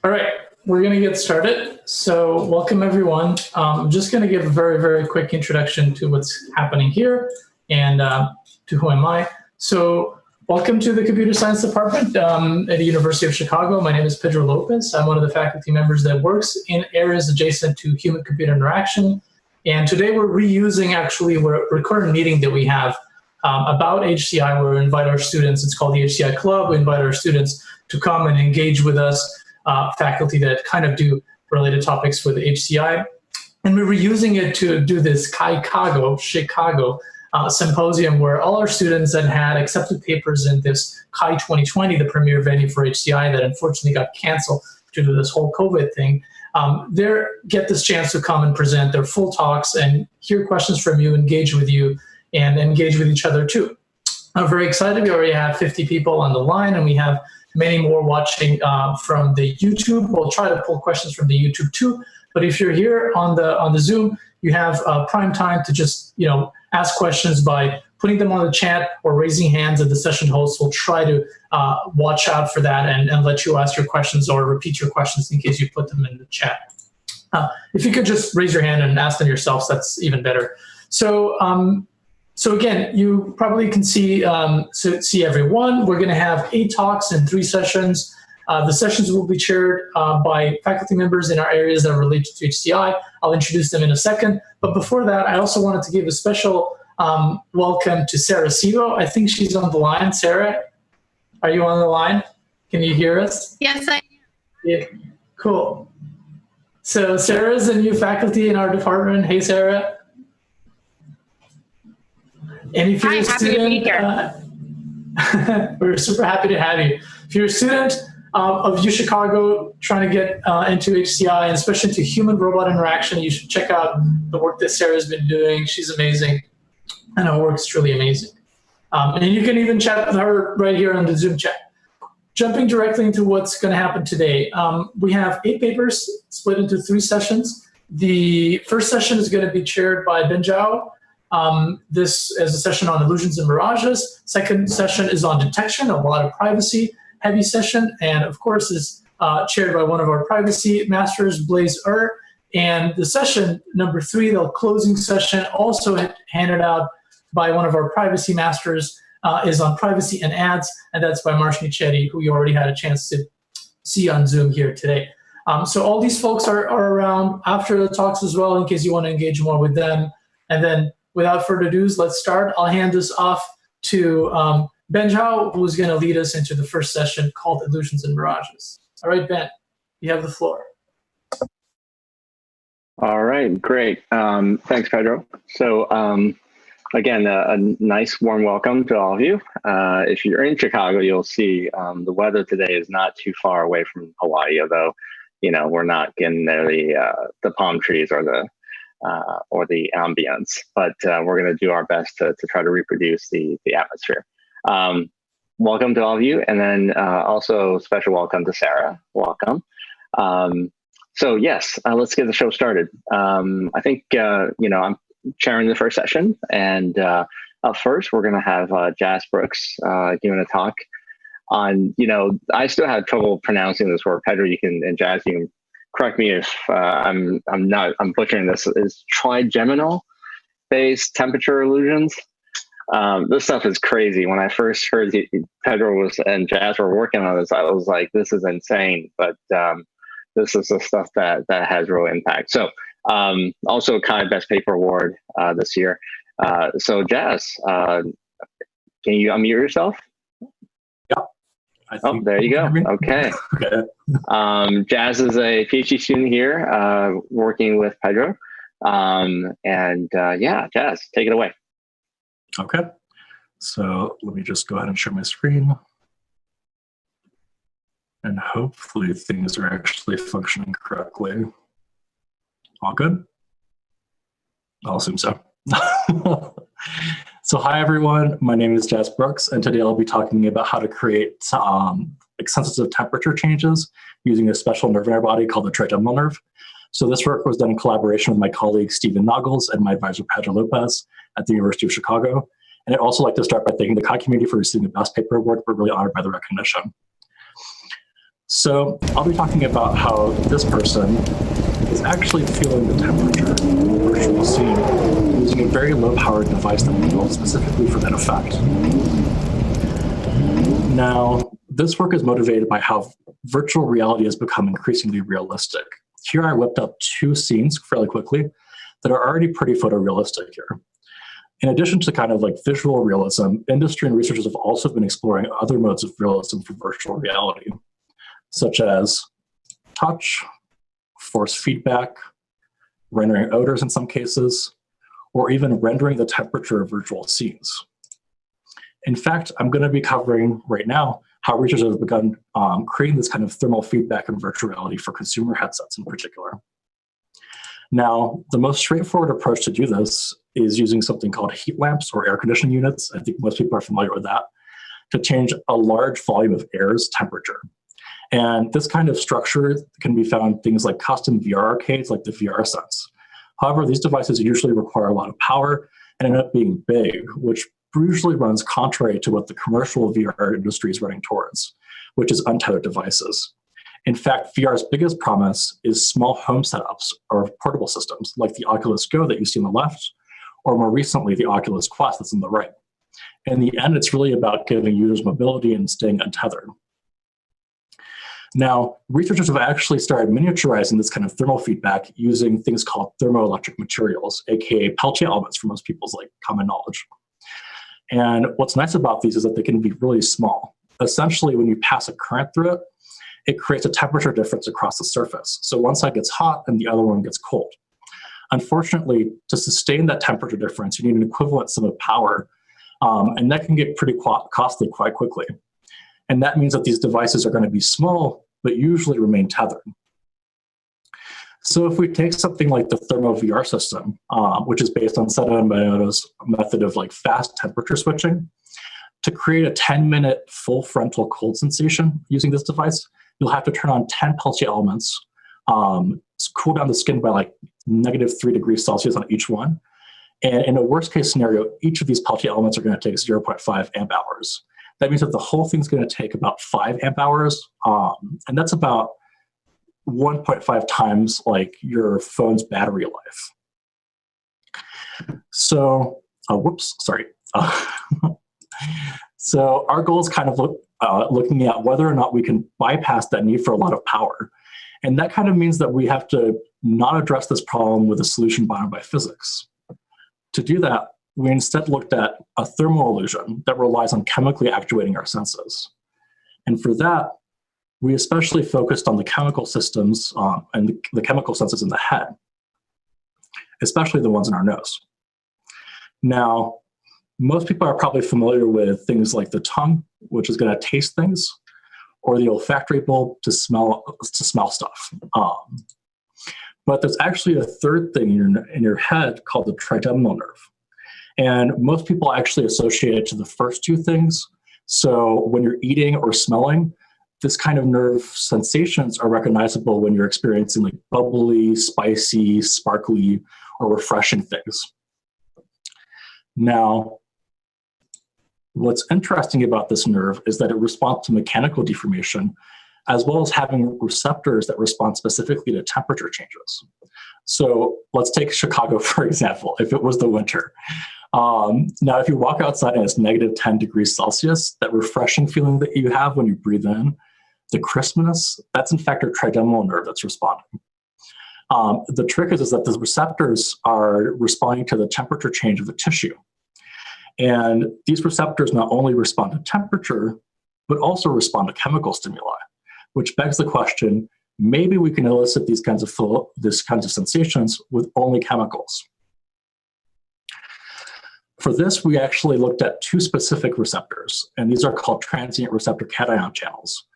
All right, we're going to get started. So welcome, everyone. I'm just going to give a very, very quick introduction to what's happening here and to who am I. So welcome to the Computer Science Department at the University of Chicago. My name is Pedro Lopes. I'm one of the faculty members that works in areas adjacent to human-computer interaction. And today we're reusing, we're recording a meeting that we have about HCI where we invite our students. It's called the HCI Club. We invite our students to come and engage with us, faculty that kind of do related topics with HCI. And we're reusing it to do this Chicago Symposium where all our students that had accepted papers in this Chi 2020, the premier venue for HCI that unfortunately got canceled due to this whole COVID thing, they get this chance to come and present their full talks and hear questions from you, engage with you, and engage with each other too. I'm very excited. We already have 50 people on the line, and we have many more watching from the YouTube. We'll try to pull questions from the YouTube too. But if you're here on the Zoom, you have prime time to just ask questions by putting them on the chat or raising hands, and the session host will try to watch out for that and let you ask your questions or repeat your questions in case you put them in the chat. If you could just raise your hand and ask them yourselves, that's even better. So again, you probably can see everyone. We're going to have 8 talks and 3 sessions. The sessions will be chaired by faculty members in our areas that are related to HCI. I'll introduce them in a second. But before that, I also wanted to give a special welcome to Sarah Sivo. I think she's on the line. Sarah, are you on the line? Can you hear us? Yes, I am. Yeah, cool. So Sarah is a new faculty in our department. Hey, Sarah. And if you're a student, we're super happy to have you. If you're a student of UChicago trying to get into HCI and especially into human-robot interaction, you should check out the work that Sarah's been doing. She's amazing, and her work is truly amazing. And you can even chat with her right here on the Zoom chat. Jumping directly into what's going to happen today, we have 8 papers split into 3 sessions. The first session is going to be chaired by Ben Zhao. This is a session on illusions and mirages. Second session is on detection, a lot of privacy heavy session, and of course is chaired by one of our privacy masters, Blaise Er. And the session number 3, the closing session, also handed out by one of our privacy masters, is on privacy and ads, and that's by Marsh Nichetti, who you already had a chance to see on Zoom here today. So all these folks are around after the talks as well, in case you want to engage more with them. And then without further ado, let's start. I'll hand this off to Ben Zhao, who's going to lead us into the first session called Illusions and Mirages. All right, Ben, you have the floor. All right, great. Thanks, Pedro. So again, a nice warm welcome to all of you. If you're in Chicago, you'll see the weather today is not too far away from Hawaii, although, we're not getting there the palm trees or the ambience, but we're going to do our best to try to reproduce the atmosphere. Welcome to all of you, and then also special welcome to Sarah. Welcome. So yes, let's get the show started. I think I'm chairing the first session, and up first we're going to have Jazz Brooks giving a talk on. I still have trouble pronouncing this word. Pedro, and Jazz, you can correct me if I'm butchering this. Is Trigeminal-based temperature illusions. This stuff is crazy. When I first heard Pedro and Jazz were working on this, I was like, this is insane. But this is the stuff that has real impact. So also Chi Best Paper Award this year. So Jazz, can you unmute yourself? Oh, there you go. Okay. Jazz is a PhD student here working with Pedro. Yeah, Jazz, take it away. Okay. So let me just go ahead and share my screen. And hopefully things are actually functioning correctly. All good? I'll assume so. So hi, everyone. My name is Jazz Brooks, and today I'll be talking about how to create sensitive temperature changes using a special nerve in our body called the trigeminal nerve. So this work was done in collaboration with my colleague, Stephen Noggles, and my advisor, Pedro Lopes at the University of Chicago. And I'd also like to start by thanking the Chi community for receiving the Best Paper Award. We're really honored by the recognition. So I'll be talking about how this person is actually feeling the temperature in the virtual scene using a very low-powered device that we built specifically for that effect. Now, this work is motivated by how virtual reality has become increasingly realistic. Here I whipped up two scenes fairly quickly that are already pretty photorealistic here. In addition to kind of like visual realism, industry and researchers have also been exploring other modes of realism for virtual reality, such as touch, force feedback, rendering odors in some cases, or even rendering the temperature of virtual scenes. In fact, I'm going to be covering right now how researchers have begun creating this kind of thermal feedback in virtual reality for consumer headsets in particular. Now, the most straightforward approach to do this is using something called heat lamps or air conditioning units. I think most people are familiar with that, to change a large volume of air's temperature. And this kind of structure can be found in things like custom VR arcades like the VR Sense. However, these devices usually require a lot of power and end up being big, which usually runs contrary to what the commercial VR industry is running towards, which is untethered devices. In fact, VR's biggest promise is small home setups or portable systems like the Oculus Go that you see on the left, or more recently, the Oculus Quest that's on the right. In the end, it's really about giving users mobility and staying untethered. Now, researchers have actually started miniaturizing this kind of thermal feedback using things called thermoelectric materials, aka Peltier elements for most people's like common knowledge. And what's nice about these is that they can be really small. Essentially, when you pass a current through it, it creates a temperature difference across the surface. So one side gets hot and the other one gets cold. Unfortunately, to sustain that temperature difference, you need an equivalent sum of power, and that can get pretty costly quite quickly. And that means that these devices are going to be small, but usually remain tethered. So if we take something like the Thermo VR system, which is based on Seto and Mayano's method of like fast temperature switching, to create a 10-minute full frontal cold sensation using this device, you'll have to turn on 10 Peltier elements, cool down the skin by like -3 degrees Celsius on each one. And in a worst case scenario, each of these Peltier elements are going to take 0.5 amp hours. That means that the whole thing's going to take about 5 amp hours. And that's about 1.5 times like your phone's battery life. So, whoops, sorry. So our goal is kind of looking at whether or not we can bypass that need for a lot of power. And that kind of means that we have to not address this problem with a solution bound by physics. To do that, we instead looked at a thermal illusion that relies on chemically actuating our senses. And for that, we especially focused on the chemical systems and the chemical senses in the head, especially the ones in our nose. Now, most people are probably familiar with things like the tongue, which is going to taste things, or the olfactory bulb to smell stuff. But there's actually a third thing in your head called the trigeminal nerve. And most people actually associate it to the first two things. So when you're eating or smelling, this kind of nerve sensations are recognizable when you're experiencing like bubbly, spicy, sparkly, or refreshing things. Now, what's interesting about this nerve is that it responds to mechanical deformation, as well as having receptors that respond specifically to temperature changes. So let's take Chicago, for example, if it was the winter. Now, if you walk outside and it's -10 degrees Celsius, that refreshing feeling that you have when you breathe in, the crispness, that's in fact your trigeminal nerve that's responding. The trick is that the receptors are responding to the temperature change of the tissue. And these receptors not only respond to temperature, but also respond to chemical stimuli, which begs the question, maybe we can elicit these kinds of sensations with only chemicals. For this, we actually looked at two specific receptors, and these are called transient receptor cation channels.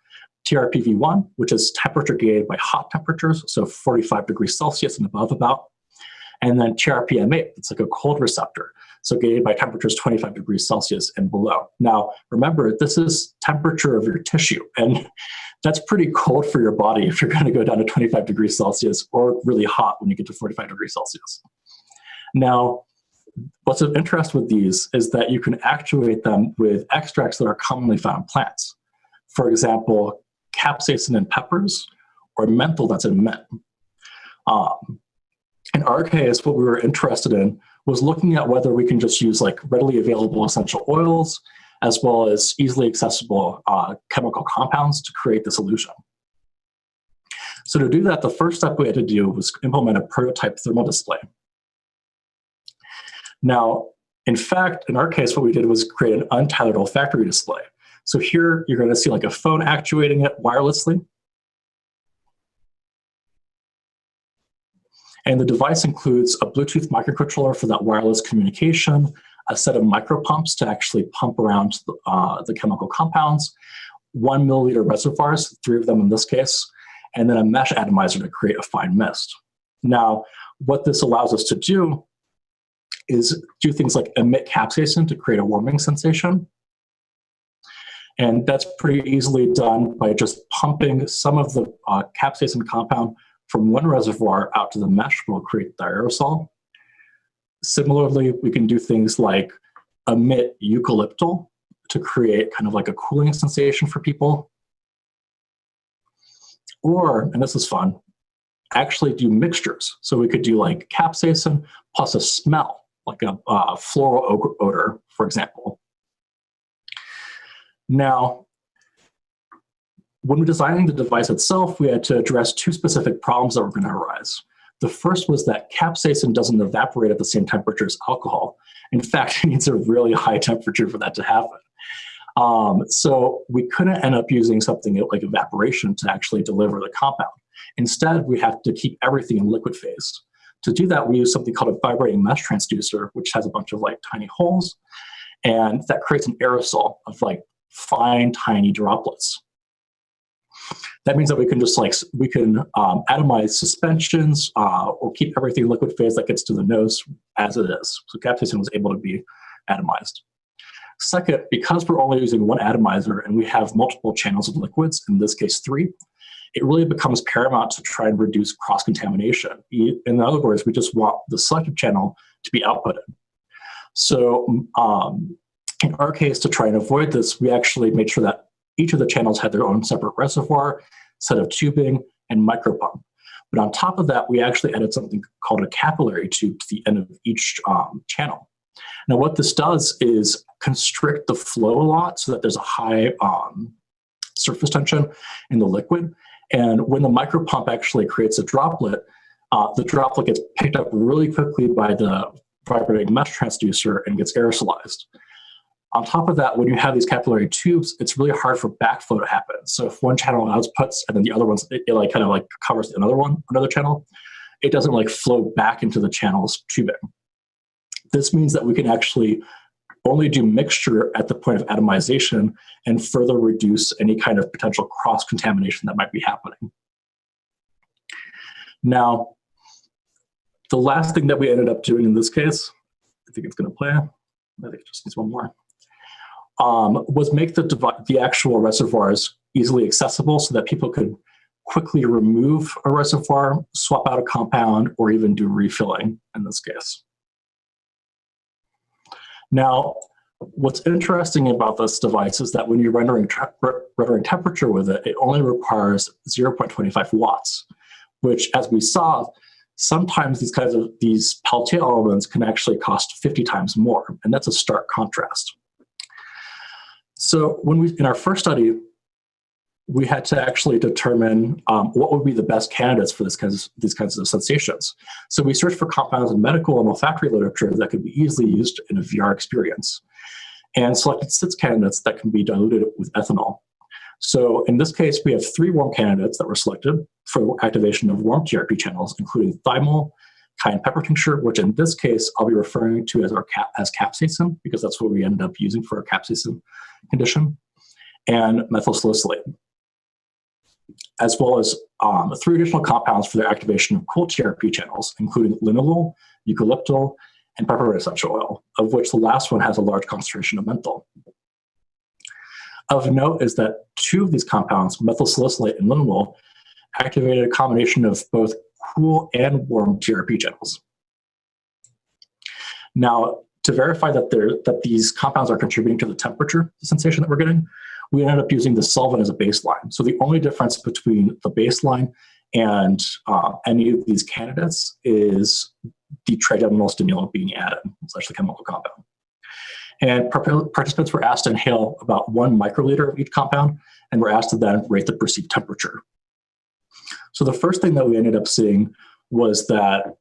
TRPV1, which is temperature gated by hot temperatures, so 45 degrees Celsius and above about, and then TRPM8, it's like a cold receptor, so gated by temperatures 25 degrees Celsius and below. Now, remember, this is temperature of your tissue, and that's pretty cold for your body if you're going to go down to 25 degrees Celsius, or really hot when you get to 45 degrees Celsius. Now, what's of interest with these is that you can actuate them with extracts that are commonly found in plants. For example, capsaicin in peppers or menthol that's in mint. In our case, what we were interested in was looking at whether we can just use like readily available essential oils as well as easily accessible chemical compounds to create the solution. So to do that, the first step we had to do was implement a prototype thermal display. Now, in fact, in our case, what we did was create an untitled olfactory display. So here you're going to see like a phone actuating it wirelessly. And the device includes a Bluetooth microcontroller for that wireless communication, a set of micropumps to actually pump around the chemical compounds, 1 milliliter reservoirs, 3 of them in this case, and then a mesh atomizer to create a fine mist. Now, what this allows us to do is do things like emit capsaicin to create a warming sensation. And that's pretty easily done by just pumping some of the capsaicin compound from one reservoir out to the mesh will create the aerosol. Similarly, we can do things like emit eucalyptal to create kind of like a cooling sensation for people. Or, and this is fun, actually do mixtures. So we could do like capsaicin plus a smell, like a floral odor, for example. Now, when we're designing the device itself, we had to address 2 specific problems that were going to arise. The first was that capsaicin doesn't evaporate at the same temperature as alcohol. In fact, it needs a really high temperature for that to happen. So we couldn't end up using something like evaporation to actually deliver the compound. Instead, we have to keep everything in liquid phase. To do that, we use something called a vibrating mesh transducer, which has a bunch of like tiny holes, and that creates an aerosol of like fine, tiny droplets. That means that we can just like, atomize suspensions or keep everything in liquid phase that gets to the nose as it is. So capsaicin was able to be atomized. Second, because we're only using one atomizer and we have multiple channels of liquids, in this case 3, it really becomes paramount to try and reduce cross-contamination. In other words, we just want the selective channel to be outputted. So in our case, to try and avoid this, we actually made sure that each of the channels had their own separate reservoir, set of tubing, and micropump. But on top of that, we actually added something called a capillary tube to the end of each channel. Now, what this does is constrict the flow a lot so that there's a high surface tension in the liquid. And when the micropump actually creates a droplet, the droplet gets picked up really quickly by the vibrating mesh transducer and gets aerosolized. On top of that, when you have these capillary tubes, it's really hard for backflow to happen. So if one channel outputs and then the other one's, it like kind of like covers another channel, it doesn't like flow back into the channel's tubing. This means that we can actually only do mixture at the point of atomization and further reduce any kind of potential cross-contamination that might be happening. Now, the last thing that we ended up doing in this case, I think it's going to play, I think it just needs one more, was make the actual reservoirs easily accessible so that people could quickly remove a reservoir, swap out a compound, or even do refilling in this case. Now, what's interesting about this device is that when you're rendering temperature with it, it only requires 0.25 watts, which, as we saw, sometimes these Peltier elements can actually cost 50 times more, and that's a stark contrast. So in our first study, we had to actually determine what would be the best candidates for these kinds of sensations. So we searched for compounds in medical and olfactory literature that could be easily used in a VR experience, and selected 6 candidates that can be diluted with ethanol. So in this case, we have 3 warm candidates that were selected for activation of warm TRP channels, including thymol, cayenne pepper tincture, which in this case I'll be referring to as capsaicin, because that's what we ended up using for our capsaicin condition, and methylsalicylate, as well as 3 additional compounds for their activation of cool TRP channels, including linalool, eucalyptal, and peppermint essential oil, of which the last one has a large concentration of menthol. Of note is that 2 of these compounds, methylsalicylate and linalool, activated a combination of both cool and warm TRP channels. Now, to verify that these compounds are contributing to the temperature sensation that we're getting, we ended up using the solvent as a baseline. So the only difference between the baseline and any of these candidates is the trigeminal stimulant being added, such the chemical compound. And participants were asked to inhale about 1 microliter of each compound, and were asked to then rate the perceived temperature. So the first thing that we ended up seeing was that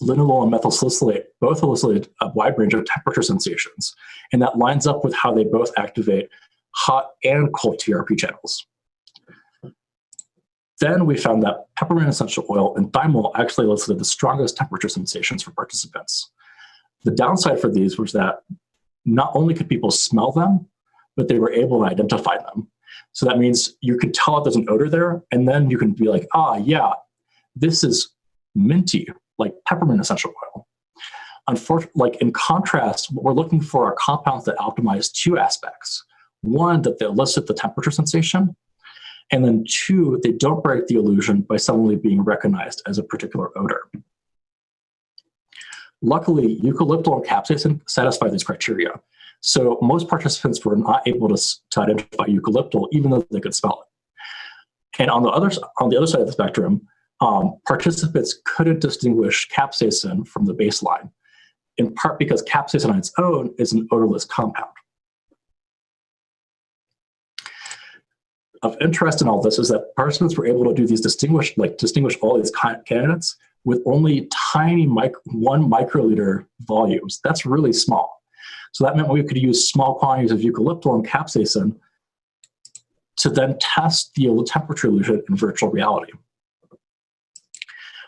linalool and methyl salicylate both elicit a wide range of temperature sensations, and that lines up with how they both activate hot and cold TRP channels. Then we found that peppermint essential oil and thymol actually elicited the strongest temperature sensations for participants. The downside for these was that not only could people smell them, but they were able to identify them. So that means you could tell if there's an odor there, and then you can be like, ah, yeah, this is minty, like peppermint essential oil. Unfortunately, like in contrast, what we're looking for are compounds that optimize 2 aspects. One, that they elicit the temperature sensation, and then 2, they don't break the illusion by suddenly being recognized as a particular odor. Luckily, eucalyptal and capsaicin satisfy these criteria. So most participants were not able to identify eucalyptal, even though they could smell it. And on the other side of the spectrum, participants couldn't distinguish capsaicin from the baseline, in part because capsaicin on its own is an odorless compound. Of interest in all this is that participants were able to do these distinguish all these candidates with only tiny 1 microliter volumes. That's really small. So that meant we could use small quantities of eucalyptal and capsaicin to then test the temperature illusion in virtual reality.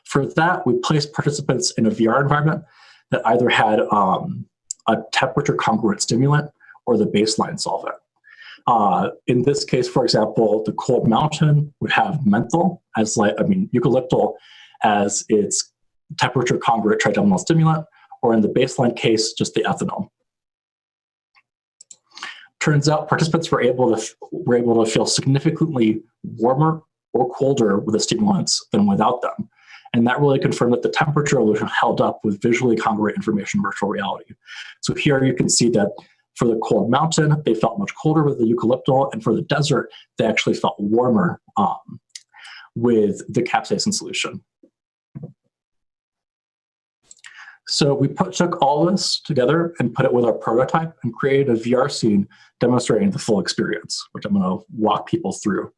For that, we placed participants in a VR environment that either had a temperature congruent stimulant or the baseline solvent. In this case, for example, the cold mountain would have menthol eucalyptal as its temperature congruent trigeminal stimulant, or in the baseline case, just the ethanol. Turns out participants were able to feel significantly warmer or colder with the stimulants than without them. And that really confirmed that the temperature illusion held up with visually congruent information in virtual reality. So here you can see that for the cold mountain, they felt much colder with the eucalyptal, and for the desert, they actually felt warmer with the capsaicin solution. So we took all this together and put it with our prototype and created a VR scene demonstrating the full experience, which I'm going to walk people through,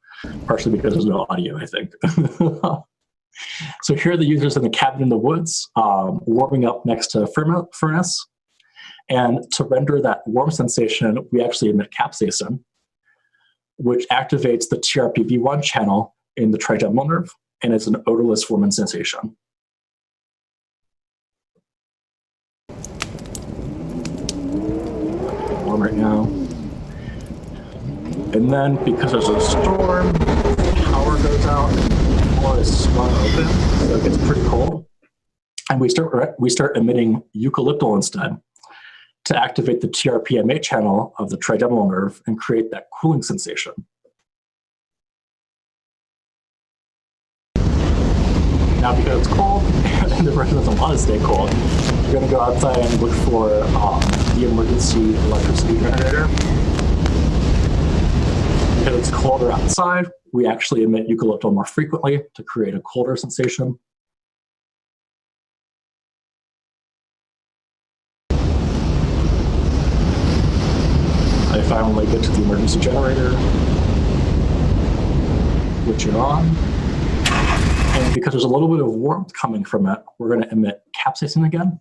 partially because there's no audio, I think. So here are the users in the cabin in the woods, warming up next to a furnace. And to render that warm sensation, we actually emit capsaicin, which activates the TRPV1 channel in the trigeminal nerve, and it's an odorless warming sensation. Warm right now. And then, because there's a storm, power goes out, and the floor is swung open, so it gets pretty cold. And we start emitting eucalyptal instead, to activate the TRPMA channel of the trigeminal nerve and create that cooling sensation. Now, because it's cold and the person doesn't want to stay cold, you're going to go outside and look for the emergency electricity generator. Because it's colder outside, we actually emit eucalyptal more frequently to create a colder sensation. I finally get to the emergency generator, switch it on, and because there's a little bit of warmth coming from it, we're going to emit capsaicin again.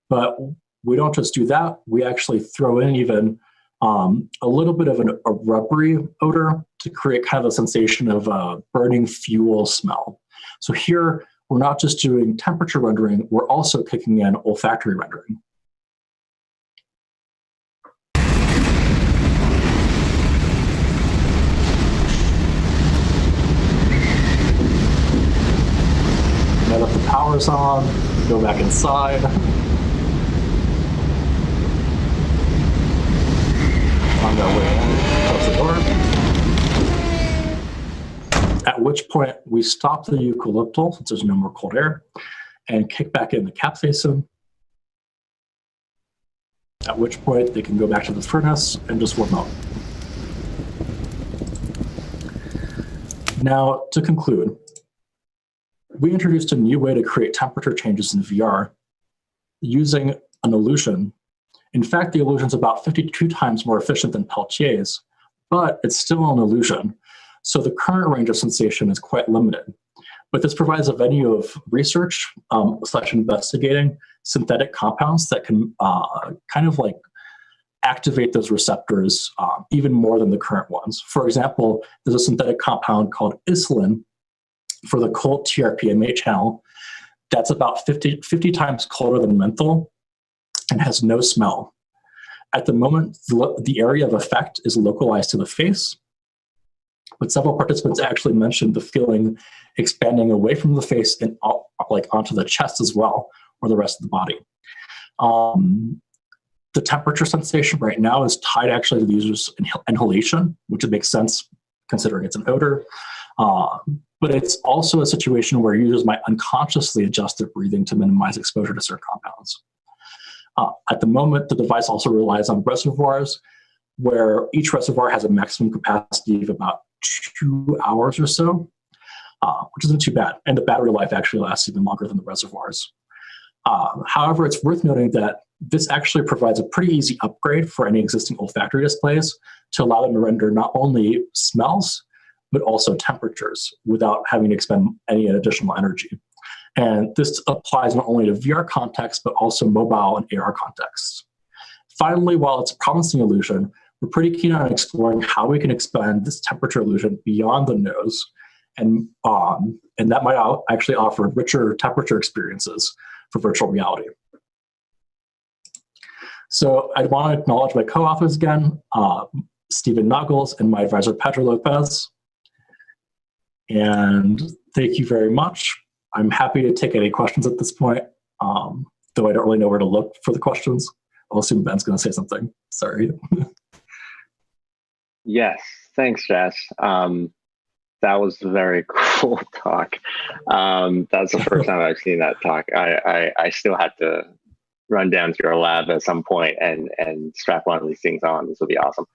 But we don't just do that, we actually throw in even a little bit of a rubbery odor to create kind of a sensation of a burning fuel smell. So here, we're not just doing temperature rendering, we're also kicking in olfactory rendering. Now that the power's on, go back inside. On our way in, close the door. At which point we stop the eucalyptal, since there's no more cold air, and kick back in the capsaicin. At which point they can go back to the furnace and just warm up. Now, to conclude, we introduced a new way to create temperature changes in VR using an illusion. In fact, the illusion is about 52 times more efficient than Peltier's, but it's still an illusion. So the current range of sensation is quite limited. But this provides a venue of research / investigating synthetic compounds that can kind of like activate those receptors even more than the current ones. For example, there's a synthetic compound called isolin for the cold TRPMA channel that's about 50 times colder than menthol and has no smell. At the moment, the area of effect is localized to the face, but several participants actually mentioned the feeling expanding away from the face and like onto the chest as well, or the rest of the body. The temperature sensation right now is tied actually to the user's inhalation, which makes sense considering it's an odor. But it's also a situation where users might unconsciously adjust their breathing to minimize exposure to certain compounds. At the moment, the device also relies on reservoirs, where each reservoir has a maximum capacity of about 2 hours or so, which isn't too bad. And the battery life actually lasts even longer than the reservoirs. However, it's worth noting that this actually provides a pretty easy upgrade for any existing olfactory displays to allow them to render not only smells, but also temperatures without having to expend any additional energy. And this applies not only to VR contexts, but also mobile and AR contexts. Finally, while it's a promising illusion, we're pretty keen on exploring how we can expand this temperature illusion beyond the nose, and that might actually offer richer temperature experiences for virtual reality. So I want to acknowledge my co-authors again, Stephen Noggles and my advisor, Pedro Lopes. And thank you very much. I'm happy to take any questions at this point, though I don't really know where to look for the questions. I'll assume Ben's going to say something. Sorry. Yes, thanks, Jess. That was a very cool talk. That's the first time I've seen that talk. I still had to run down to your lab at some point and strap one of these things on. This will be awesome.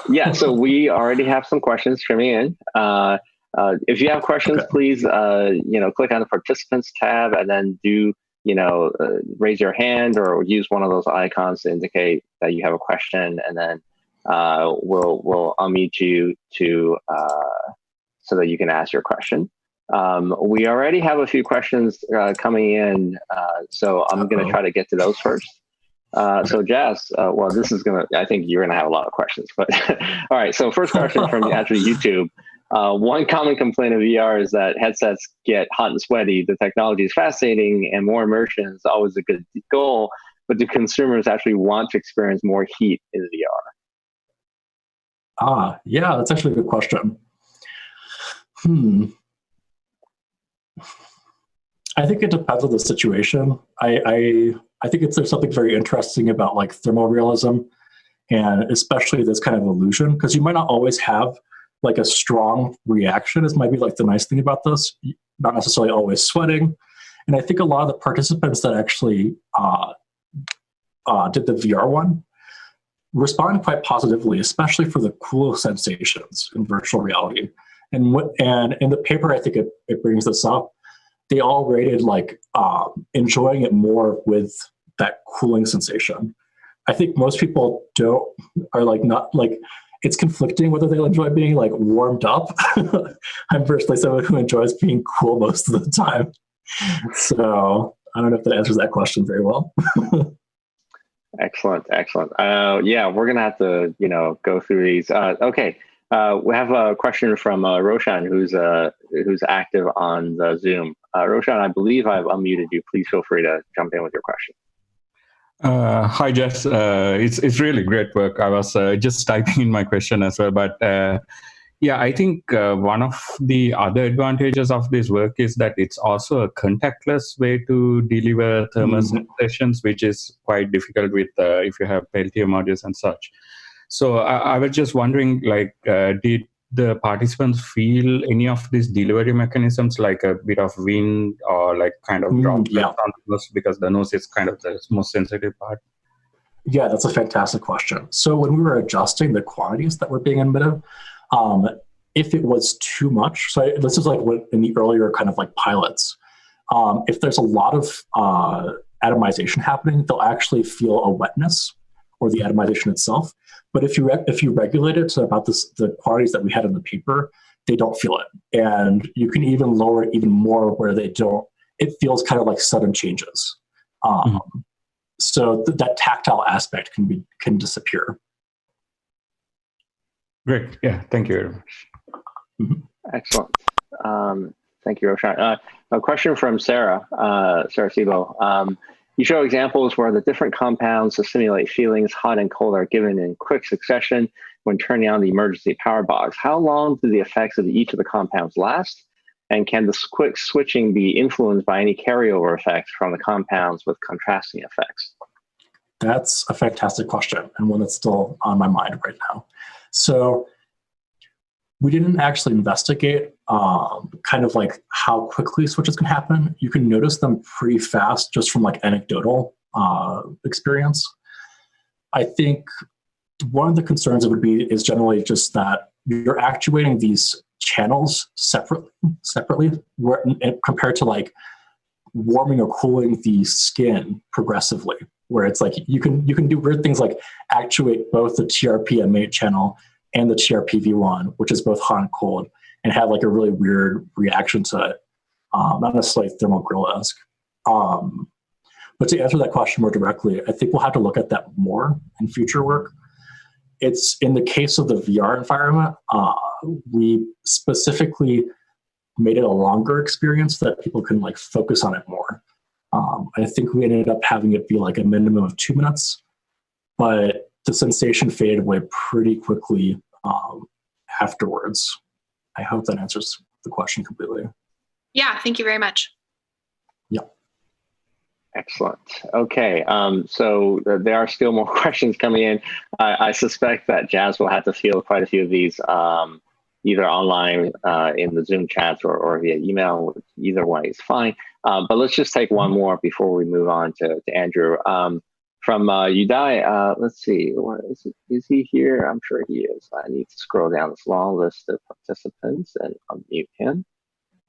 Yeah, so we already have some questions coming in. If you have questions, please, click on the participants tab and then raise your hand or use one of those icons to indicate that you have a question, and then we'll unmute you so that you can ask your question. We already have a few questions coming in, so I'm going to try to get to those first. So Jazz, I think you're going to have a lot of questions, but all right. So first question from actually YouTube. One common complaint of VR is that headsets get hot and sweaty. The technology is fascinating and more immersion is always a good goal, but do consumers actually want to experience more heat in VR? Yeah, that's actually a good question. I think it depends on the situation. I think there's something very interesting about like thermal realism, and especially this kind of illusion, because you might not always have like a strong reaction. Is might be like the nice thing about this, not necessarily always sweating. And I think a lot of the participants that actually did the VR one responded quite positively, especially for the cool sensations in virtual reality. And in the paper, I think it brings this up. They all rated like enjoying it more with that cooling sensation. I think most people are like not like, it's conflicting whether they'll enjoy being like warmed up. I'm personally someone who enjoys being cool most of the time. So I don't know if that answers that question very well. Excellent. Yeah, we're gonna have to, go through these. Okay, we have a question from Roshan, who's active on the Zoom. Roshan, I believe I've unmuted you. Please feel free to jump in with your question. Hi, Jess. It's really great work. I was just typing in my question as well, but I think one of the other advantages of this work is that it's also a contactless way to deliver thermal sensations, which is quite difficult with if you have Peltier modules and such. So I was just wondering, like, did the participants feel any of these delivery mechanisms, like a bit of wind or like kind of droplets on the nose, because the nose is kind of the most sensitive part? Yeah, that's a fantastic question. So when we were adjusting the quantities that were being emitted, if it was too much, so this is like what in the earlier kind of like pilots, if there's a lot of atomization happening, they'll actually feel a wetness or the atomization itself. But if you regulate it to about the quantities that we had in the paper, they don't feel it. And you can even lower it even more where they don't, it feels kind of like sudden changes. So that tactile aspect can disappear. Great. Yeah. Thank you very much. Excellent. Thank you, Roshan. A question from Sarah Sibo. You show examples where the different compounds to simulate feelings, hot and cold, are given in quick succession when turning on the emergency power box. How long do the effects of each of the compounds last? And can this quick switching be influenced by any carryover effects from the compounds with contrasting effects? That's a fantastic question, and one that's still on my mind right now. So we didn't actually investigate kind of like how quickly switches can happen. You can notice them pretty fast just from like anecdotal experience. I think one of the concerns it would be is generally just that you're actuating these channels separately compared to like warming or cooling the skin progressively, where it's like you can do weird things like actuate both the TRPM8 channel and the TRPV1, which is both hot and cold, and have like a really weird reaction to it. Not necessarily thermal gorilla-esque. But to answer that question more directly, I think we'll have to look at that more in future work. It's in the case of the VR environment, we specifically made it a longer experience so that people can like focus on it more. I think we ended up having it be like a minimum of 2 minutes, but the sensation faded away pretty quickly afterwards. I hope that answers the question completely. Yeah, thank you very much. Yeah. Excellent. Okay, so there are still more questions coming in. I suspect that Jazz will have to field quite a few of these, either online in the Zoom chats or via email. Either way is fine. But let's just take one more before we move on to Andrew. From Udai, let's see, what is he here? I'm sure he is. I need to scroll down this long list of participants and unmute him.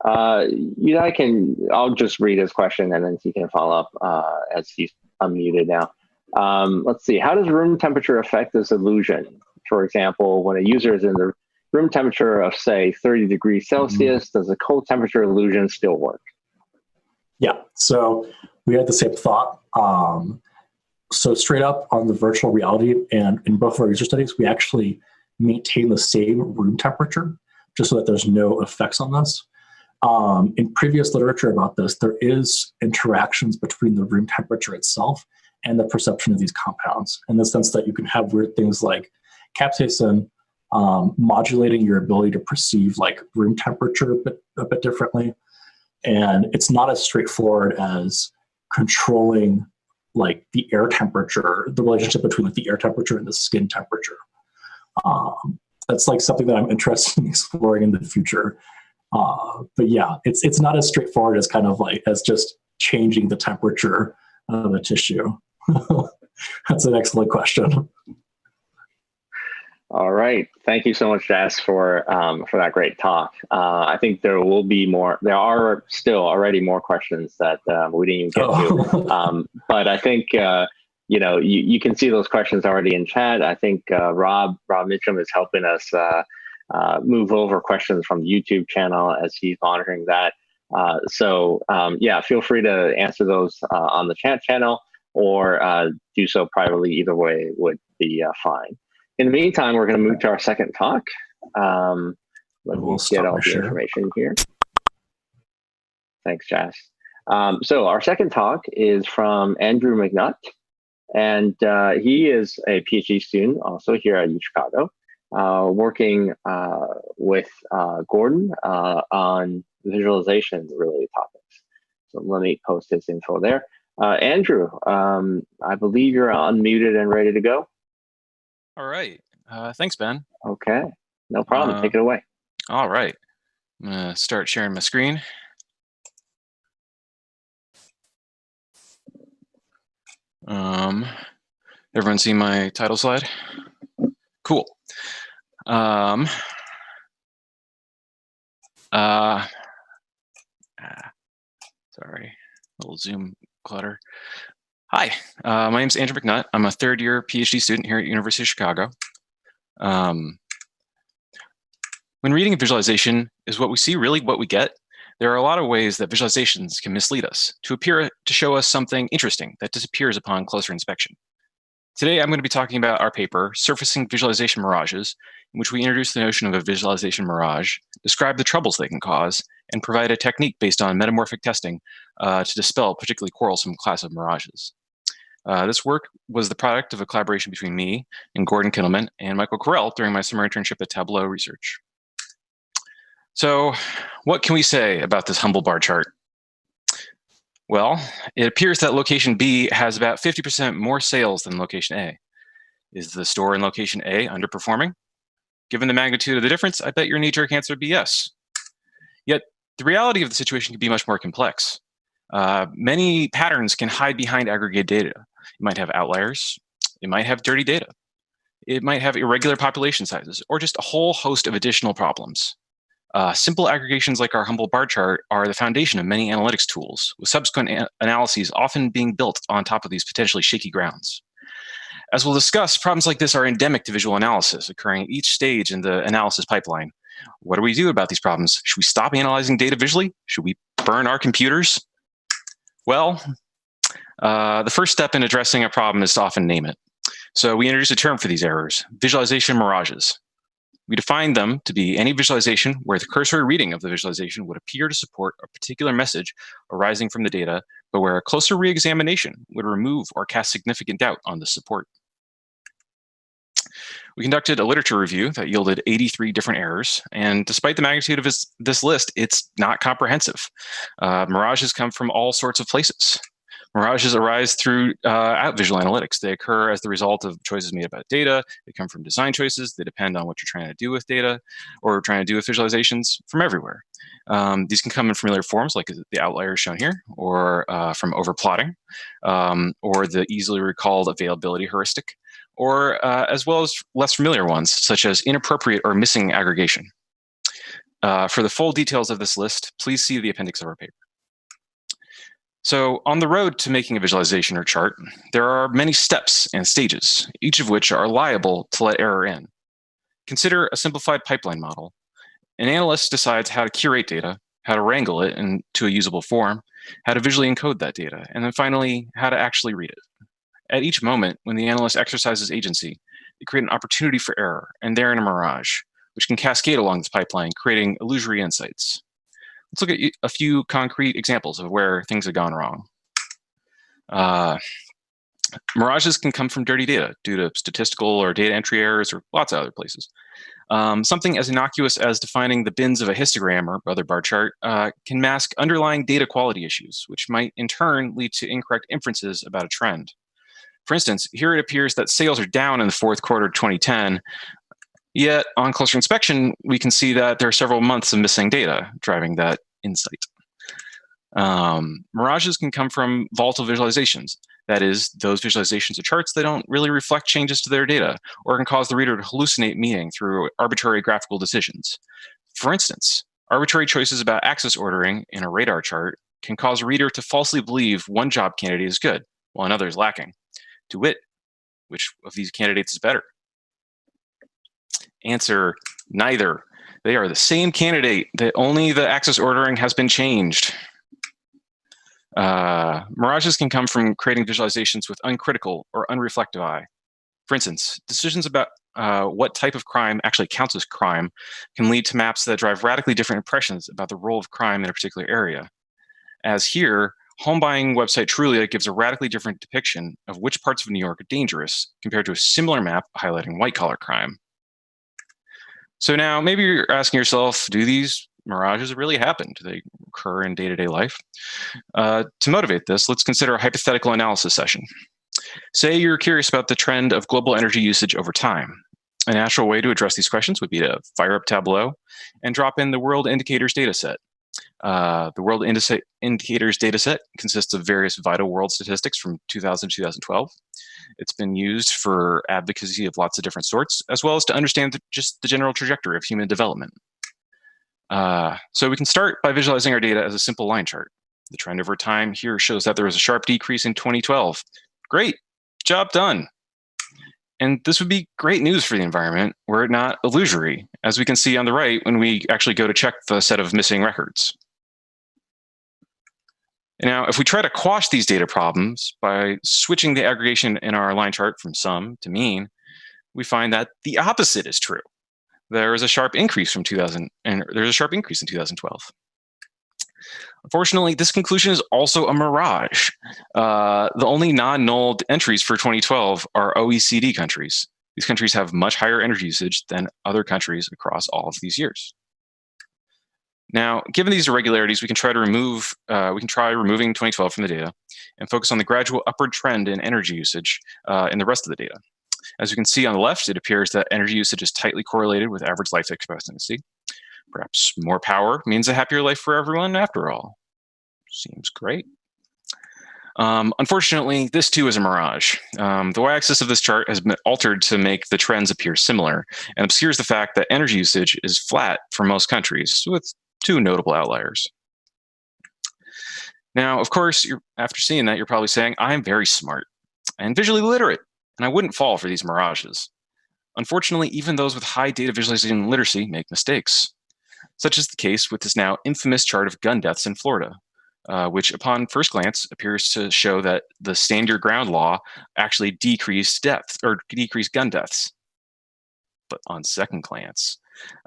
Udai I'll just read his question and then he can follow up as he's unmuted now. Let's see, how does room temperature affect this illusion? For example, when a user is in the room temperature of say 30 degrees Celsius, does the cold temperature illusion still work? Yeah, so we had the same thought. So straight up on the virtual reality and in both of our user studies, we actually maintain the same room temperature just so that there's no effects on this. In previous literature about this, there is interactions between the room temperature itself and the perception of these compounds, in the sense that you can have weird things like capsaicin modulating your ability to perceive like room temperature a bit differently. And it's not as straightforward as controlling like the air temperature, the relationship between like the air temperature and the skin temperature. That's like something that I'm interested in exploring in the future. But yeah, it's not as straightforward as kind of like as just changing the temperature of a tissue. That's an excellent question. All right, thank you so much, Jess, for that great talk. I think there will be more. There are still already more questions that we didn't even get to. But I think you can see those questions already in chat. I think Rob Mitchum is helping us move over questions from the YouTube channel as he's monitoring that. So yeah, feel free to answer those on the chat channel or do so privately. Either way would be fine. In the meantime, we're going to move to our second talk. Let me get all the information here. Thanks, Jess. So our second talk is from Andrew McNutt, and he is a PhD student also here at UChicago, working with Gordon on visualization-related topics. So let me post his info there. Andrew, I believe you're unmuted and ready to go. All right. Thanks, Ben. Okay. No problem. Take it away. All right. I'm going to start sharing my screen. Everyone see my title slide? Cool. Sorry, a little Zoom clutter. Hi, my name is Andrew McNutt. I'm a third-year PhD student here at University of Chicago. When reading a visualization, is what we see really what we get? There are a lot of ways that visualizations can mislead us to appear to show us something interesting that disappears upon closer inspection. Today, I'm going to be talking about our paper, Surfacing Visualization Mirages, in which we introduce the notion of a visualization mirage, describe the troubles they can cause, and provide a technique based on metamorphic testing to dispel a particularly quarrelsome class of mirages. This work was the product of a collaboration between me and Gordon Kittleman and Michael Carell during my summer internship at Tableau Research. So, what can we say about this humble bar chart? Well, it appears that location B has about 50% more sales than location A. Is the store in location A underperforming? Given the magnitude of the difference, I bet your knee-jerk answer would be yes. Yet, the reality of the situation can be much more complex. Many patterns can hide behind aggregate data. It might have outliers. It might have dirty data. It might have irregular population sizes, or just a whole host of additional problems. Simple aggregations like our humble bar chart are the foundation of many analytics tools, with subsequent analyses often being built on top of these potentially shaky grounds. As we'll discuss, problems like this are endemic to visual analysis, occurring at each stage in the analysis pipeline. What do we do about these problems? Should we stop analyzing data visually? Should we burn our computers? Well, the first step in addressing a problem is to often name it. So we introduce a term for these errors, visualization mirages. We define them to be any visualization where the cursory reading of the visualization would appear to support a particular message arising from the data, but where a closer re-examination would remove or cast significant doubt on the support. We conducted a literature review that yielded 83 different errors, and despite the magnitude of this list, it's not comprehensive. Mirages come from all sorts of places. Mirages arise through visual analytics. They occur as the result of choices made about data. They come from design choices. They depend on what you're trying to do with data or trying to do with visualizations from everywhere. These can come in familiar forms like the outliers shown here, or from overplotting, or the easily recalled availability heuristic, or as well as less familiar ones, such as inappropriate or missing aggregation. For the full details of this list, please see the appendix of our paper. So on the road to making a visualization or chart, there are many steps and stages, each of which are liable to let error in. Consider a simplified pipeline model. An analyst decides how to curate data, how to wrangle it into a usable form, how to visually encode that data, and then finally, how to actually read it. At each moment, when the analyst exercises agency, they create an opportunity for error, and therein a mirage, which can cascade along this pipeline, creating illusory insights. Let's look at a few concrete examples of where things have gone wrong. Mirages can come from dirty data due to statistical or data entry errors or lots of other places. Something as innocuous as defining the bins of a histogram or other bar chart can mask underlying data quality issues, which might in turn lead to incorrect inferences about a trend. For instance, here it appears that sales are down in the fourth quarter of 2010, yet on closer inspection, we can see that there are several months of missing data driving that insight. Mirages can come from volatile visualizations. That is, those visualizations or charts that don't really reflect changes to their data, or can cause the reader to hallucinate meaning through arbitrary graphical decisions. For instance, arbitrary choices about axis ordering in a radar chart can cause a reader to falsely believe one job candidate is good, while another is lacking. To wit, which of these candidates is better? Answer, neither. They are the same candidate, that only the axis ordering has been changed. Mirages can come from creating visualizations with uncritical or unreflective eye. For instance, decisions about what type of crime actually counts as crime can lead to maps that drive radically different impressions about the role of crime in a particular area. As here, home buying website Trulia gives a radically different depiction of which parts of New York are dangerous compared to a similar map highlighting white-collar crime. So now maybe you're asking yourself, do these mirages really happen? Do they occur in day-to-day life? To motivate this, let's consider a hypothetical analysis session. Say you're curious about the trend of global energy usage over time. A natural way to address these questions would be to fire up Tableau and drop in the World Indicators dataset. The World Indicators dataset consists of various vital world statistics from 2000 to 2012. It's been used for advocacy of lots of different sorts, as well as to understand just the general trajectory of human development. So we can start by visualizing our data as a simple line chart. The trend over time here shows that there was a sharp decrease in 2012. Great, job done. And this would be great news for the environment were it not illusory, as we can see on the right when we actually go to check the set of missing records. Now, if we try to quash these data problems by switching the aggregation in our line chart from sum to mean, we find that the opposite is true. There is a sharp increase from 2000, and there's a sharp increase in 2012. Unfortunately, this conclusion is also a mirage. The only non-null entries for 2012 are OECD countries. These countries have much higher energy usage than other countries across all of these years. Now, given these irregularities, we can try removing 2012 from the data and focus on the gradual upward trend in energy usage in the rest of the data. As you can see on the left, it appears that energy usage is tightly correlated with average life expectancy. Perhaps more power means a happier life for everyone after all. Seems great. Unfortunately, this too is a mirage. The y-axis of this chart has been altered to make the trends appear similar and obscures the fact that energy usage is flat for most countries, with two notable outliers. Now, of course, after seeing that, you're probably saying, I'm very smart and visually literate, and I wouldn't fall for these mirages. Unfortunately, even those with high data visualization literacy make mistakes. Such is the case with this now infamous chart of gun deaths in Florida, which upon first glance appears to show that the stand your ground law actually decreased gun deaths. But on second glance,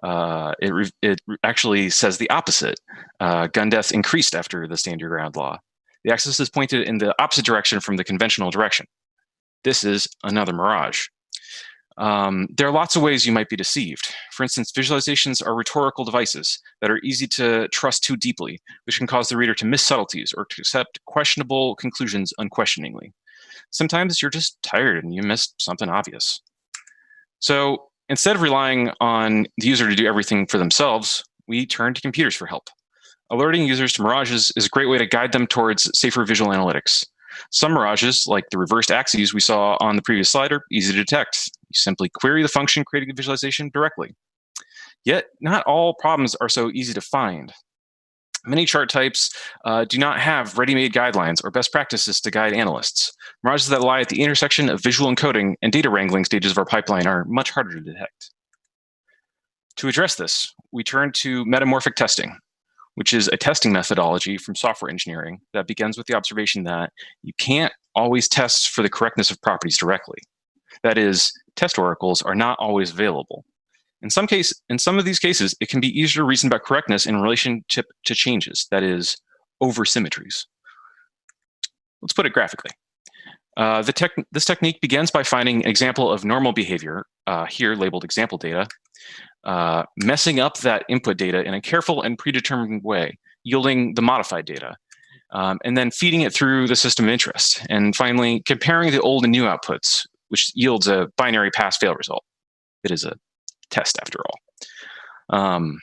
it actually says the opposite. Gun deaths increased after the stand your ground law. The axis is pointed in the opposite direction from the conventional direction. This is another mirage. There are lots of ways you might be deceived. For instance, visualizations are rhetorical devices that are easy to trust too deeply, which can cause the reader to miss subtleties or to accept questionable conclusions unquestioningly. Sometimes you're just tired and you missed something obvious. So instead of relying on the user to do everything for themselves, we turn to computers for help. Alerting users to mirages is a great way to guide them towards safer visual analytics. Some mirages, like the reversed axes we saw on the previous slide, are easy to detect. You simply query the function creating the visualization directly. Yet, not all problems are so easy to find. Many chart types do not have ready-made guidelines or best practices to guide analysts. Mirages that lie at the intersection of visual encoding and data wrangling stages of our pipeline are much harder to detect. To address this, we turn to metamorphic testing, which is a testing methodology from software engineering that begins with the observation that you can't always test for the correctness of properties directly. That is, test oracles are not always available. In some of these cases, it can be easier to reason about correctness in relationship to changes, that is, over symmetries. Let's put it graphically. This technique begins by finding an example of normal behavior, here labeled example data, messing up that input data in a careful and predetermined way, yielding the modified data, and then feeding it through the system of interest, and finally comparing the old and new outputs, which yields a binary pass-fail result. It is a test after all.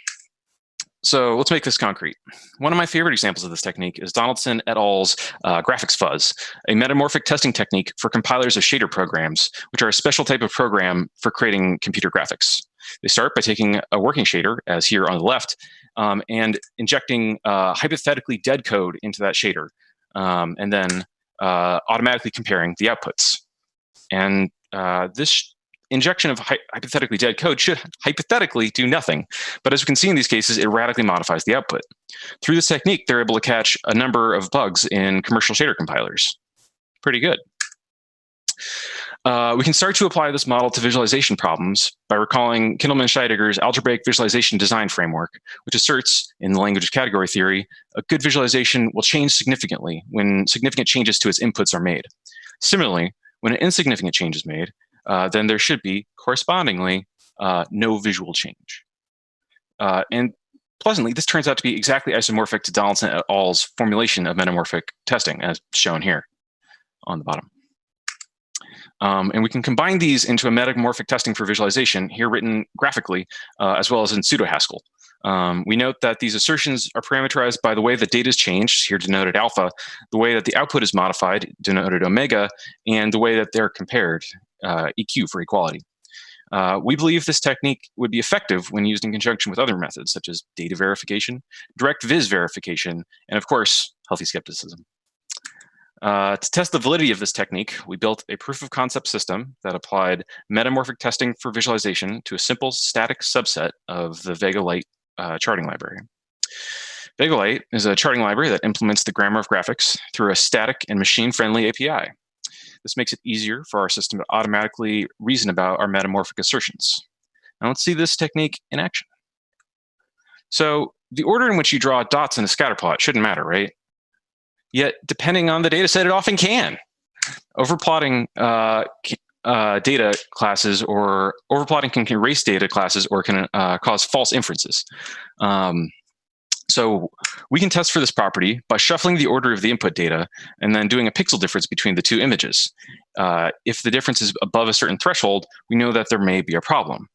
So let's make this concrete. One of my favorite examples of this technique is Donaldson et al.'s graphics fuzz, a metamorphic testing technique for compilers of shader programs, which are a special type of program for creating computer graphics. They start by taking a working shader, as here on the left, and injecting hypothetically dead code into that shader, and then automatically comparing the outputs. And this injection of hypothetically dead code should hypothetically do nothing. But as we can see in these cases, it radically modifies the output. Through this technique, they're able to catch a number of bugs in commercial shader compilers. Pretty good. We can start to apply this model to visualization problems by recalling Kindelman-Scheidegger's algebraic visualization design framework, which asserts, in the language of category theory, a good visualization will change significantly when significant changes to its inputs are made. Similarly, when an insignificant change is made, then there should be, correspondingly, no visual change. And pleasantly, this turns out to be exactly isomorphic to Donaldson et al.'s formulation of metamorphic testing, as shown here on the bottom. And we can combine these into a metamorphic testing for visualization, here written graphically, as well as in pseudo-Haskell. We note that these assertions are parameterized by the way the data is changed, here denoted alpha, the way that the output is modified, denoted omega, and the way that they're compared, EQ for equality. We believe this technique would be effective when used in conjunction with other methods, such as data verification, direct viz verification, and of course, healthy skepticism. To test the validity of this technique, we built a proof of concept system that applied metamorphic testing for visualization to a simple static subset of the VegaLite charting library. VegaLite is a charting library that implements the grammar of graphics through a static and machine-friendly API. This makes it easier for our system to automatically reason about our metamorphic assertions. Now let's see this technique in action. So the order in which you draw dots in a scatter plot shouldn't matter, right? Yet, depending on the data set, it often can. Overplotting data classes or overplotting can erase data classes or can cause false inferences. So we can test for this property by shuffling the order of the input data and then doing a pixel difference between the two images. If the difference is above a certain threshold, we know that there may be a problem.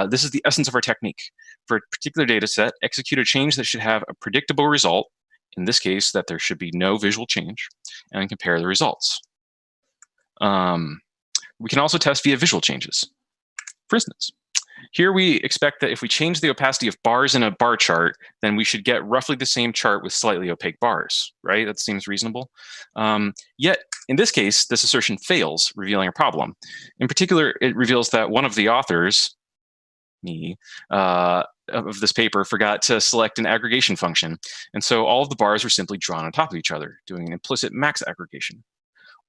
This is the essence of our technique. For a particular data set, execute a change that should have a predictable result, in this case, that there should be no visual change, and compare the results. We can also test via visual changes. For instance, here we expect that if we change the opacity of bars in a bar chart, then we should get roughly the same chart with slightly opaque bars, right? That seems reasonable. Yet, in this case, this assertion fails, revealing a problem. In particular, it reveals that one of the authors, me, of this paper forgot to select an aggregation function. And so all of the bars were simply drawn on top of each other, doing an implicit max aggregation.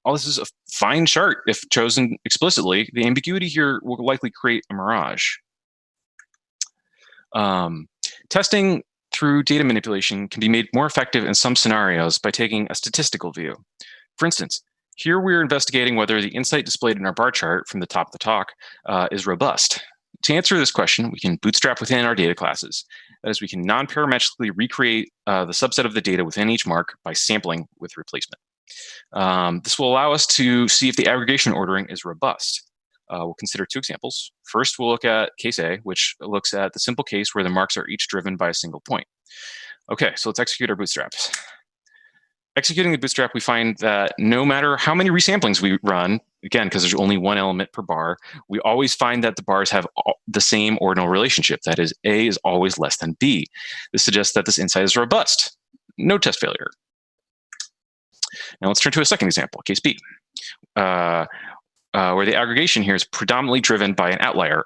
All this is a fine chart if chosen explicitly. The ambiguity here will likely create a mirage. Testing through data manipulation can be made more effective in some scenarios by taking a statistical view. For instance, here we're investigating whether the insight displayed in our bar chart from the top of the talk is robust. To answer this question, we can bootstrap within our data classes. That is, we can non-parametrically recreate the subset of the data within each mark by sampling with replacement. This will allow us to see if the aggregation ordering is robust. We'll consider two examples. First, we'll look at case A, which looks at the simple case where the marks are each driven by a single point. Okay, so let's execute our bootstraps. Executing the bootstrap, we find that no matter how many resamplings we run, again, because there's only one element per bar, we always find that the bars have the same ordinal relationship. That is, A is always less than B. This suggests that this insight is robust. No test failure. Now let's turn to a second example, case B, where the aggregation here is predominantly driven by an outlier,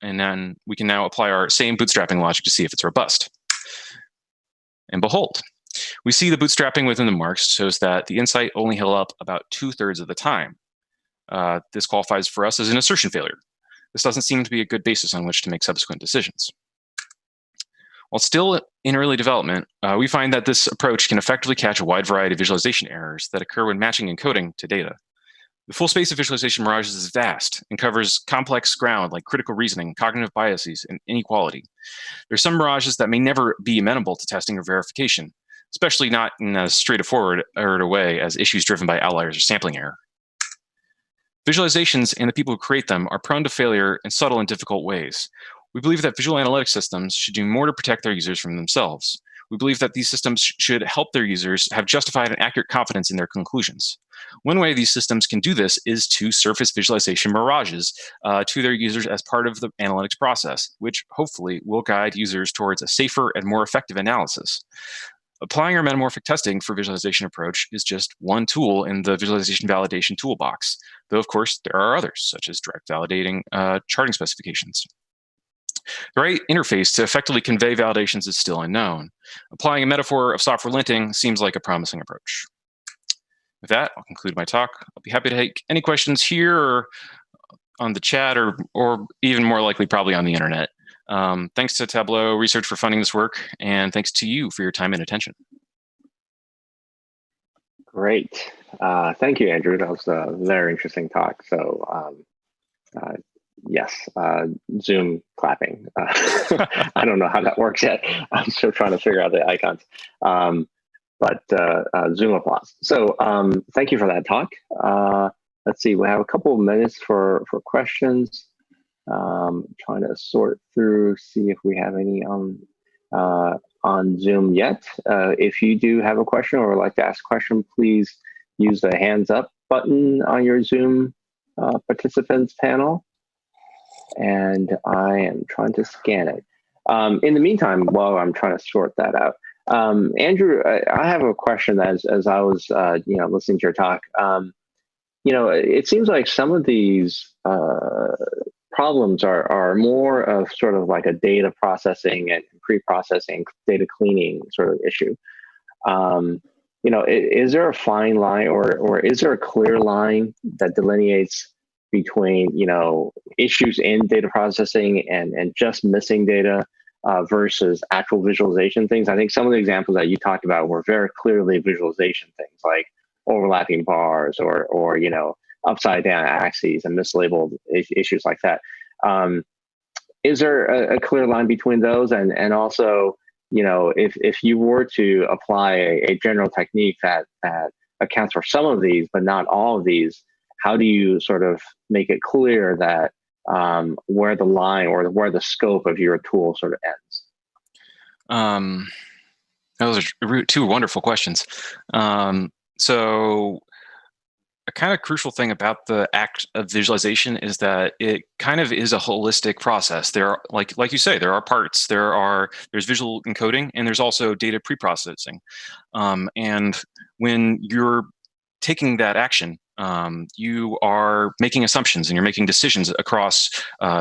and then we can now apply our same bootstrapping logic to see if it's robust. And behold, we see the bootstrapping within the marks shows that the insight only held up about 2/3 of the time. This qualifies for us as an assertion failure. This doesn't seem to be a good basis on which to make subsequent decisions. While still in early development, we find that this approach can effectively catch a wide variety of visualization errors that occur when matching encoding to data. The full space of visualization mirages is vast and covers complex ground like critical reasoning, cognitive biases, and inequality. There are some mirages that may never be amenable to testing or verification, especially not in as straightforward a way as issues driven by outliers or sampling error. Visualizations and the people who create them are prone to failure in subtle and difficult ways. We believe that visual analytics systems should do more to protect their users from themselves. We believe that these systems should help their users have justified and accurate confidence in their conclusions. One way these systems can do this is to surface visualization mirages to their users as part of the analytics process, which hopefully will guide users towards a safer and more effective analysis. Applying our metamorphic testing for visualization approach is just one tool in the visualization validation toolbox, though of course there are others, such as direct validating charting specifications. The right interface to effectively convey validations is still unknown. Applying a metaphor of software linting seems like a promising approach. With that, I'll conclude my talk. I'll be happy to take any questions here or on the chat or even more likely probably on the internet. Thanks to Tableau Research for funding this work, and thanks to you for your time and attention. Great. Thank you, Andrew. That was a very interesting talk. So yes, Zoom clapping. I don't know how that works yet. I'm still trying to figure out the icons. But Zoom applause. So thank you for that talk. Let's see, we have a couple of minutes for questions. Trying to sort through, see if we have any on Zoom yet. If you do have a question or would like to ask a question, please use the hands up button on your Zoom participants panel. and I am trying to scan it. In the meantime, while I'm trying to sort that out, Andrew, I have a question as I was listening to your talk. It seems like some of these problems are more of sort of like a data processing and pre-processing, data cleaning sort of issue. Is there a fine line or is there a clear line that delineates between, issues in data processing and just missing data versus actual visualization things? I think some of the examples that you talked about were very clearly visualization things, like overlapping bars or upside down axes and mislabeled issues like that. Is there a clear line between those? And also, if you were to apply a general technique that accounts for some of these, but not all of these, how do you sort of make it clear that where the line or where the scope of your tool sort of ends? Those are two wonderful questions. So a kind of crucial thing about the act of visualization is that it kind of is a holistic process. There are, like you say, there are parts. There's visual encoding, and there's also data pre-processing. And when you're taking that action, you are making assumptions and you're making decisions across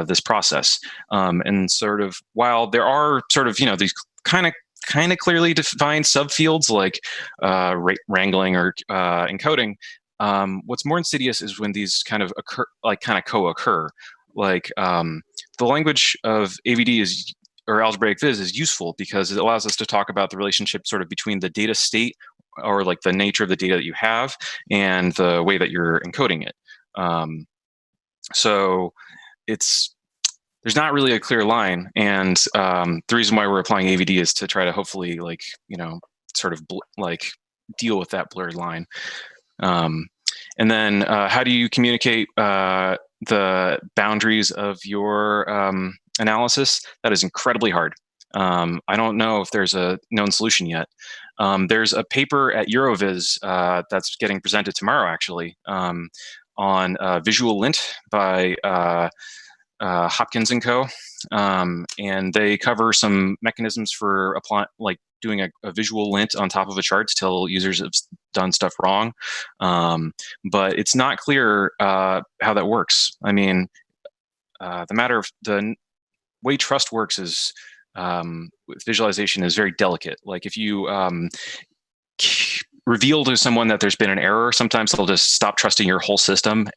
this process. And sort of, while there are sort of these kind of clearly defined subfields like wrangling or encoding, what's more insidious is when these kind of co-occur. Like the language of AVD or algebraic viz is useful because it allows us to talk about the relationship sort of between the data state or like the nature of the data that you have and the way that you're encoding it. So there's not really a clear line, and the reason why we're applying AVD is to try to hopefully sort of deal with that blurred line. And then how do you communicate the boundaries of your analysis? That is incredibly hard. I don't know if there's a known solution yet. There's a paper at Euroviz that's getting presented tomorrow, actually, on visual lint by Hopkins and Co. And they cover some mechanisms for doing a visual lint on top of a chart to tell users have done stuff wrong. But it's not clear how that works. I mean, the way trust works is with visualization is very delicate. Like if you reveal to someone that there's been an error, sometimes they'll just stop trusting your whole system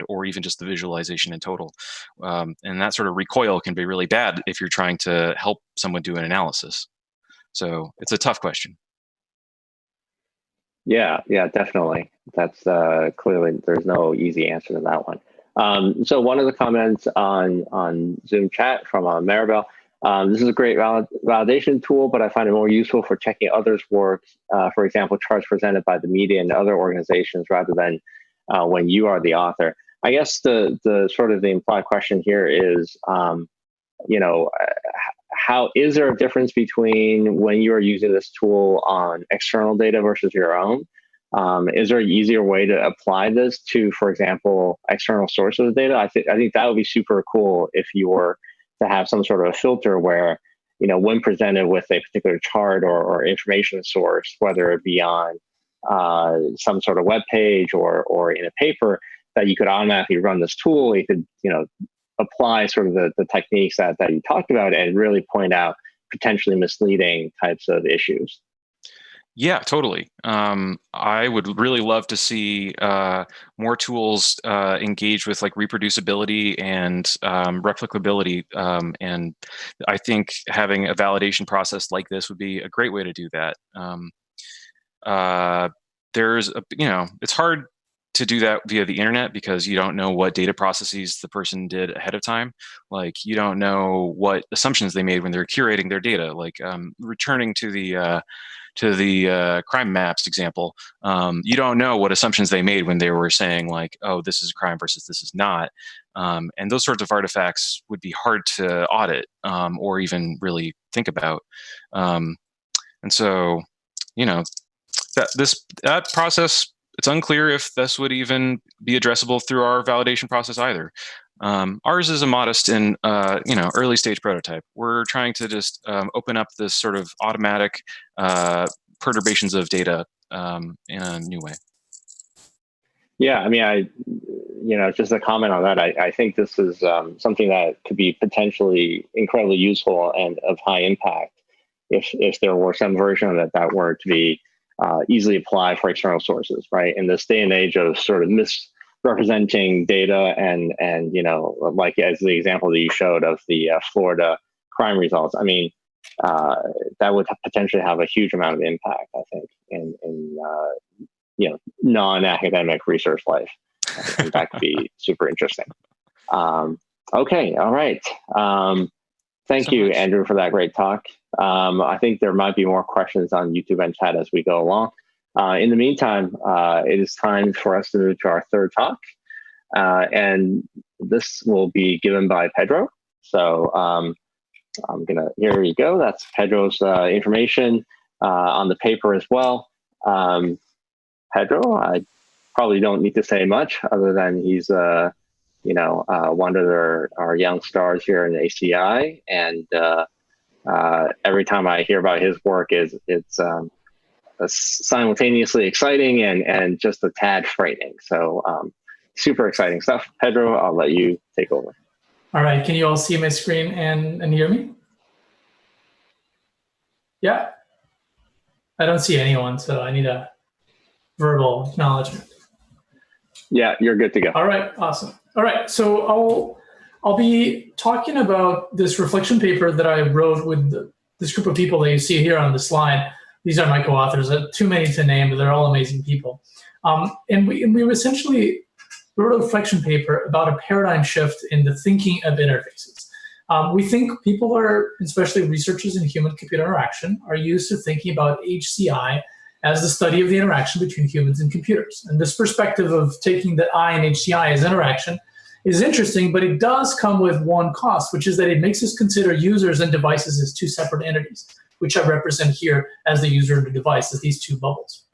or even just the visualization in total. And that sort of recoil can be really bad if you're trying to help someone do an analysis. So it's a tough question. Yeah, definitely. That's clearly there's no easy answer to that one. So one of the comments on Zoom chat from Maribel, this is a great validation tool, but I find it more useful for checking others' work, for example, charts presented by the media and other organizations rather than when you are the author. I guess the sort of the implied question here is, how is there a difference between when you are using this tool on external data versus your own? Is there an easier way to apply this to, for example, external sources of data? I think that would be super cool if you were to have some sort of a filter where, when presented with a particular chart or information source, whether it be on some sort of web page or in a paper, that you could automatically run this tool. You could, apply sort of the techniques that you talked about and really point out potentially misleading types of issues. Yeah, totally. I would really love to see more tools engage with like reproducibility and replicability. And I think having a validation process like this would be a great way to do that. It's hard to do that via the internet because you don't know what data processes the person did ahead of time. Like you don't know what assumptions they made when they're curating their data. Like returning to the crime maps example, you don't know what assumptions they made when they were saying like, oh, this is a crime versus this is not. And those sorts of artifacts would be hard to audit or even really think about. And so, that process, it's unclear if this would even be addressable through our validation process either. Ours is a modest and early stage prototype. We're trying to just open up this sort of automatic perturbations of data in a new way. Yeah, I mean, just a comment on that. I think this is something that could be potentially incredibly useful and of high impact if there were some version of it that were to be easily applied for external sources, right? In this day and age of sort of misrepresenting data and like as the example that you showed of the Florida crime results, I mean, that would potentially have a huge amount of impact, I think, in non-academic research life. And that could be super interesting. Okay, all right. Thank you, Andrew, for that great talk. I think there might be more questions on YouTube and chat as we go along. In the meantime, it is time for us to move to our third talk. And this will be given by Pedro. So here you go. That's Pedro's information on the paper as well. Pedro, I probably don't need to say much other than he's one of our young stars here in ACI, and every time I hear about his work, it's simultaneously exciting and just a tad frightening. So super exciting stuff. Pedro, I'll let you take over. All right, can you all see my screen and hear me? Yeah? I don't see anyone, so I need a verbal acknowledgement. Yeah, you're good to go. All right, awesome. All right, so I'll be talking about this reflection paper that I wrote with this group of people that you see here on the slide. These are my co-authors. Too many to name, but they're all amazing people. And we essentially wrote a reflection paper about a paradigm shift in the thinking of interfaces. We think people are, especially researchers in human-computer interaction, are used to thinking about HCI as the study of the interaction between humans and computers. And this perspective of taking the I and HCI as interaction is interesting, but it does come with one cost, which is that it makes us consider users and devices as two separate entities, which I represent here as the user and the device, as these two bubbles.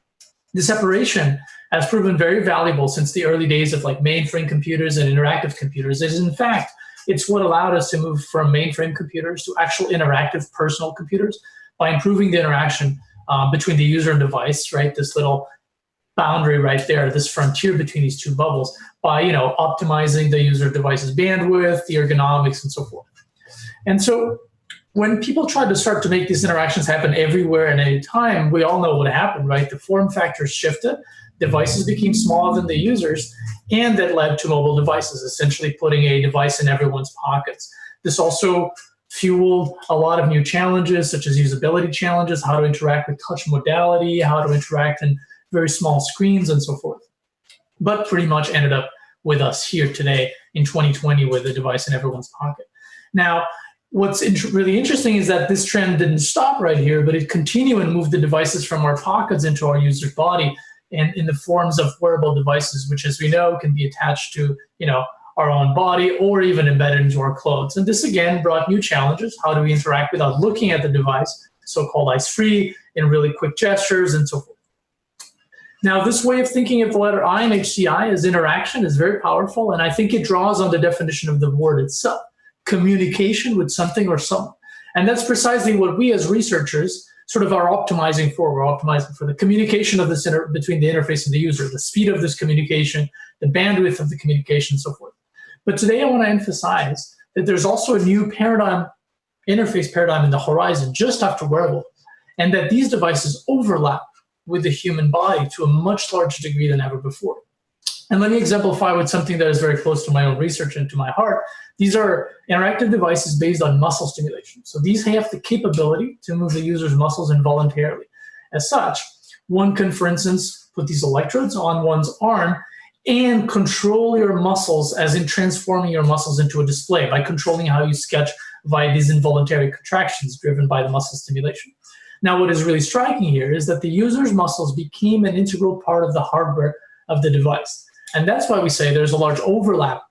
The separation has proven very valuable since the early days of like mainframe computers and interactive computers. In fact, it's what allowed us to move from mainframe computers to actual interactive personal computers by improving the interaction between the user and device, right? This little boundary right there, this frontier between these two bubbles, by optimizing the user device's bandwidth, the ergonomics, and so forth. And so when people tried to start to make these interactions happen everywhere and any time, we all know what happened, right? The form factors shifted, devices became smaller than the users, and that led to mobile devices, essentially putting a device in everyone's pockets. This also fueled a lot of new challenges, such as usability challenges, how to interact with touch modality, how to interact in very small screens, and so forth. But pretty much ended up with us here today in 2020 with a device in everyone's pocket. Now, what's really interesting is that this trend didn't stop right here, but it continued and moved the devices from our pockets into our user's body and in the forms of wearable devices, which, as we know, can be attached to, our own body or even embedded into our clothes. And this, again, brought new challenges. How do we interact without looking at the device, so-called eyes-free, in really quick gestures, and so forth. Now, this way of thinking of the letter I in HCI as interaction is very powerful, and I think it draws on the definition of the word itself, communication with something or someone. And that's precisely what we as researchers sort of are optimizing for. We're optimizing for the communication of this between the interface and the user, the speed of this communication, the bandwidth of the communication, and so forth. But today I want to emphasize that there's also a new paradigm, interface paradigm in the horizon just after wearable, and that these devices overlap with the human body to a much larger degree than ever before. And let me exemplify with something that is very close to my own research and to my heart. These are interactive devices based on muscle stimulation. So these have the capability to move the user's muscles involuntarily. As such, one can, for instance, put these electrodes on one's arm and control your muscles, as in transforming your muscles into a display by controlling how you sketch via these involuntary contractions driven by the muscle stimulation. Now, what is really striking here is that the user's muscles became an integral part of the hardware of the device. And that's why we say there's a large overlap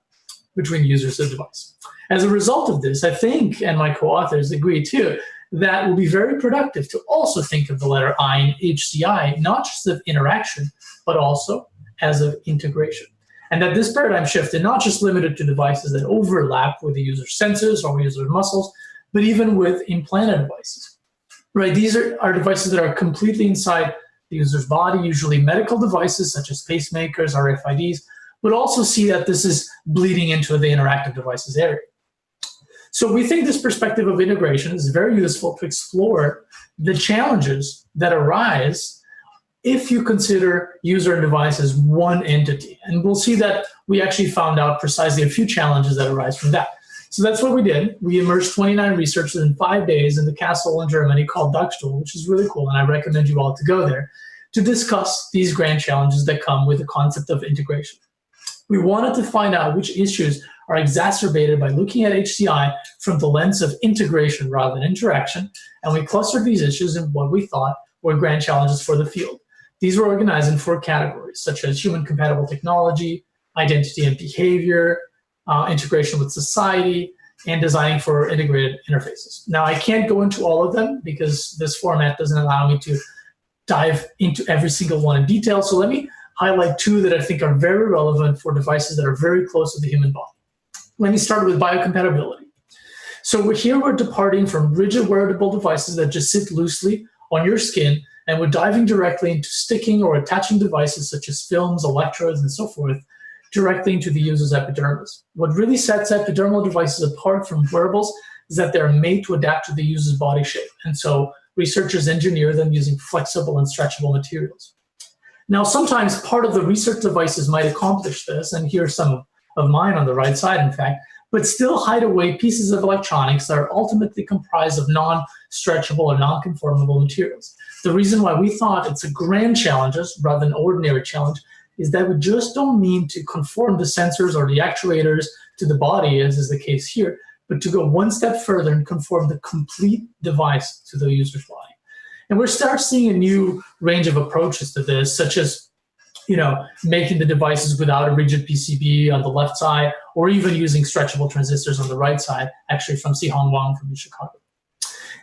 between users and device. As a result of this, I think, and my co-authors agree too, that it will be very productive to also think of the letter I in HCI, not just of interaction, but also as of integration. And that this paradigm shift is not just limited to devices that overlap with the user's senses or user's muscles, but even with implanted devices, right? These are devices that are completely inside the user's body, usually medical devices such as pacemakers, RFIDs, but also see that this is bleeding into the interactive devices area. So we think this perspective of integration is very useful to explore the challenges that arise if you consider user and device as one entity. And we'll see that we actually found out precisely a few challenges that arise from that. So that's what we did. We immersed 29 researchers in 5 days in the castle in Germany called Dachstuhl, which is really cool, and I recommend you all to go there, to discuss these grand challenges that come with the concept of integration. We wanted to find out which issues are exacerbated by looking at HCI from the lens of integration rather than interaction, and we clustered these issues in what we thought were grand challenges for the field. These were organized in 4 categories, such as human-compatible technology, identity and behavior, integration with society, and designing for integrated interfaces. Now, I can't go into all of them because this format doesn't allow me to dive into every single one in detail. So let me highlight 2 that I think are very relevant for devices that are very close to the human body. Let me start with biocompatibility. So here we're departing from rigid wearable devices that just sit loosely on your skin, and we're diving directly into sticking or attaching devices such as films, electrodes, and so forth, directly into the user's epidermis. What really sets epidermal devices apart from wearables is that they're made to adapt to the user's body shape. And so researchers engineer them using flexible and stretchable materials. Now, sometimes part of the research devices might accomplish this, and here's some of mine on the right side, in fact, but still hide away pieces of electronics that are ultimately comprised of non-stretchable or non-conformable materials. The reason why we thought it's a grand challenge rather than ordinary challenge is that we just don't mean to conform the sensors or the actuators to the body, as is the case here, but to go one step further and conform the complete device to the user's body. And we're start seeing a new range of approaches to this, such as making the devices without a rigid PCB on the left side, or even using stretchable transistors on the right side, actually from Sihong Wang from Chicago.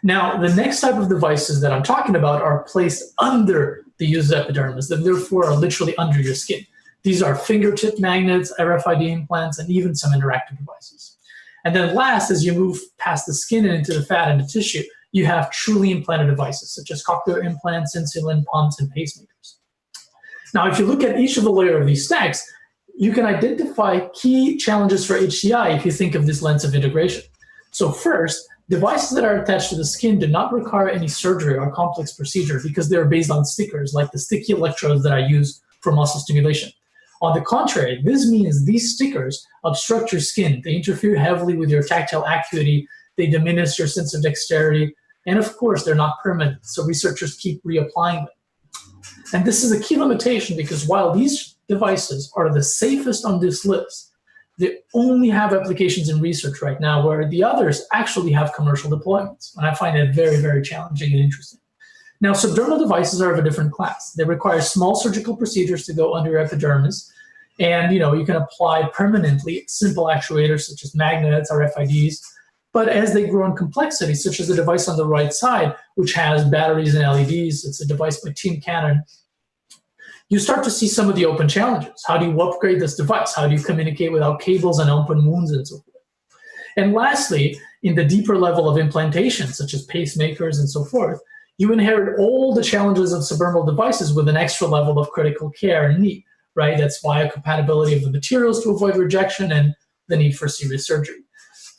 Now, the next type of devices that I'm talking about are placed under the user's epidermis, and therefore are literally under your skin. These are fingertip magnets, RFID implants, and even some interactive devices. And then last, as you move past the skin and into the fat and the tissue, you have truly implanted devices, such as cochlear implants, insulin pumps, and pacemakers. Now, if you look at each of the layer of these stacks, you can identify key challenges for HCI if you think of this lens of integration. So first, devices that are attached to the skin do not require any surgery or complex procedure because they're based on stickers, like the sticky electrodes that I use for muscle stimulation. On the contrary, this means these stickers obstruct your skin. They interfere heavily with your tactile acuity. They diminish your sense of dexterity. And of course, they're not permanent, so researchers keep reapplying them. And this is a key limitation because while these devices are the safest on this list, they only have applications in research right now, where the others actually have commercial deployments. And I find that very, very challenging and interesting. Now, subdermal devices are of a different class. They require small surgical procedures to go under your epidermis. And you can apply permanently simple actuators such as magnets, RFIDs. But as they grow in complexity, such as the device on the right side, which has batteries and LEDs, it's a device by Team Canon, you start to see some of the open challenges. How do you upgrade this device? How do you communicate without cables and open wounds and so forth? And lastly, in the deeper level of implantation, such as pacemakers and so forth, you inherit all the challenges of subdermal devices with an extra level of critical care and need, right? That's biocompatibility of the materials to avoid rejection and the need for serious surgery.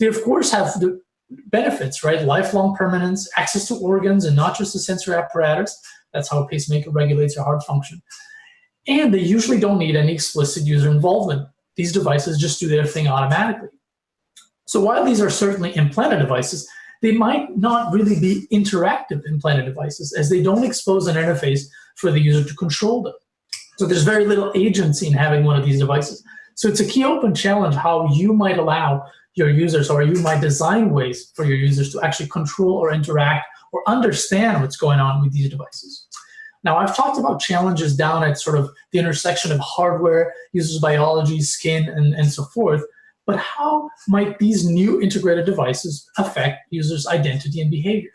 They, of course, have the benefits, right? Lifelong permanence, access to organs, and not just the sensory apparatus. That's how a pacemaker regulates your heart function. And they usually don't need any explicit user involvement. These devices just do their thing automatically. So while these are certainly implanted devices, they might not really be interactive implanted devices, as they don't expose an interface for the user to control them. So there's very little agency in having one of these devices. So it's a key open challenge how you might allow your users, or you might design ways for your users to actually control or interact or understand what's going on with these devices. Now, I've talked about challenges down at sort of the intersection of hardware, users' biology, skin, and so forth. But how might these new integrated devices affect users' identity and behavior?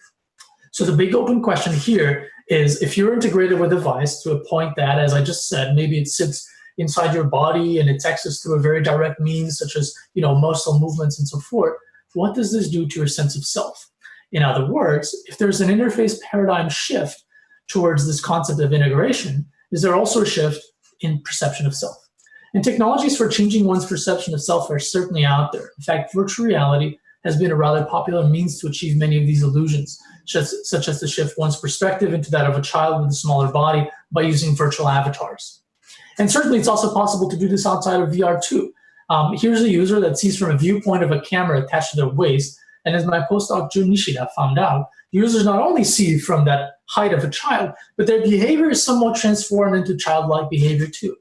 So the big open question here is, if you're integrated with a device to a point that, as I just said, maybe it sits inside your body and it's accessed through a very direct means, such as, muscle movements and so forth, what does this do to your sense of self? In other words, if there's an interface paradigm shift towards this concept of integration, is there also a shift in perception of self? And technologies for changing one's perception of self are certainly out there. In fact, virtual reality has been a rather popular means to achieve many of these illusions, such as to shift one's perspective into that of a child with a smaller body by using virtual avatars. And certainly it's also possible to do this outside of VR too. Here's a user that sees from a viewpoint of a camera attached to their waist, and as my postdoc Jun Nishida found out, users not only see from that height of a child, but their behavior is somewhat transformed into childlike behavior too.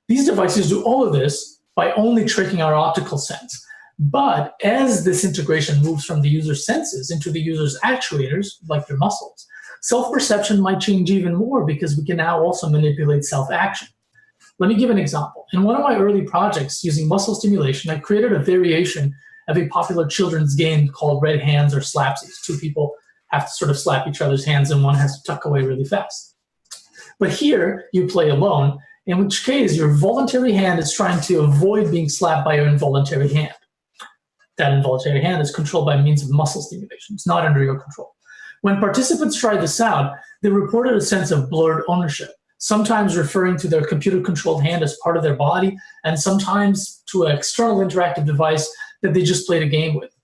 These devices do all of this by only tricking our optical sense. But as this integration moves from the user's senses into the user's actuators, like their muscles, self-perception might change even more because we can now also manipulate self-action. Let me give an example. In one of my early projects using muscle stimulation, I created a variation of a popular children's game called Red Hands or Slapsies. Two people have to sort of slap each other's hands and one has to tuck away really fast. But here you play alone, in which case your voluntary hand is trying to avoid being slapped by your involuntary hand. That involuntary hand is controlled by means of muscle stimulation. It's not under your control. When participants tried this out, they reported a sense of blurred ownership, sometimes referring to their computer-controlled hand as part of their body, and sometimes to an external interactive device that they just played a game with.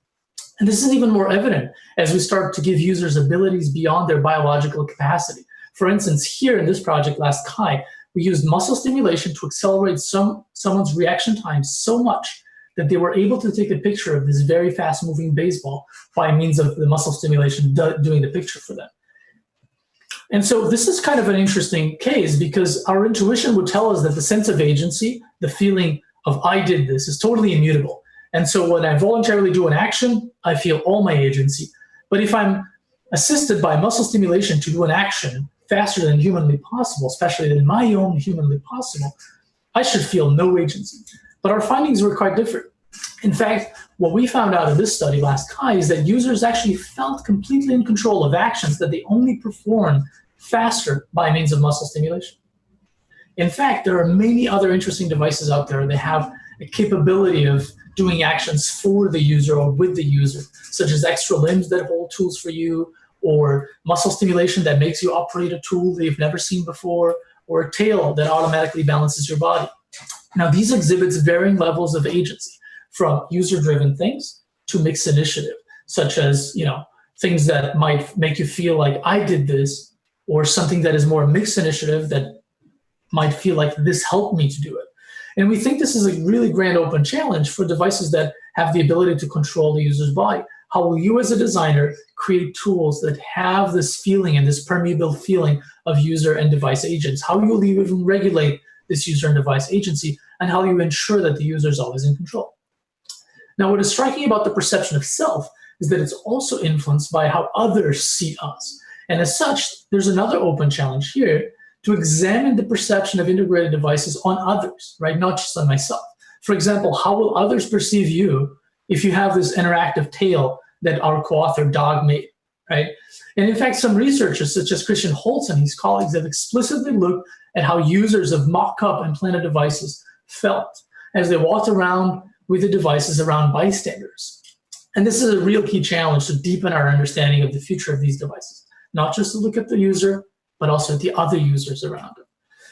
And this is even more evident as we start to give users abilities beyond their biological capacity. For instance, here in this project, Last Kai, we used muscle stimulation to accelerate someone's reaction time so much that they were able to take a picture of this very fast-moving baseball by means of the muscle stimulation doing the picture for them. And so this is kind of an interesting case because our intuition would tell us that the sense of agency, the feeling of I did this, is totally immutable. And so when I voluntarily do an action, I feel all my agency. But if I'm assisted by muscle stimulation to do an action faster than humanly possible, especially than my own humanly possible, I should feel no agency. But our findings were quite different. In fact, what we found out in this study, Last Kai, is that users actually felt completely in control of actions that they only performed faster by means of muscle stimulation. In fact, there are many other interesting devices out there that have a capability of doing actions for the user or with the user, such as extra limbs that hold tools for you, or muscle stimulation that makes you operate a tool that you've never seen before, or a tail that automatically balances your body. Now, these exhibits varying levels of agency, from user-driven things to mixed initiative, such as things that might make you feel like I did this, or something that is more mixed initiative that might feel like this helped me to do it. And we think this is a really grand open challenge for devices that have the ability to control the user's body. How will you as a designer create tools that have this feeling and this permeable feeling of user and device agents? How will you even regulate this user and device agency, and how you ensure that the user is always in control? Now, what is striking about the perception of self is that it's also influenced by how others see us. And as such, there's another open challenge here to examine the perception of integrated devices on others, right? Not just on myself. For example, how will others perceive you if you have this interactive tail that our co-author Dog made, right? And in fact, some researchers, such as Christian Holtz and his colleagues, have explicitly looked at how users of mock-up implanted devices felt as they walked around with the devices around bystanders. And this is a real key challenge to deepen our understanding of the future of these devices, not just to look at the user, but also at the other users around them.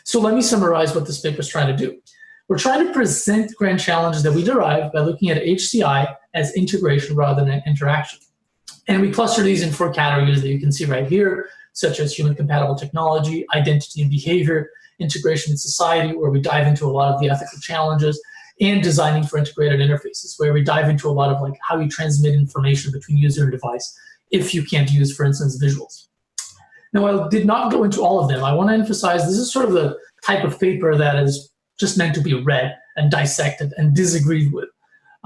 So let me summarize what this paper is trying to do. We're trying to present grand challenges that we derive by looking at HCI as integration rather than interaction. And we cluster these in 4 categories that you can see right here, such as human-compatible technology, identity and behavior, integration in society, where we dive into a lot of the ethical challenges, and designing for integrated interfaces, where we dive into a lot of how you transmit information between user and device if you can't use, for instance, visuals. Now, I did not go into all of them. I want to emphasize this is sort of the type of paper that is just meant to be read and dissected and disagreed with.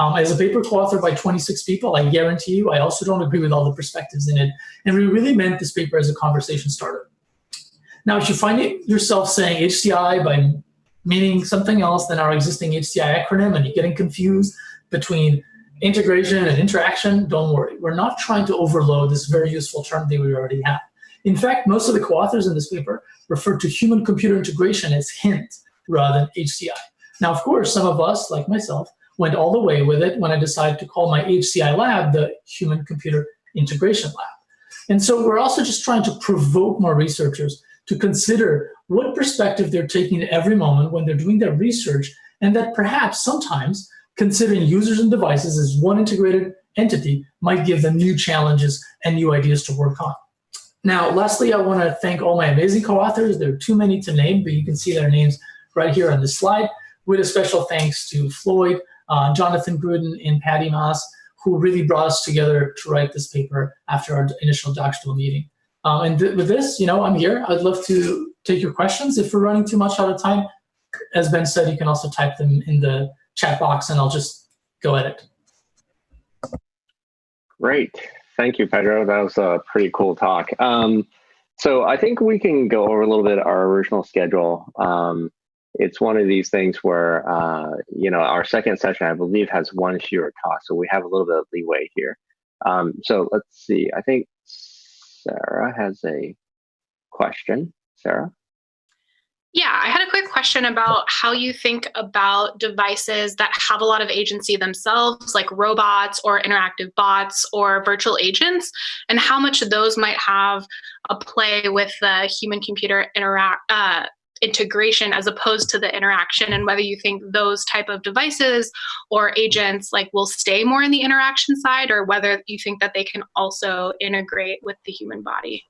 As a paper co-authored by 26 people, I guarantee you, I also don't agree with all the perspectives in it. And we really meant this paper as a conversation starter. Now, if you find yourself saying HCI by meaning something else than our existing HCI acronym, and you're getting confused between integration and interaction, don't worry. We're not trying to overload this very useful term that we already have. In fact, most of the co-authors in this paper refer to human-computer integration as HINT, rather than HCI. Now, of course, some of us, like myself, went all the way with it when I decided to call my HCI lab the Human Computer Integration Lab. And so we're also just trying to provoke more researchers to consider what perspective they're taking at every moment when they're doing their research, and that perhaps sometimes considering users and devices as one integrated entity might give them new challenges and new ideas to work on. Now, lastly, I want to thank all my amazing co-authors. There are too many to name, but you can see their names right here on this slide, with a special thanks to Floyd, Jonathan Gruden, and Patty Moss, who really brought us together to write this paper after our initial doctoral meeting. With this, I'm here. I'd love to take your questions. If we're running too much out of time, as Ben said, you can also type them in the chat box, and I'll just go at it. Great. Thank you, Pedro. That was a pretty cool talk. So I think we can go over a little bit our original schedule. It's one of these things where, our second session, I believe, has one fewer talk, so we have a little bit of leeway here. So let's see. I think Sarah has a question. Sarah? Yeah, I had a quick question about how you think about devices that have a lot of agency themselves, like robots or interactive bots or virtual agents, and how much of those might have a play with the human-computer integration as opposed to the interaction, and whether you think those type of devices or agents will stay more in the interaction side, or whether you think that they can also integrate with the human body.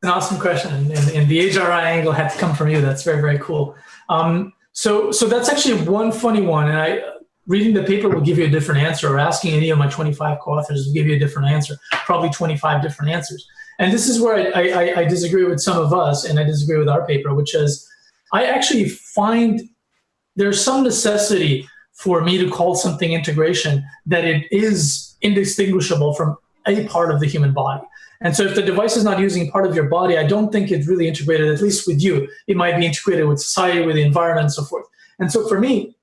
An awesome question, and the HRI angle had to come from you. That's very, very cool. So that's actually one funny one, and reading the paper will give you a different answer, or asking any of my 25 co-authors will give you a different answer, probably 25 different answers. And this is where I disagree with some of us, and I disagree with our paper, which is I actually find there's some necessity for me to call something integration that it is indistinguishable from a part of the human body. And so if the device is not using part of your body, I don't think it's really integrated, at least with you. It might be integrated with society, with the environment, and so forth. And so for me,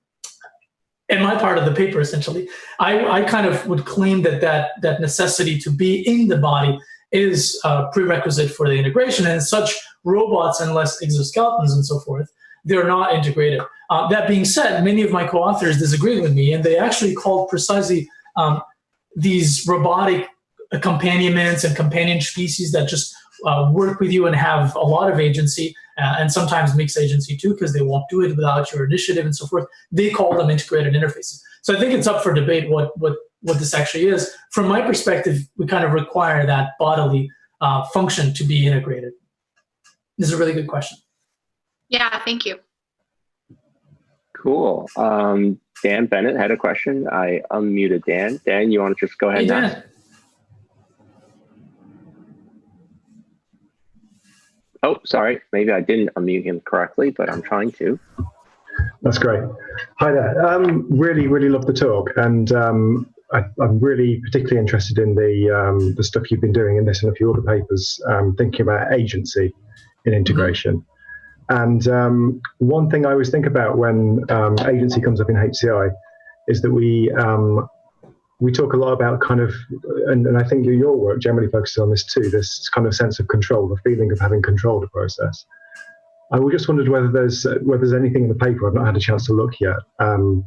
in my part of the paper, essentially, I kind of would claim that necessity to be in the body is a prerequisite for the integration. And such robots, unless exoskeletons and so forth, they're not integrated. That being said, many of my co-authors disagreed with me, and they actually called precisely these robotic accompaniments and companion species that just work with you and have a lot of agency, and sometimes mixed agency too, because they won't do it without your initiative and so forth. They call them integrated interfaces. So I think it's up for debate what this actually is. From my perspective, we kind of require that bodily function to be integrated. This is a really good question. Yeah, thank you. Cool. Dan Bennett had a question. I unmuted Dan. Dan, you want to just go ahead and ask? Oh, sorry. Maybe I didn't unmute him correctly, but I'm trying to. That's great. Hi there. Really, really love the talk, and I'm really particularly interested in the stuff you've been doing in this and a few other papers, thinking about agency in integration. And one thing I always think about when agency comes up in HCI is that we talk a lot about kind of, and I think your work generally focuses on this too, this kind of sense of control, the feeling of having controlled a process. I just wondered whether there's anything in the paper, I've not had a chance to look yet, and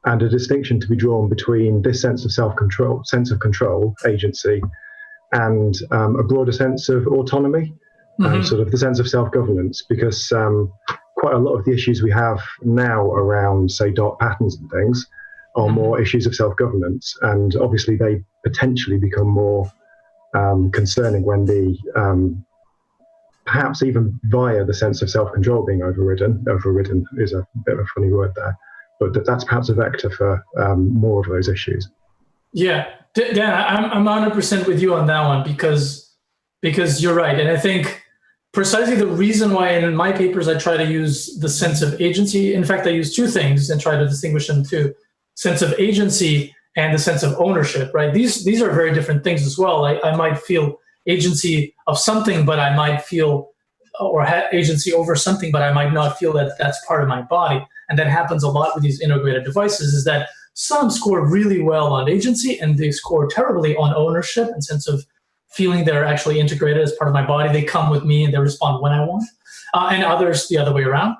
a distinction to be drawn between this sense of control, agency, and a broader sense of autonomy, sort of the sense of self-governance, because quite a lot of the issues we have now around, say, dark patterns and things are more issues of self-governance, and obviously they potentially become more concerning when perhaps even via the sense of self-control being overridden is a bit of a funny word there, but that's perhaps a vector for more of those issues. Yeah, Dan, I'm 100% with you on that one, because you're right. And I think precisely the reason why in my papers I try to use the sense of agency, in fact, I use two things and try to distinguish them too, sense of agency and the sense of ownership, right? These are very different things as well. I might feel agency of something, but I might feel, or have agency over something, but I might not feel that that's part of my body. And that happens a lot with these integrated devices, is that some score really well on agency and they score terribly on ownership and sense of feeling they're actually integrated as part of my body. They come with me and they respond when I want. And others the other way around.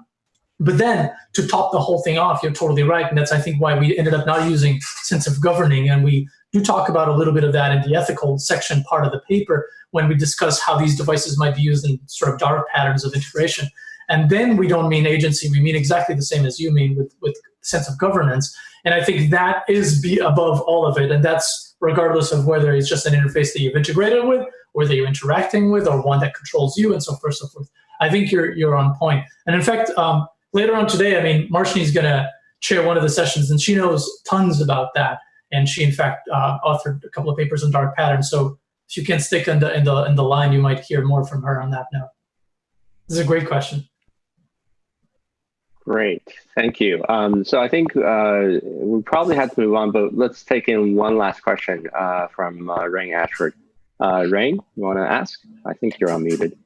But then to top the whole thing off, you're totally right. And that's, I think, why we ended up not using sense of governing. And we do talk about a little bit of that in the ethical section part of the paper when we discuss how these devices might be used in sort of dark patterns of integration. And then we don't mean agency. We mean exactly the same as you mean with sense of governance. And I think that is above all of it. And that's regardless of whether it's just an interface that you've integrated with or that you're interacting with or one that controls you and so forth, so forth. I think you're on point. And in fact, later on today, I mean, Marshini's going to chair one of the sessions, and she knows tons about that. And she, in fact, authored a couple of papers on dark patterns. So if you can stick in the line, you might hear more from her on that note. This is a great question. Great, thank you. So I think we probably have to move on, but let's take in one last question from Rain Ashford. Rain, you want to ask? I think you're unmuted.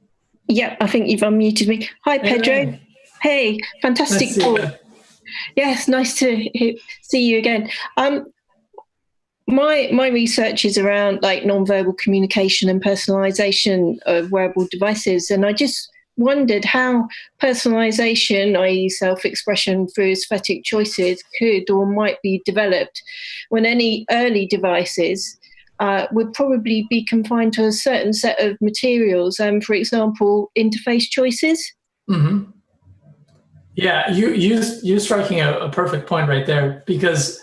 Yeah, I think you've unmuted me. Hi, Pedro. Hey, fantastic talk. Yes, nice to see you again. My research is around like nonverbal communication and personalization of wearable devices, and I just wondered how personalization, i.e. self-expression through aesthetic choices, could or might be developed when any early devices would probably be confined to a certain set of materials, for example, interface choices. Mm-hmm. Yeah, you're striking a perfect point right there, because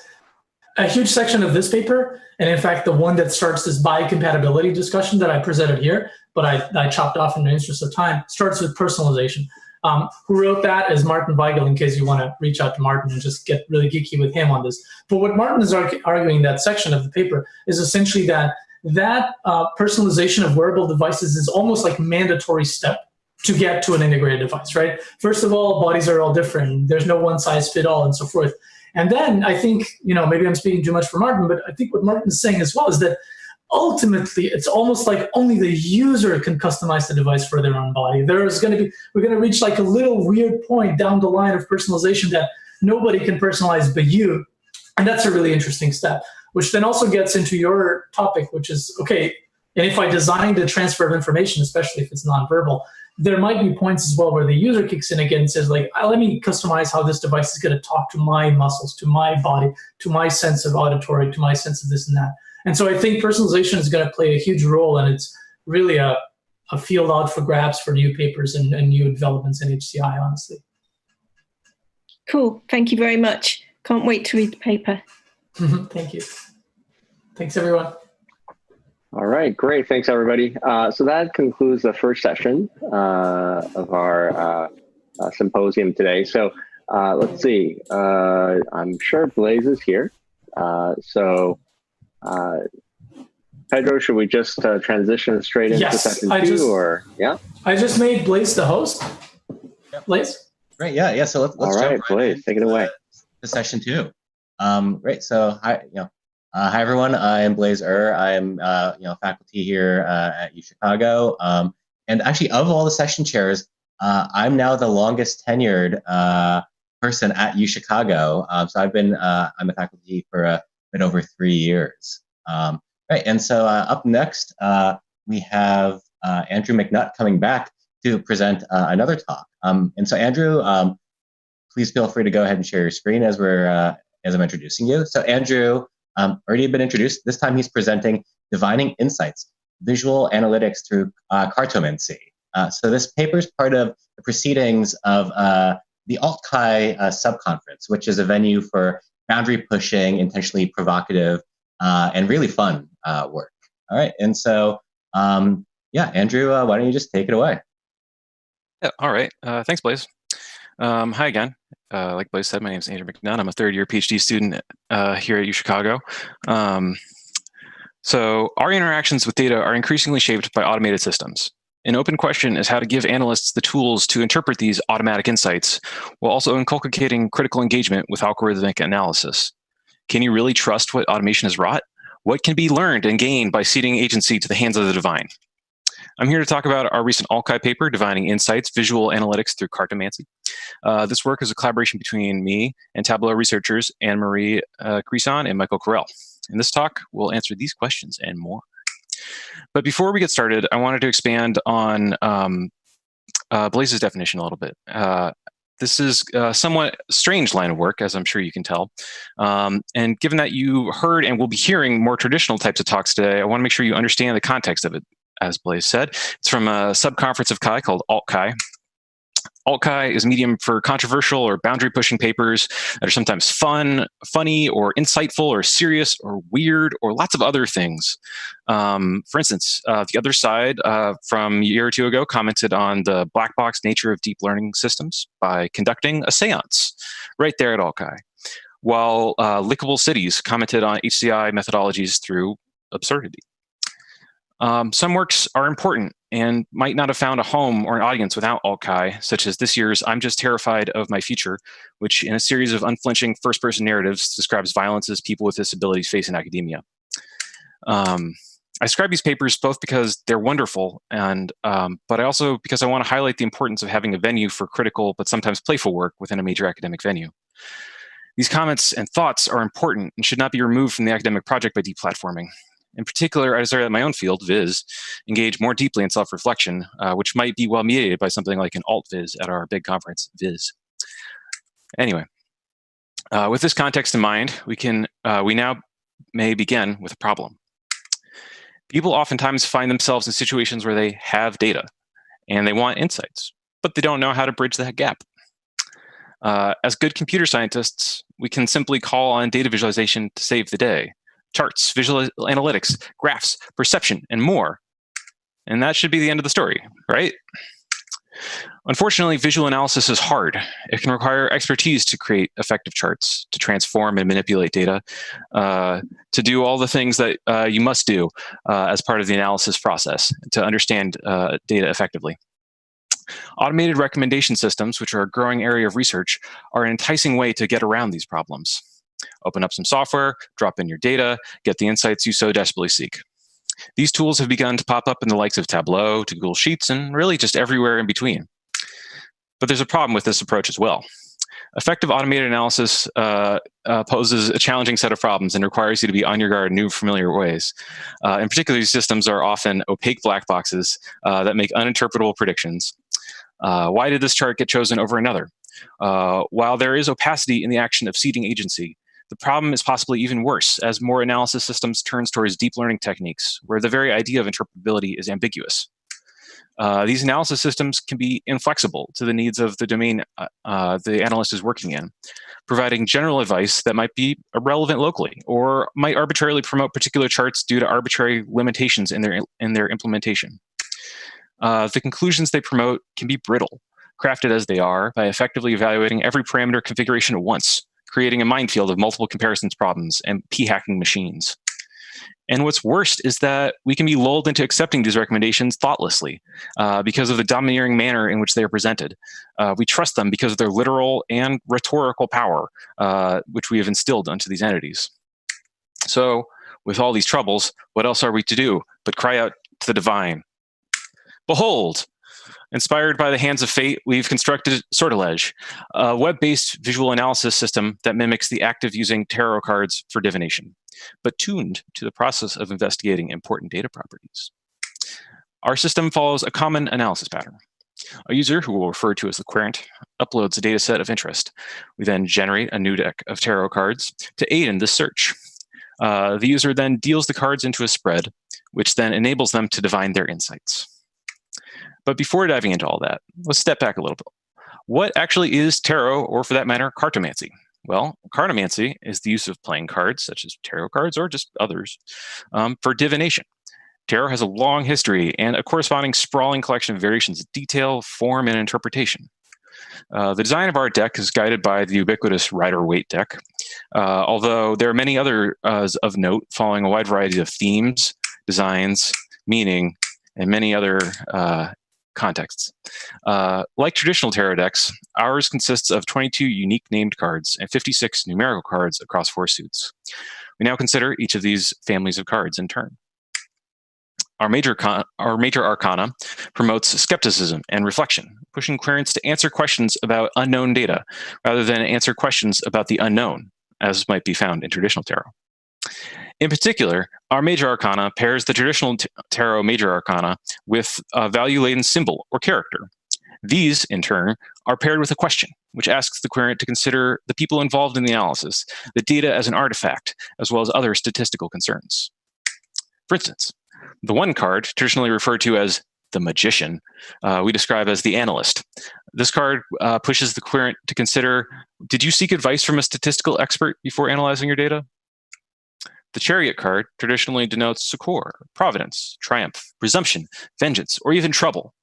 a huge section of this paper, and in fact the one that starts this biocompatibility discussion that I presented here, but I chopped off in the interest of time, starts with personalization. Who wrote that is Martin Weigel, in case you want to reach out to Martin and just get really geeky with him on this. But what Martin is arguing in that section of the paper is essentially that personalization of wearable devices is almost like mandatory step to get to an integrated device, right? First of all, bodies are all different. There's no one size fit all and so forth. And then I think, maybe I'm speaking too much for Martin, but I think what Martin is saying as well is that ultimately it's almost like only the user can customize the device for their own body. We're going to reach like a little weird point down the line of personalization that nobody can personalize but you. And that's a really interesting step, which then also gets into your topic, which is, okay, and if I designed a transfer of information, especially if it's nonverbal, there might be points as well where the user kicks in again and says, like, let me customize how this device is going to talk to my muscles, to my body, to my sense of auditory, to my sense of this and that. And so I think personalization is going to play a huge role, and it's really a field out for grabs for new papers and new developments in HCI, honestly. Cool. Thank you very much. Can't wait to read the paper. Thank you. Thanks, everyone. All right, great. Thanks, everybody. So that concludes the first session of our symposium today. So let's see. I'm sure Blaise is here. Pedro, should we just transition straight into session two? I just made Blaise the host. Yep. Blaise? Great, yeah. So let's All right, Blaise, take it away. To session two. Great. So hi everyone. I am Blaise. I am faculty here at UChicago. And actually, of all the session chairs, I'm now the longest tenured person at UChicago. So I'm a faculty for a bit over 3 years. Right. And so up next, we have Andrew McNutt coming back to present another talk. And so Andrew, please feel free to go ahead and share your screen as I'm introducing you. So Andrew, already been introduced. This time he's presenting Divining Insights, Visual Analytics through Cartomancy. So this paper is part of the proceedings of the Alt-Chi subconference, which is a venue for boundary pushing, intentionally provocative, and really fun work. All right, and so Andrew, why don't you just take it away? Yeah, all right. Thanks, Blaise. Hi again. Like Blaise said, my name is Andrew McNutt. I'm a third-year PhD student here at UChicago. So our interactions with data are increasingly shaped by automated systems. An open question is how to give analysts the tools to interpret these automatic insights while also inculcating critical engagement with algorithmic analysis. Can you really trust what automation has wrought? What can be learned and gained by ceding agency to the hands of the divine? I'm here to talk about our recent Alt-Chi paper, Divining Insights, Visual Analytics through Cartomancy. This work is a collaboration between me and Tableau researchers Anne-Marie Cryan and Michael Carell. In this talk, we'll answer these questions and more. But before we get started, I wanted to expand on Blaise's definition a little bit. This is a somewhat strange line of work, as I'm sure you can tell. And given that you heard and will be hearing more traditional types of talks today, I want to make sure you understand the context of it, as Blaze said. It's from a subconference of Chi called Alt-Chi. Alt-Chi is a medium for controversial or boundary-pushing papers that are sometimes fun, funny, or insightful, or serious, or weird, or lots of other things. For instance, the other side from a year or two ago commented on the black box nature of deep learning systems by conducting a seance right there at Alt-Chi, while Lickable Cities commented on HCI methodologies through absurdity. Some works are important and might not have found a home or an audience without Alt-Chi, such as this year's I'm Just Terrified of My Future, which in a series of unflinching first-person narratives describes violences people with disabilities face in academia. I describe these papers both because they're wonderful, and but also because I want to highlight the importance of having a venue for critical but sometimes playful work within a major academic venue. These comments and thoughts are important and should not be removed from the academic project by deplatforming. In particular, I desire that my own field, Viz, engage more deeply in self-reflection, which might be well mediated by something like an alt-Viz at our big conference, Viz. Anyway, with this context in mind, we now may begin with a problem. People oftentimes find themselves in situations where they have data and they want insights, but they don't know how to bridge that gap. As good computer scientists, we can simply call on data visualization to save the day. Charts, visual analytics, graphs, perception, and more. And that should be the end of the story, right? Unfortunately, visual analysis is hard. It can require expertise to create effective charts, to transform and manipulate data, to do all the things that you must do as part of the analysis process to understand data effectively. Automated recommendation systems, which are a growing area of research, are an enticing way to get around these problems. Open up some software, drop in your data, get the insights you so desperately seek. These tools have begun to pop up in the likes of Tableau, to Google Sheets, and really just everywhere in between. But there's a problem with this approach as well. Effective automated analysis poses a challenging set of problems and requires you to be on your guard in new, familiar ways. In particular, these systems are often opaque black boxes that make uninterpretable predictions. Why did this chart get chosen over another? While there is opacity in the action of seeding agency, the problem is possibly even worse as more analysis systems turns towards deep learning techniques, where the very idea of interpretability is ambiguous. These analysis systems can be inflexible to the needs of the domain the analyst is working in, providing general advice that might be irrelevant locally, or might arbitrarily promote particular charts due to arbitrary limitations in their implementation. The conclusions they promote can be brittle, crafted as they are by effectively evaluating every parameter configuration at once, creating a minefield of multiple comparisons problems and p-hacking machines. And what's worst is that we can be lulled into accepting these recommendations thoughtlessly because of the domineering manner in which they are presented. We trust them because of their literal and rhetorical power, which we have instilled into these entities. So, with all these troubles, what else are we to do but cry out to the divine? Behold! Inspired by the hands of fate, we've constructed Sortilege, a web-based visual analysis system that mimics the act of using tarot cards for divination, but tuned to the process of investigating important data properties. Our system follows a common analysis pattern. A user, who we'll refer to as the querent, uploads a data set of interest. We then generate a new deck of tarot cards to aid in this search. The user then deals the cards into a spread, which then enables them to divine their insights. But before diving into all that, let's step back a little bit. What actually is tarot, or for that matter, cartomancy? Well, cartomancy is the use of playing cards, such as tarot cards or just others, for divination. Tarot has a long history and a corresponding sprawling collection of variations of detail, form, and interpretation. The design of our deck is guided by the ubiquitous Rider-Waite deck, although there are many others of note following a wide variety of themes, designs, meaning, and many other contexts. Like traditional tarot decks, ours consists of 22 unique named cards and 56 numerical cards across 4 suits. We now consider each of these families of cards in turn. Our major arcana promotes skepticism and reflection, pushing querents to answer questions about unknown data rather than answer questions about the unknown, as might be found in traditional tarot. In particular, our major arcana pairs the traditional tarot major arcana with a value-laden symbol or character. These, in turn, are paired with a question, which asks the querent to consider the people involved in the analysis, the data as an artifact, as well as other statistical concerns. For instance, the one card, traditionally referred to as the magician, we describe as the analyst. This card pushes the querent to consider, did you seek advice from a statistical expert before analyzing your data? The chariot card traditionally denotes succor, providence, triumph, presumption, vengeance, or even trouble.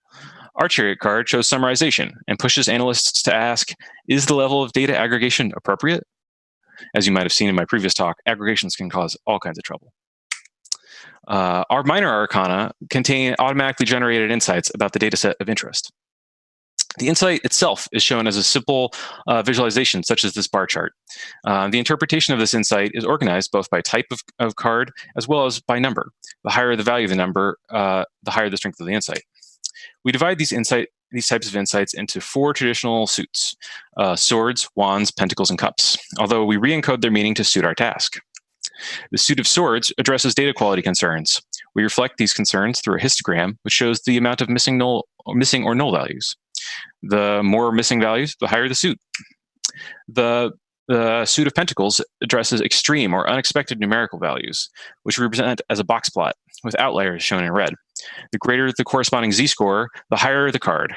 Our chariot card shows summarization and pushes analysts to ask, is the level of data aggregation appropriate? As you might have seen in my previous talk, aggregations can cause all kinds of trouble. Our minor arcana contain automatically generated insights about the data set of interest. The insight itself is shown as a simple visualization, such as this bar chart. The interpretation of this insight is organized both by type of card as well as by number. The higher the value of the number, the higher the strength of the insight. We divide these types of insights into 4 traditional suits: swords, wands, pentacles, and cups, although we re-encode their meaning to suit our task. The suit of swords addresses data quality concerns. We reflect these concerns through a histogram, which shows the amount of missing or null values. The more missing values, the higher the suit. The suit of pentacles addresses extreme or unexpected numerical values, which we represent as a box plot with outliers shown in red. The greater the corresponding z-score, the higher the card.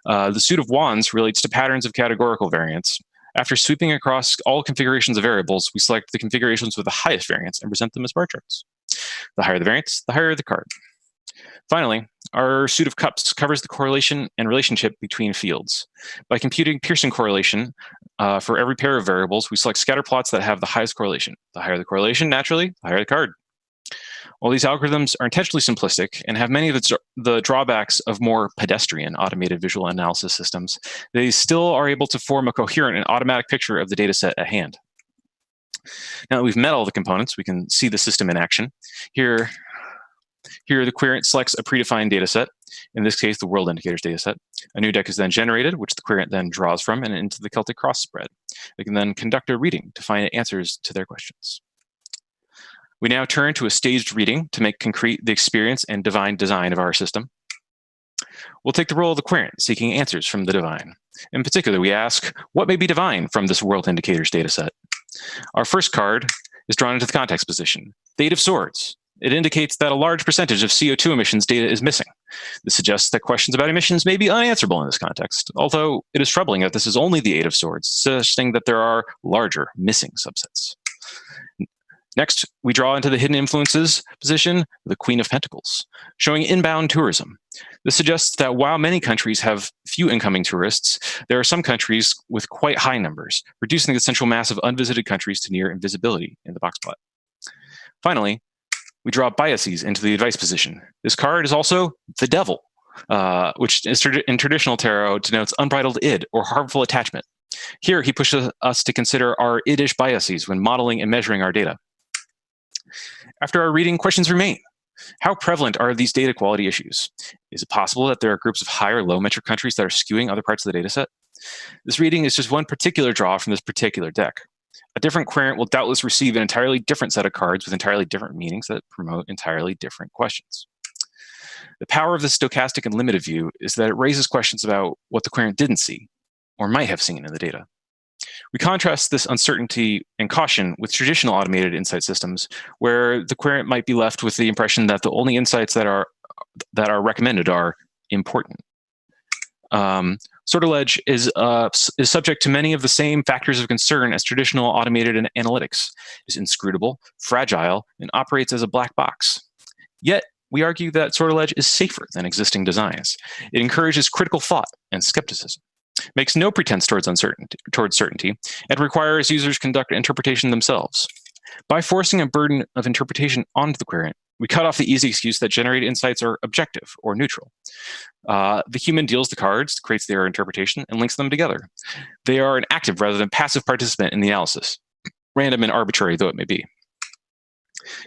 The suit of wands relates to patterns of categorical variance. After sweeping across all configurations of variables, we select the configurations with the highest variance and present them as bar charts. The higher the variance, the higher the card. Finally, our suit of cups covers the correlation and relationship between fields. By computing Pearson correlation for every pair of variables, we select scatter plots that have the highest correlation. The higher the correlation, naturally, the higher the card. While these algorithms are intentionally simplistic and have many of the drawbacks of more pedestrian automated visual analysis systems, they still are able to form a coherent and automatic picture of the data set at hand. Now that we've met all the components, we can see the system in action. Here the querent selects a predefined data set, in this case, the world indicators data set. A new deck is then generated, which the querent then draws from and into the Celtic cross spread. They can then conduct a reading to find answers to their questions. We now turn to a staged reading to make concrete the experience and divine design of our system. We'll take the role of the querent, seeking answers from the divine. In particular, we ask, what may be divine from this world indicators data set? Our first card is drawn into the context position, the 8 of Swords. It indicates that a large percentage of CO2 emissions data is missing. This suggests that questions about emissions may be unanswerable in this context, although it is troubling that this is only the 8 of Swords, suggesting that there are larger missing subsets. Next, we draw into the hidden influences position, the Queen of Pentacles, showing inbound tourism. This suggests that while many countries have few incoming tourists, there are some countries with quite high numbers, reducing the central mass of unvisited countries to near invisibility in the box plot. Finally, we draw biases into the advice position. This card is also the Devil, which is in traditional tarot denotes unbridled id or harmful attachment. Here, he pushes us to consider our idish biases when modeling and measuring our data. After our reading, questions remain. How prevalent are these data quality issues? Is it possible that there are groups of high or low metric countries that are skewing other parts of the data set? This reading is just one particular draw from this particular deck. A different querent will doubtless receive an entirely different set of cards with entirely different meanings that promote entirely different questions. The power of the stochastic and limited view is that it raises questions about what the querent didn't see or might have seen in the data. We contrast this uncertainty and caution with traditional automated insight systems, where the querent might be left with the impression that the only insights that are recommended are important. Sortilege is subject to many of the same factors of concern as traditional automated analytics. It is inscrutable, fragile, and operates as a black box. Yet, we argue that sortilege is safer than existing designs. It encourages critical thought and skepticism, makes no pretense towards certainty, and requires users conduct interpretation themselves. By forcing a burden of interpretation onto the querent, we cut off the easy excuse that generated insights are objective or neutral. The human deals the cards, creates their interpretation, and links them together. They are an active rather than passive participant in the analysis, random and arbitrary though it may be.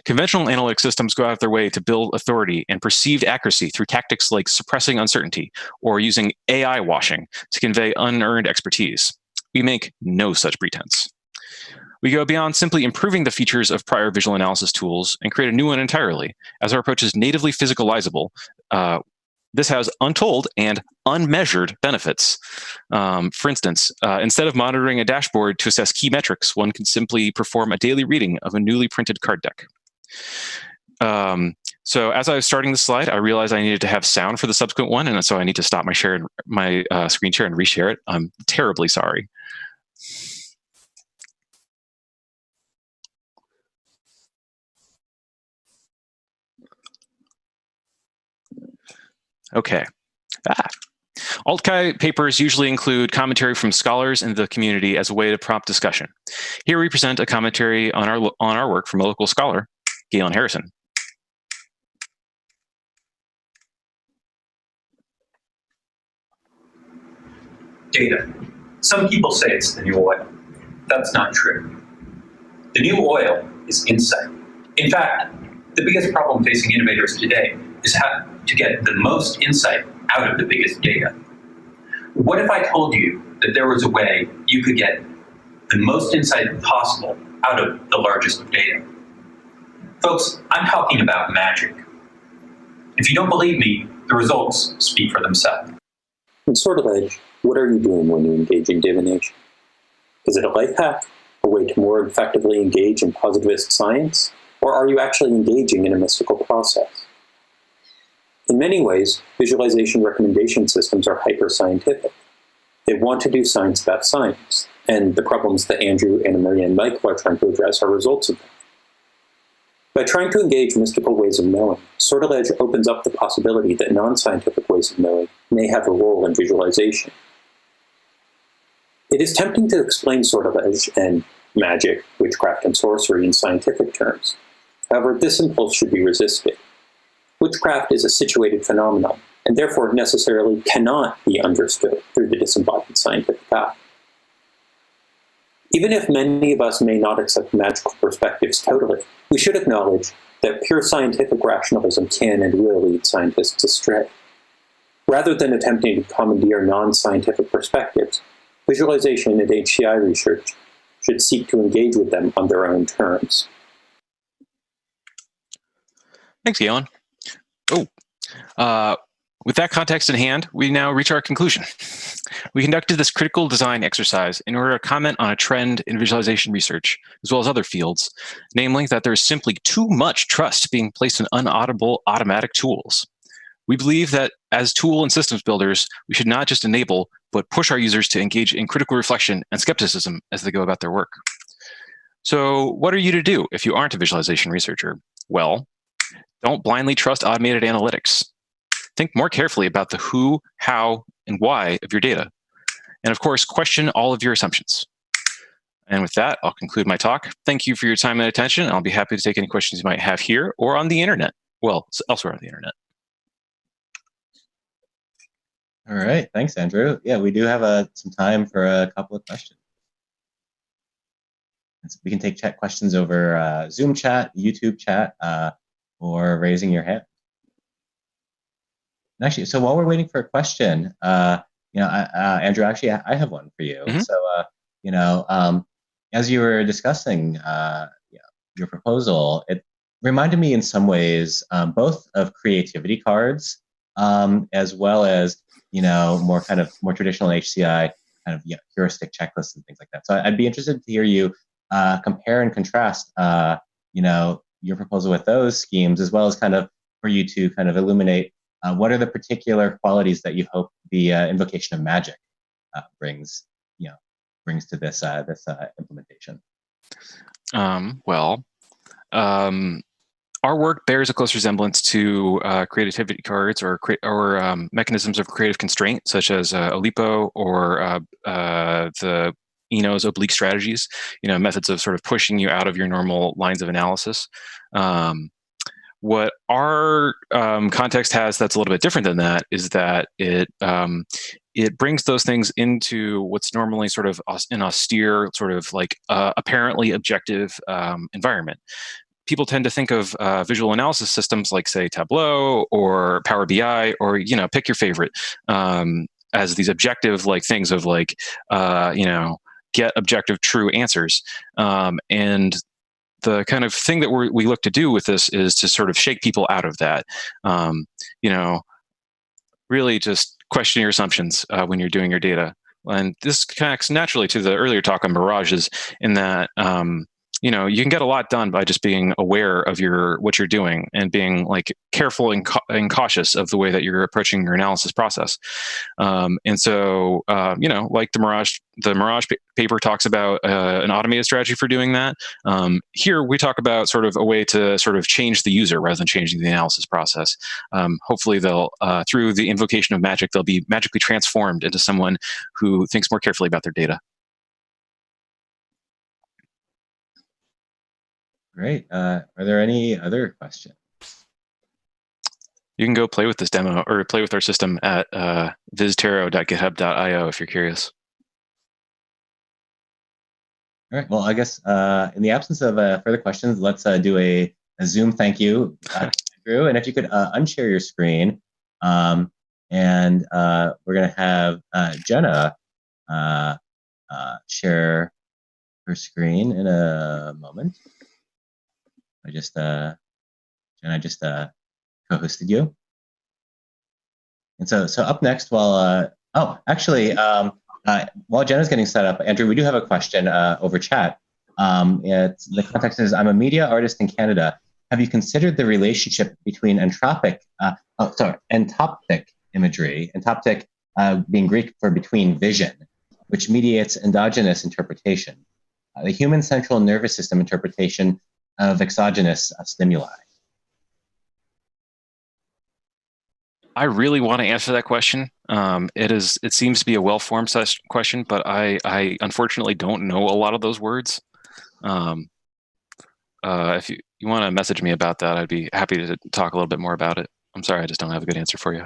Conventional analytic systems go out of their way to build authority and perceived accuracy through tactics like suppressing uncertainty or using AI washing to convey unearned expertise. We make no such pretense. We go beyond simply improving the features of prior visual analysis tools and create a new one entirely. As our approach is natively physicalizable, this has untold and unmeasured benefits. For instance, instead of monitoring a dashboard to assess key metrics, one can simply perform a daily reading of a newly printed card deck. So as I was starting the slide, I realized I needed to have sound for the subsequent one, and so I need to stop my screen share and reshare it. I'm terribly sorry. Okay. Alt-Chi papers usually include commentary from scholars in the community as a way to prompt discussion. Here we present a commentary on our work from a local scholar, Galen Harrison. Data. Some people say it's the new oil. That's not true. The new oil is insight. In fact, the biggest problem facing innovators today is how to get the most insight out of the biggest data. What if I told you that there was a way you could get the most insight possible out of the largest of data? Folks, I'm talking about magic. If you don't believe me, the results speak for themselves. In Sortilege, what are you doing when you engage in divination? Is it a life hack, a way to more effectively engage in positivist science, or are you actually engaging in a mystical process? In many ways, visualization recommendation systems are hyper-scientific. They want to do science about science, and the problems that Andrew, Anna Maria, and Michael are trying to address are results of them. By trying to engage mystical ways of knowing, Sortilege opens up the possibility that non-scientific ways of knowing may have a role in visualization. It is tempting to explain Sortilege and magic, witchcraft, and sorcery in scientific terms. However, this impulse should be resisted. Witchcraft is a situated phenomenon, and therefore necessarily cannot be understood through the disembodied scientific path. Even if many of us may not accept magical perspectives totally, we should acknowledge that pure scientific rationalism can and will lead scientists astray. Rather than attempting to commandeer non-scientific perspectives, visualization and HCI research should seek to engage with them on their own terms. Thanks, Galen. With that context in hand, we now reach our conclusion. We conducted this critical design exercise in order to comment on a trend in visualization research, as well as other fields, namely that there is simply too much trust being placed in unaudible automatic tools. We believe that as tool and systems builders, we should not just enable, but push our users to engage in critical reflection and skepticism as they go about their work. So what are you to do if you aren't a visualization researcher? Well, don't blindly trust automated analytics. Think more carefully about the who, how, and why of your data. And of course, question all of your assumptions. And with that, I'll conclude my talk. Thank you for your time and attention. I'll be happy to take any questions you might have here or on the internet. Well, elsewhere on the internet. All right, thanks, Andrew. Yeah, we do have some time for a couple of questions. We can take chat questions over Zoom chat, YouTube chat, or raising your hand. And actually, so while we're waiting for a question, Andrew, actually, I have one for you. Mm-hmm. So, as you were discussing your proposal, it reminded me in some ways both of creativity cards as well as more traditional HCI kind of heuristic checklists and things like that. So I'd be interested to hear you compare and contrast your proposal with those schemes, as well as kind of for you to kind of illuminate what are the particular qualities that you hope the invocation of magic brings to this implementation. Our work bears a close resemblance to creativity cards or mechanisms of creative constraint, such as Olipo or the Eno's oblique strategies, methods of sort of pushing you out of your normal lines of analysis. What our context has that's a little bit different than that is that it brings those things into what's normally sort of an austere, sort of like apparently objective environment. People tend to think of visual analysis systems like, say, Tableau or Power BI or, pick your favorite, as these objective like things of like, get objective true answers. And the kind of thing that we look to do with this is to sort of shake people out of that. really just question your assumptions when you're doing your data. And this connects naturally to the earlier talk on Mirages, in that you know, you can get a lot done by just being aware of what you're doing and being like careful and cautious of the way that you're approaching your analysis process. And so, you know, like the Mirage paper talks about an automated strategy for doing that. Here we talk about sort of a way to sort of change the user rather than changing the analysis process. Hopefully they'll, through the invocation of magic, they'll be magically transformed into someone who thinks more carefully about their data. Great. Are there any other questions? You can go play with this demo or play with our system at viztero.github.io if you're curious. All right. Well, I guess in the absence of further questions, let's do a Zoom thank you, Andrew. And if you could unshare your screen, and we're going to have Jenna share her screen in a moment. Jenna, I just co-hosted you. And so up next, while Jenna's getting set up, Andrew, we do have a question over chat. The context is, I'm a media artist in Canada. Have you considered the relationship between entoptic imagery, entoptic being Greek for between vision, which mediates endogenous interpretation, the human central nervous system interpretation of exogenous stimuli? I really want to answer that question. It seems to be a well-formed question, but I unfortunately don't know a lot of those words. If you want to message me about that, I'd be happy to talk a little bit more about it. I'm sorry, I just don't have a good answer for you.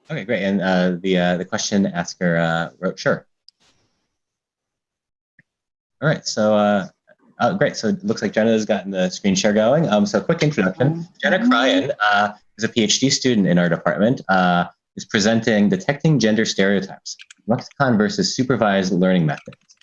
Okay, great. And the question asker wrote, sure. All right, so great. So it looks like Jenna has gotten the screen share going. So quick introduction. Jenna Cryan is a PhD student in our department, is presenting Detecting Gender Stereotypes, Lexicon versus Supervised Learning Methods.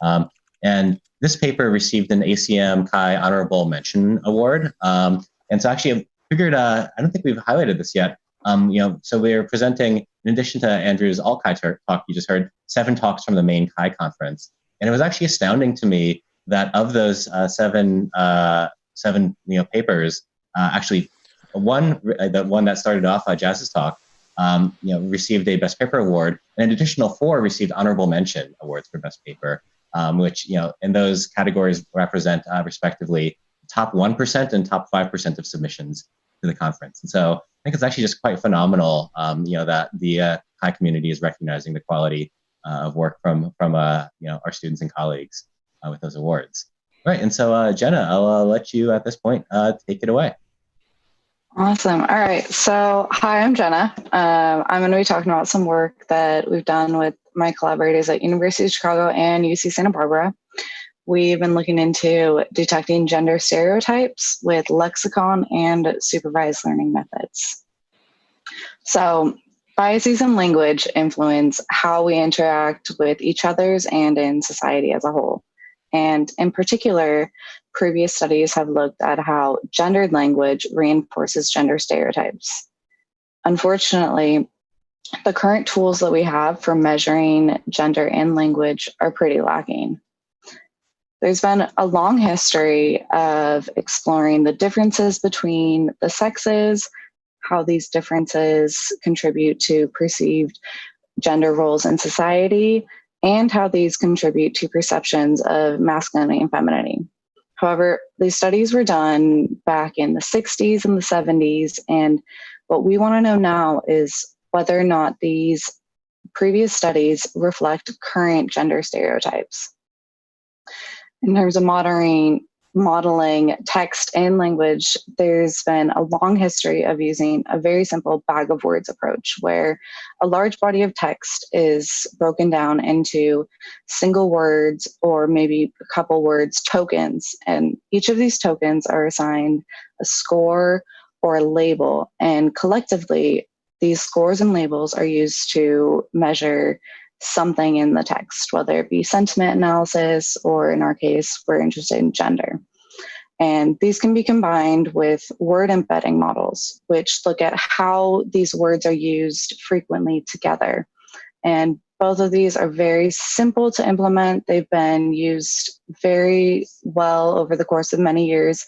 And this paper received an ACM Chi Honorable Mention Award. And so actually I figured, I don't think we've highlighted this yet. So we're presenting, in addition to Andrew's Alt-Chi talk, you just heard 7 talks from the main Chi conference. And it was actually astounding to me that of those seven papers, actually the one that started off Jazz's talk, received a Best Paper award, and an additional 4 received honorable mention awards for Best Paper, which in those categories represent respectively top 1% and top 5% of submissions to the conference. And so I think it's actually just quite phenomenal, that the Chi community is recognizing the quality of work from our students and colleagues with those awards. All right, and so Jenna, I'll let you at this point take it away. Awesome. All right, so hi, I'm Jenna. I'm going to be talking about some work that we've done with my collaborators at University of Chicago and UC Santa Barbara. We've been looking into detecting gender stereotypes with Lexicon and supervised learning methods. So biases in language influence how we interact with each other's and in society as a whole. And in particular, previous studies have looked at how gendered language reinforces gender stereotypes. Unfortunately, the current tools that we have for measuring gender in language are pretty lacking. There's been a long history of exploring the differences between the sexes, how these differences contribute to perceived gender roles in society, and how these contribute to perceptions of masculinity and femininity. However, these studies were done back in the 60s and the 70s, and what we want to know now is whether or not these previous studies reflect current gender stereotypes. In terms of modeling text and language, there's been a long history of using a very simple bag of words approach, where a large body of text is broken down into single words or maybe a couple words, tokens. And each of these tokens are assigned a score or a label. And collectively, these scores and labels are used to measure something in the text, whether it be sentiment analysis, or in our case, we're interested in gender. And these can be combined with word embedding models, which look at how these words are used frequently together. And both of these are very simple to implement. They've been used very well over the course of many years.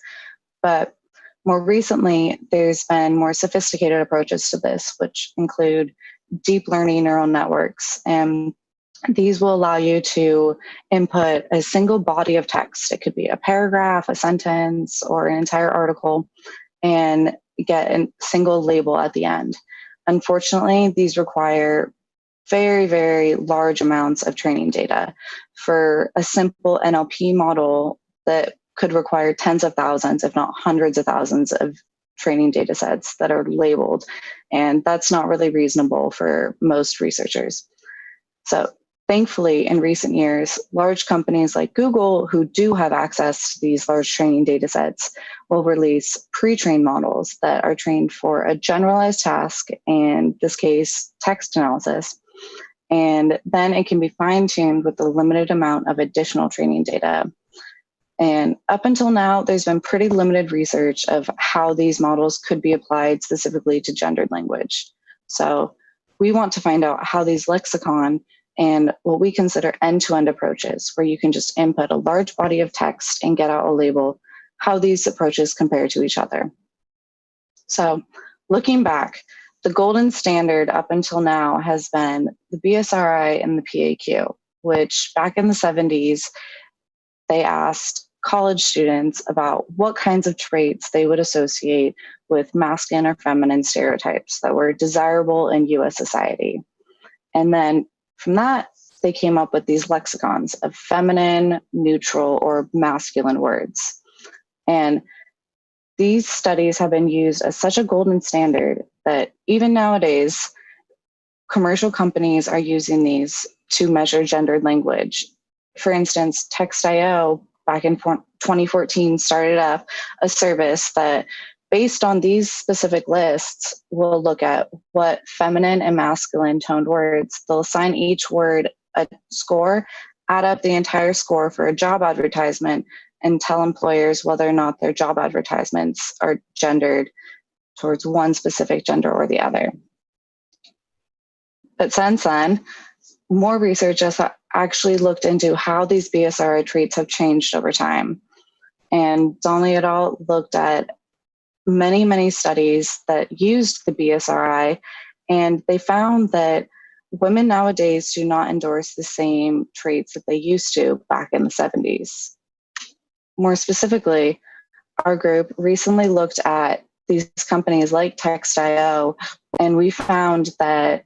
But more recently, there's been more sophisticated approaches to this, which include deep learning neural networks. And these will allow you to input a single body of text. It could be a paragraph, a sentence, or an entire article, and get a single label at the end. Unfortunately, these require very, very large amounts of training data. For a simple NLP model that could require tens of thousands, if not hundreds of thousands of training data sets that are labeled. And that's not really reasonable for most researchers. So thankfully, in recent years, large companies like Google, who do have access to these large training data sets, will release pre-trained models that are trained for a generalized task, in this case, text analysis. And then it can be fine-tuned with a limited amount of additional training data. And up until now, there's been pretty limited research of how these models could be applied specifically to gendered language. So we want to find out how these lexicon and what we consider end-to-end approaches, where you can just input a large body of text and get out a label, how these approaches compare to each other. So looking back, the golden standard up until now has been the BSRI and the PAQ, which back in the 70s, they asked college students about what kinds of traits they would associate with masculine or feminine stereotypes that were desirable in US society. And then from that, they came up with these lexicons of feminine, neutral, or masculine words. And these studies have been used as such a golden standard that even nowadays, commercial companies are using these to measure gendered language. For instance, Text.io back in 2014 started up a service that, based on these specific lists, will look at what feminine and masculine toned words. They'll assign each word a score, add up the entire score for a job advertisement, and tell employers whether or not their job advertisements are gendered towards one specific gender or the other. But since then, more research has actually looked into how these BSRI traits have changed over time. And Donnelly et al. Looked at many, many studies that used the BSRI, and they found that women nowadays do not endorse the same traits that they used to back in the 70s. More specifically, our group recently looked at these companies like Text.io, and we found that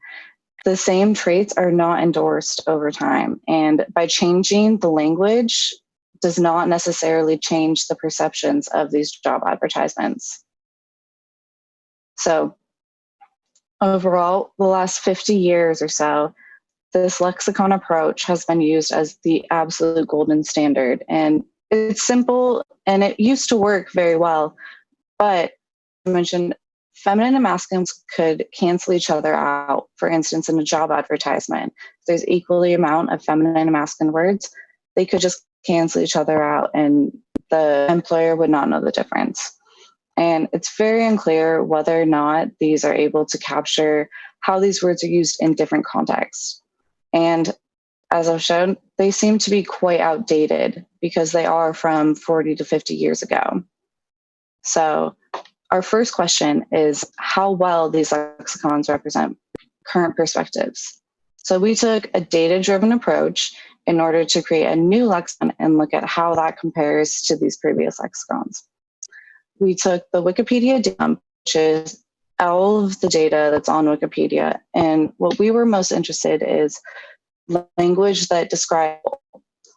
the same traits are not endorsed over time. And by changing the language does not necessarily change the perceptions of these job advertisements. So overall, the last 50 years or so, this lexicon approach has been used as the absolute golden standard. And it's simple, and it used to work very well. But I mentioned feminine and masculine could cancel each other out. For instance, in a job advertisement, if there's equally amount of feminine and masculine words, they could just cancel each other out and the employer would not know the difference. And it's very unclear whether or not these are able to capture how these words are used in different contexts. And as I've shown, they seem to be quite outdated because they are from 40 to 50 years ago. So our first question is how well these lexicons represent current perspectives. So we took a data-driven approach in order to create a new lexicon and look at how that compares to these previous lexicons. We took the Wikipedia dump, which is all of the data that's on Wikipedia, and what we were most interested in is language that describes.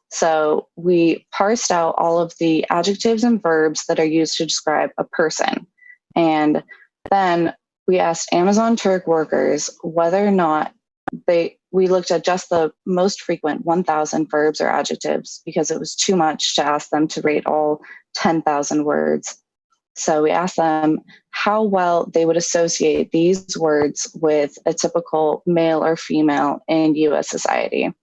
So we parsed out all of the adjectives and verbs that are used to describe a person. And then we asked Amazon Turk workers whether or not we looked at just the most frequent 1,000 verbs or adjectives because it was too much to ask them to rate all 10,000 words. So we asked them how well they would associate these words with a typical male or female in US society.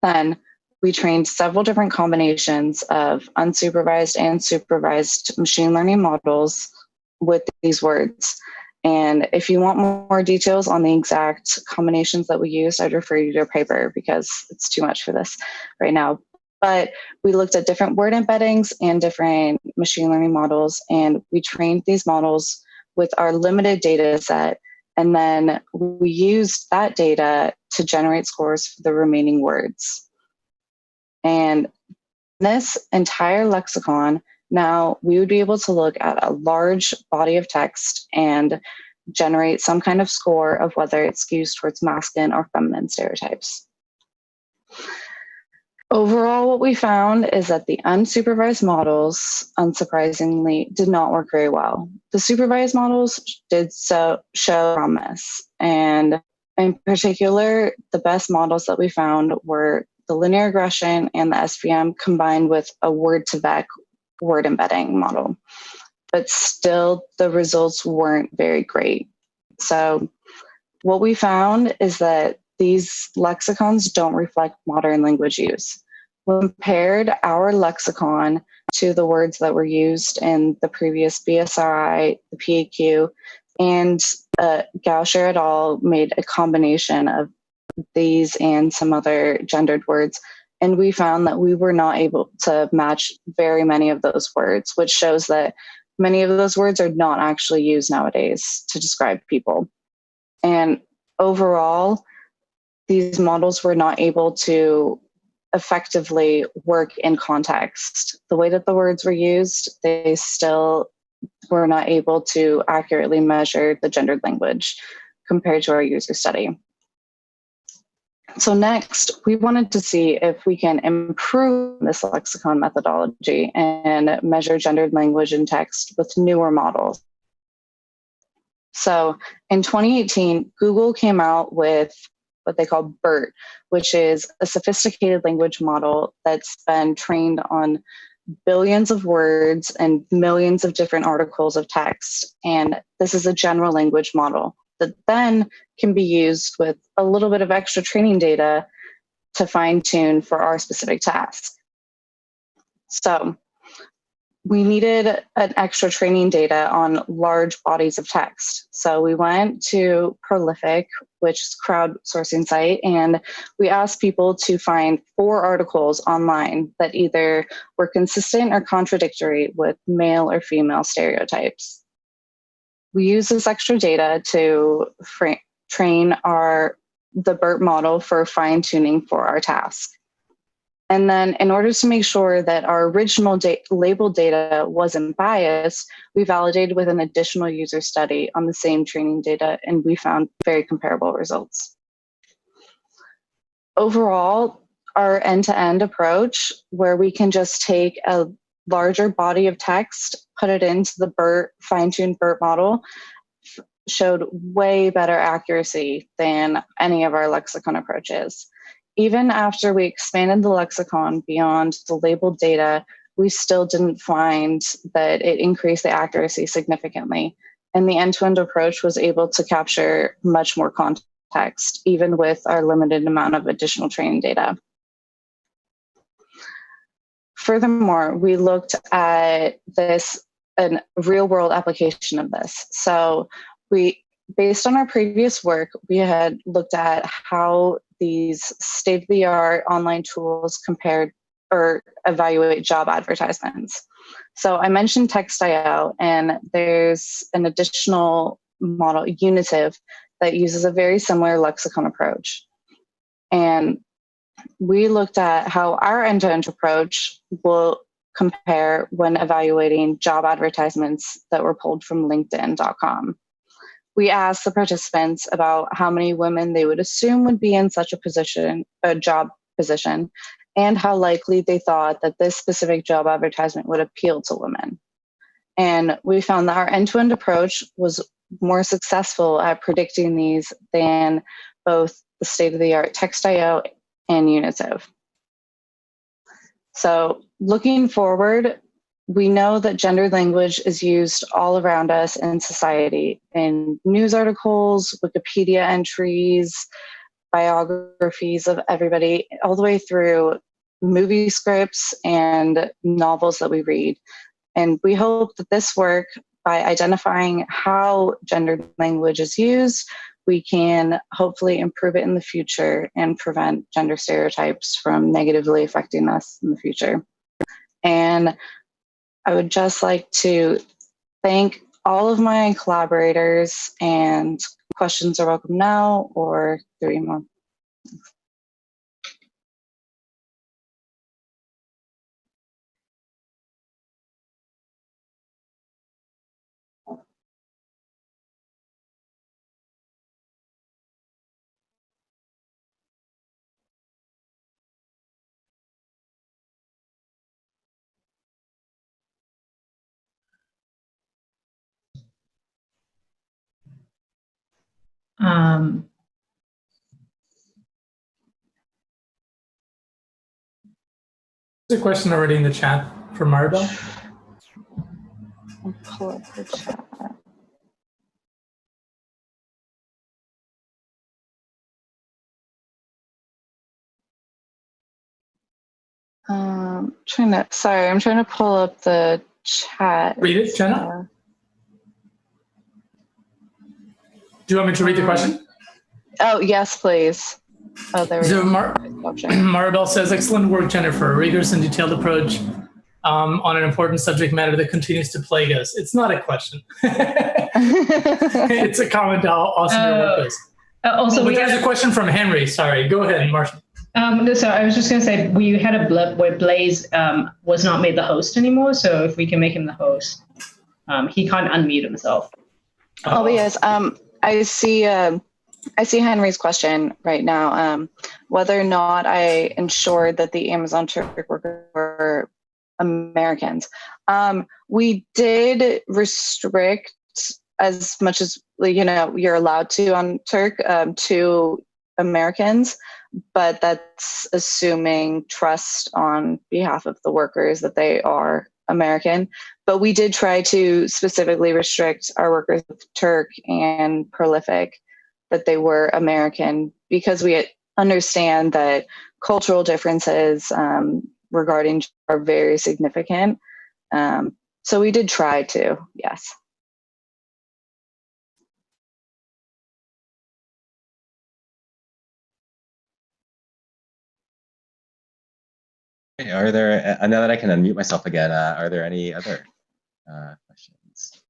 Then we trained several different combinations of unsupervised and supervised machine learning models with these words. And if you want more details on the exact combinations that we used, I'd refer you to a paper because it's too much for this right now. But we looked at different word embeddings and different machine learning models, and we trained these models with our limited data set. And then we used that data to generate scores for the remaining words. And this entire lexicon, now we would be able to look at a large body of text and generate some kind of score of whether it skews towards masculine or feminine stereotypes. Overall, what we found is that the unsupervised models, unsurprisingly, did not work very well. The supervised models did show promise. And in particular, the best models that we found were the linear regression and the SVM combined with a word-to-vec word embedding model. But still, the results weren't very great. So what we found is that these lexicons don't reflect modern language use. We compared our lexicon to the words that were used in the previous BSRI, the PAQ, and Gauscher et al. Made a combination of these and some other gendered words. And we found that we were not able to match very many of those words, which shows that many of those words are not actually used nowadays to describe people. And overall, these models were not able to effectively work in context. The way that the words were used, they still were not able to accurately measure the gendered language compared to our user study. So next, we wanted to see if we can improve this lexicon methodology and measure gendered language in text with newer models. So in 2018, Google came out with what they call BERT, which is a sophisticated language model that's been trained on billions of words and millions of different articles of text. And this is a general language model that then can be used with a little bit of extra training data to fine tune for our specific task. So we needed an extra training data on large bodies of text. So we went to Prolific, which is a crowdsourcing site, and we asked people to find 4 articles online that either were consistent or contradictory with male or female stereotypes. We use this extra data to train the BERT model for fine-tuning for our task. And then in order to make sure that our original labeled data wasn't biased, we validated with an additional user study on the same training data, and we found very comparable results. Overall, our end-to-end approach, where we can just take a larger body of text, put it into the BERT, fine-tuned BERT model, showed way better accuracy than any of our lexicon approaches. Even after we expanded the lexicon beyond the labeled data, we still didn't find that it increased the accuracy significantly. And the end-to-end approach was able to capture much more context, even with our limited amount of additional training data. Furthermore, we looked at this, a real-world application of this. So based on our previous work, we had looked at how these state-of-the-art online tools compared or evaluate job advertisements. So I mentioned Text.io, and there's an additional model, Unitive, that uses a very similar lexicon approach. And we looked at how our end-to-end approach will compare when evaluating job advertisements that were pulled from LinkedIn.com. We asked the participants about how many women they would assume would be in such a job position, and how likely they thought that this specific job advertisement would appeal to women. And we found that our end-to-end approach was more successful at predicting these than both the state-of-the-art Text.io and Unitive. So looking forward, we know that gendered language is used all around us in society, in news articles, Wikipedia entries, biographies of everybody, all the way through movie scripts and novels that we read. And we hope that this work, by identifying how gendered language is used, we can hopefully improve it in the future and prevent gender stereotypes from negatively affecting us in the future. And I would just like to thank all of my collaborators, and questions are welcome now or through email. There's a question already in the chat from Maribel. I'll pull up the chat. I'm trying to pull up the chat. Read it, Jenna. Do you want me to read the question? Oh, yes, please. Oh, there we So go. Maribel says, excellent work, Jennifer. A rigorous and detailed approach on an important subject matter that continues to plague us. It's not a question. It's a comment how awesome your work is. Also, there's a question from Henry. Sorry, go ahead, Marshall. So I was just going to say, we had a blip where Blaze was not made the host anymore. So if we can make him the host, he can't unmute himself. Oh, yes. I see Henry's question right now. Whether or not I ensured that the Amazon Turk workers were Americans. We did restrict as much as you're allowed to on Turk to Americans, but that's assuming trust on behalf of the workers that they are American. But we did try to specifically restrict our workers with Turk and Prolific that they were American, because we understand that cultural differences regarding are very significant. So we did try to, yes. Okay, are there, now that I can unmute myself again, are there any other questions?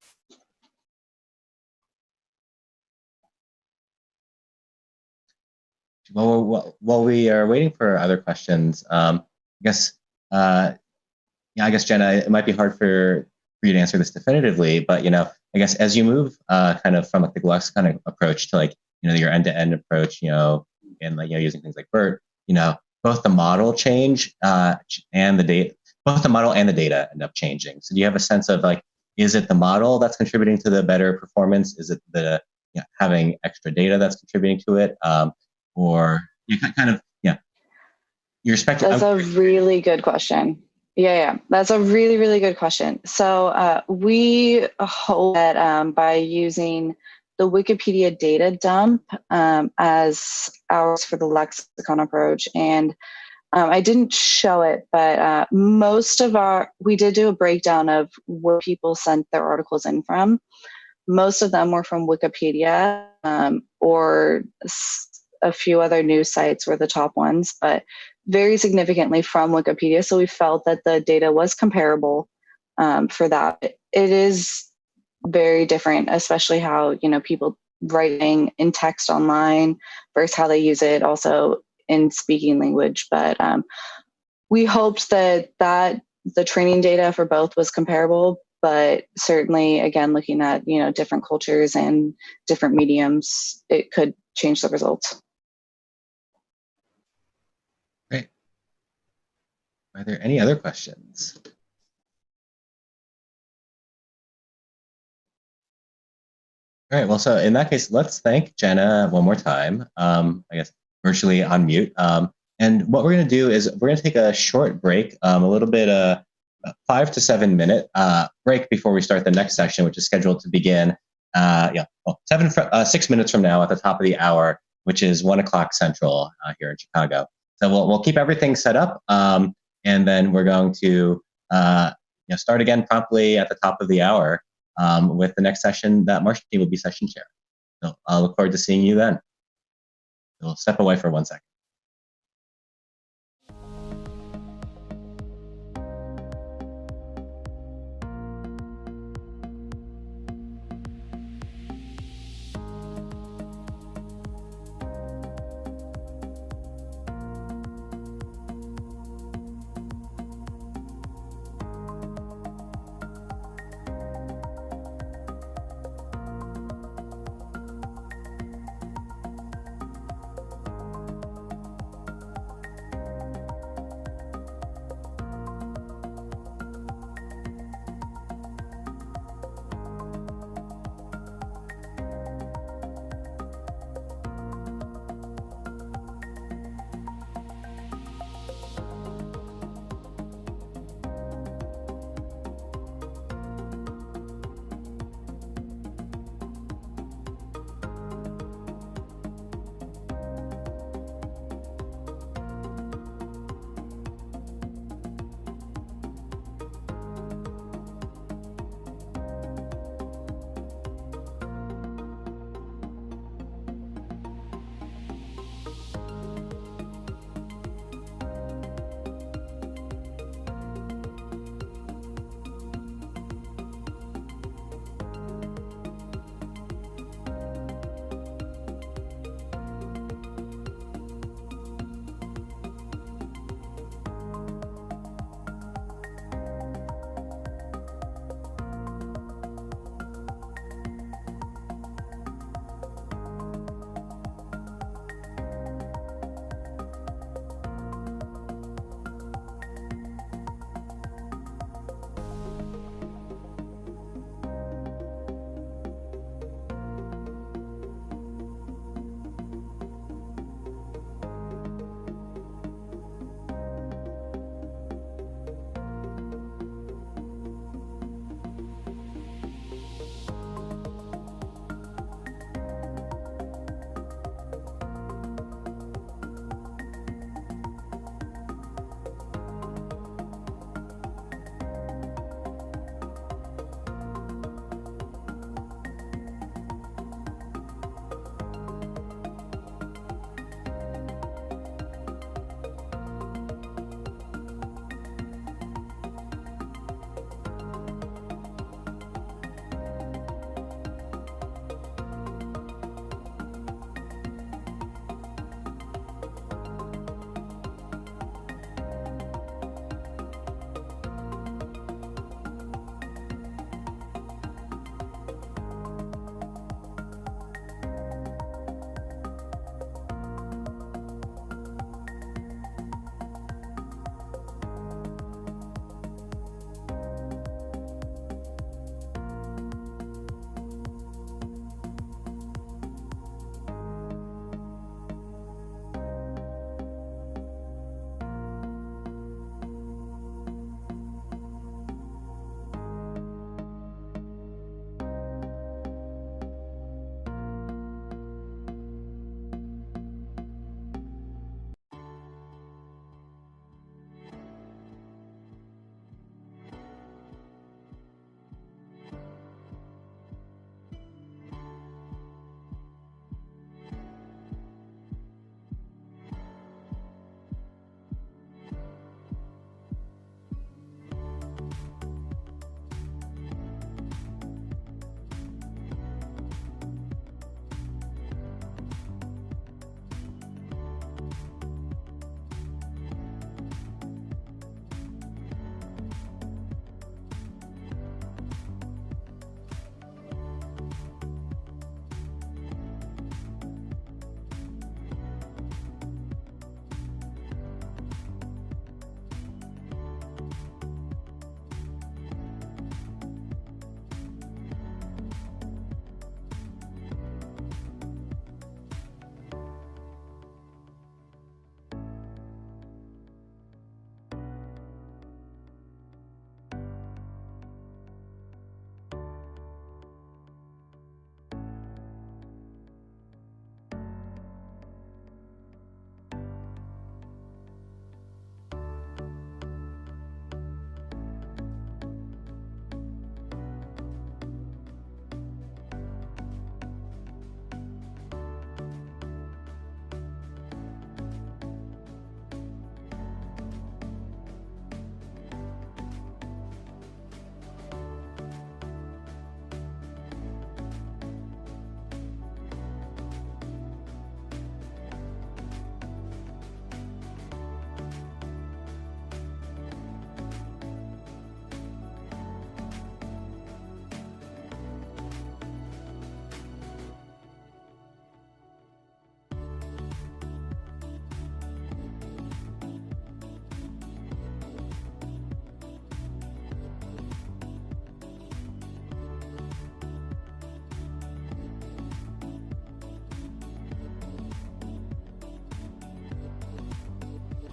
While we are waiting for other questions, I guess Jenna, it might be hard for you to answer this definitively, but I guess as you move kind of from like the Lexicon approach to your end-to-end approach, and using things like BERT, both the model change and the data, both the model and the data end up changing. So do you have a sense of is it the model that's contributing to the better performance? Is it the having extra data that's contributing to it? Or your spectrum? That's a really good question. Yeah, that's a really, really good question. So we hope that by using the Wikipedia data dump as ours for the Lexicon approach, and I didn't show it, but we did do a breakdown of where people sent their articles in from. Most of them were from Wikipedia or a few other news sites were the top ones, but very significantly from Wikipedia. So we felt that the data was comparable for that. It is very different, especially how, people writing in text online versus how they use it also in speaking language. But we hoped that the training data for both was comparable, but certainly, again, looking at, different cultures and different mediums, it could change the results. Great. Are there any other questions? All right, well, so in that case, let's thank Jenna one more time, I guess virtually on mute. And what we're going to do is we're going to take a short break, a little bit, 5 to 7 minute break before we start the next session, which is scheduled to begin 6 minutes from now at the top of the hour, which is 1 o'clock Central here in Chicago. So we'll keep everything set up, and then we're going to start again promptly at the top of the hour with the next session that Marcia will be session chair. So I'll look forward to seeing you then. We'll step away for 1 second.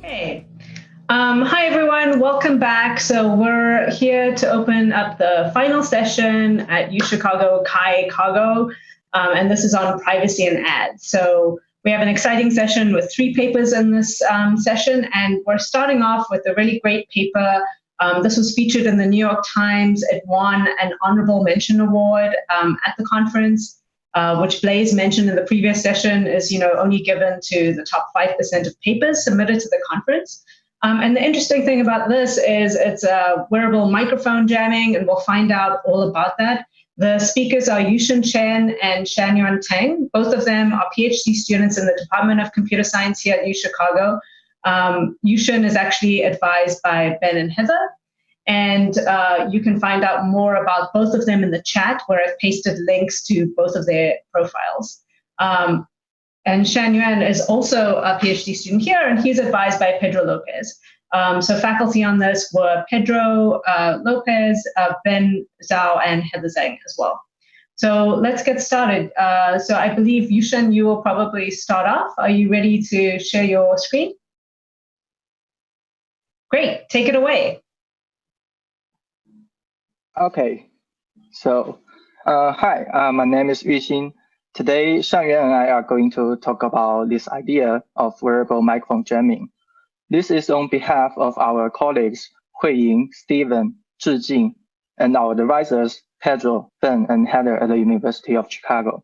Hey. Hi, everyone. Welcome back. So we're here to open up the final session at UChicago Chi Chicago, and this is on privacy and ads. So we have an exciting session with 3 papers in this session, and we're starting off with a really great paper. This was featured in the New York Times. It won an honorable mention award at the conference, which Blaise mentioned in the previous session is only given to the top 5% of papers submitted to the conference. And the interesting thing about this is it's a wearable microphone jamming, and we'll find out all about that. The speakers are Yuxin Chen and Shan-Yuan Teng. Both of them are PhD students in the Department of Computer Science here at UChicago. Yuxin is actually advised by Ben and Heather. And you can find out more about both of them in the chat, where I've pasted links to both of their profiles. And Shan-Yuan is also a PhD student here, and he's advised by Pedro Lopes. So faculty on this were Pedro, Lopes, Ben Zhao, and Heather Zhang as well. So let's get started. So I believe, Yuxin, you will probably start off. Are you ready to share your screen? Great, take it away. Okay, so hi, my name is Yuxin. Today, Shan-Yuan and I are going to talk about this idea of wearable microphone jamming. This is on behalf of our colleagues Huiying, Steven, Zhijing, and our advisors Pedro, Ben, and Heather at the University of Chicago.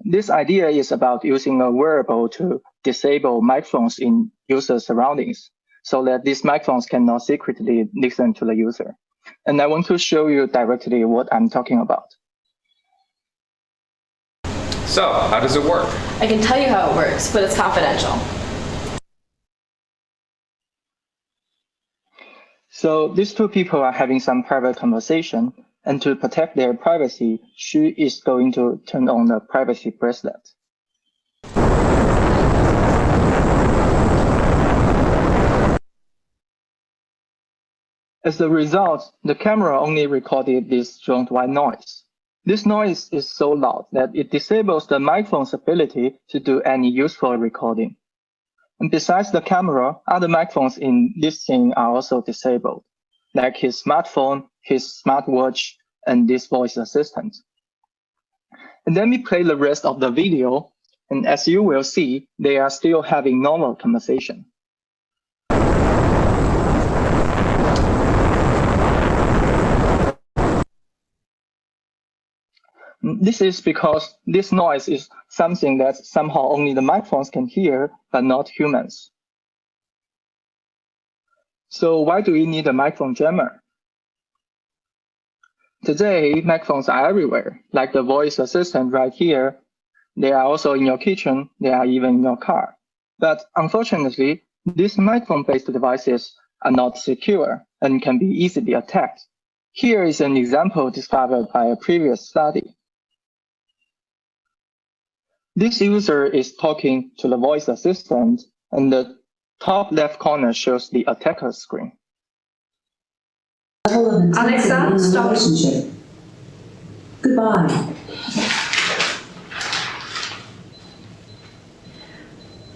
This idea is about using a wearable to disable microphones in user surroundings so that these microphones cannot secretly listen to the user. And I want to show you directly what I'm talking about. So, how does it work? I can tell you how it works, but it's confidential. So these 2 people are having some private conversation, and to protect their privacy, she is going to turn on the privacy bracelet. As a result, the camera only recorded this strong white noise. This noise is so loud that it disables the microphone's ability to do any useful recording. And besides the camera, other microphones in this scene are also disabled, like his smartphone, his smartwatch, and this voice assistant. And then we play the rest of the video, and as you will see, they are still having normal conversation. This is because this noise is something that somehow only the microphones can hear, but not humans. So why do we need a microphone jammer? Today, microphones are everywhere, like the voice assistant right here. They are also in your kitchen, they are even in your car. But unfortunately, these microphone-based devices are not secure and can be easily attacked. Here is an example discovered by a previous study. This user is talking to the voice assistant, and the top left corner shows the attacker screen. Alexa, stop. Goodbye.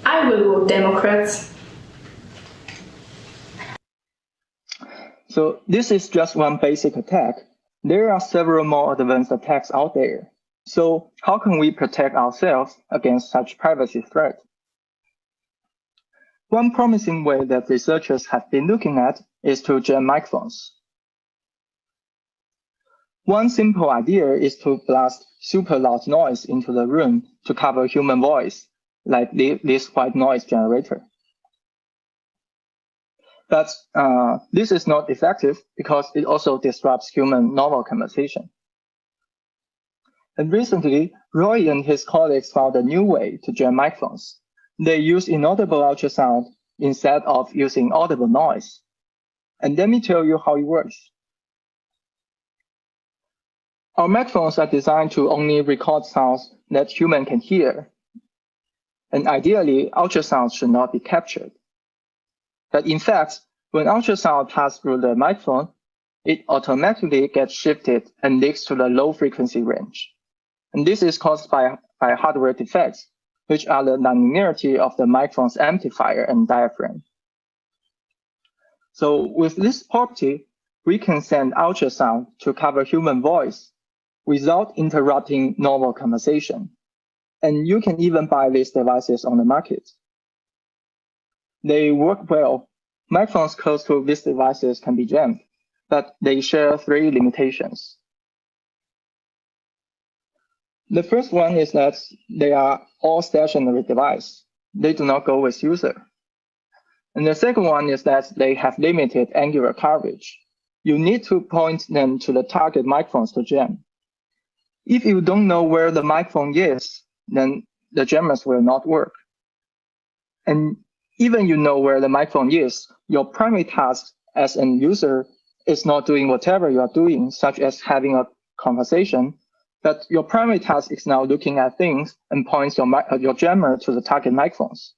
I will vote Democrats. So this is just one basic attack. There are several more advanced attacks out there. So how can we protect ourselves against such privacy threat? One promising way that researchers have been looking at is to jam microphones. One simple idea is to blast super loud noise into the room to cover human voice, like this white noise generator. But this is not effective because it also disrupts human normal conversation. And recently, Roy and his colleagues found a new way to jam microphones. They use inaudible ultrasound instead of using audible noise. And let me tell you how it works. Our microphones are designed to only record sounds that humans can hear. And ideally, ultrasound should not be captured. But in fact, when ultrasound passes through the microphone, it automatically gets shifted and leaks to the low frequency range. And this is caused by hardware defects, which are the nonlinearity of the microphone's amplifier and diaphragm. So with this property, we can send ultrasound to cover human voice without interrupting normal conversation. And you can even buy these devices on the market. They work well. Microphones close to these devices can be jammed, but they share 3 limitations. The first one is that they are all stationary devices. They do not go with user. And the second one is that they have limited angular coverage. You need to point them to the target microphones to jam. If you don't know where the microphone is, then the jammers will not work. And even you know where the microphone is, your primary task as an user is not doing whatever you are doing, such as having a conversation, but your primary task is now looking at things and points your jammer to the target microphones.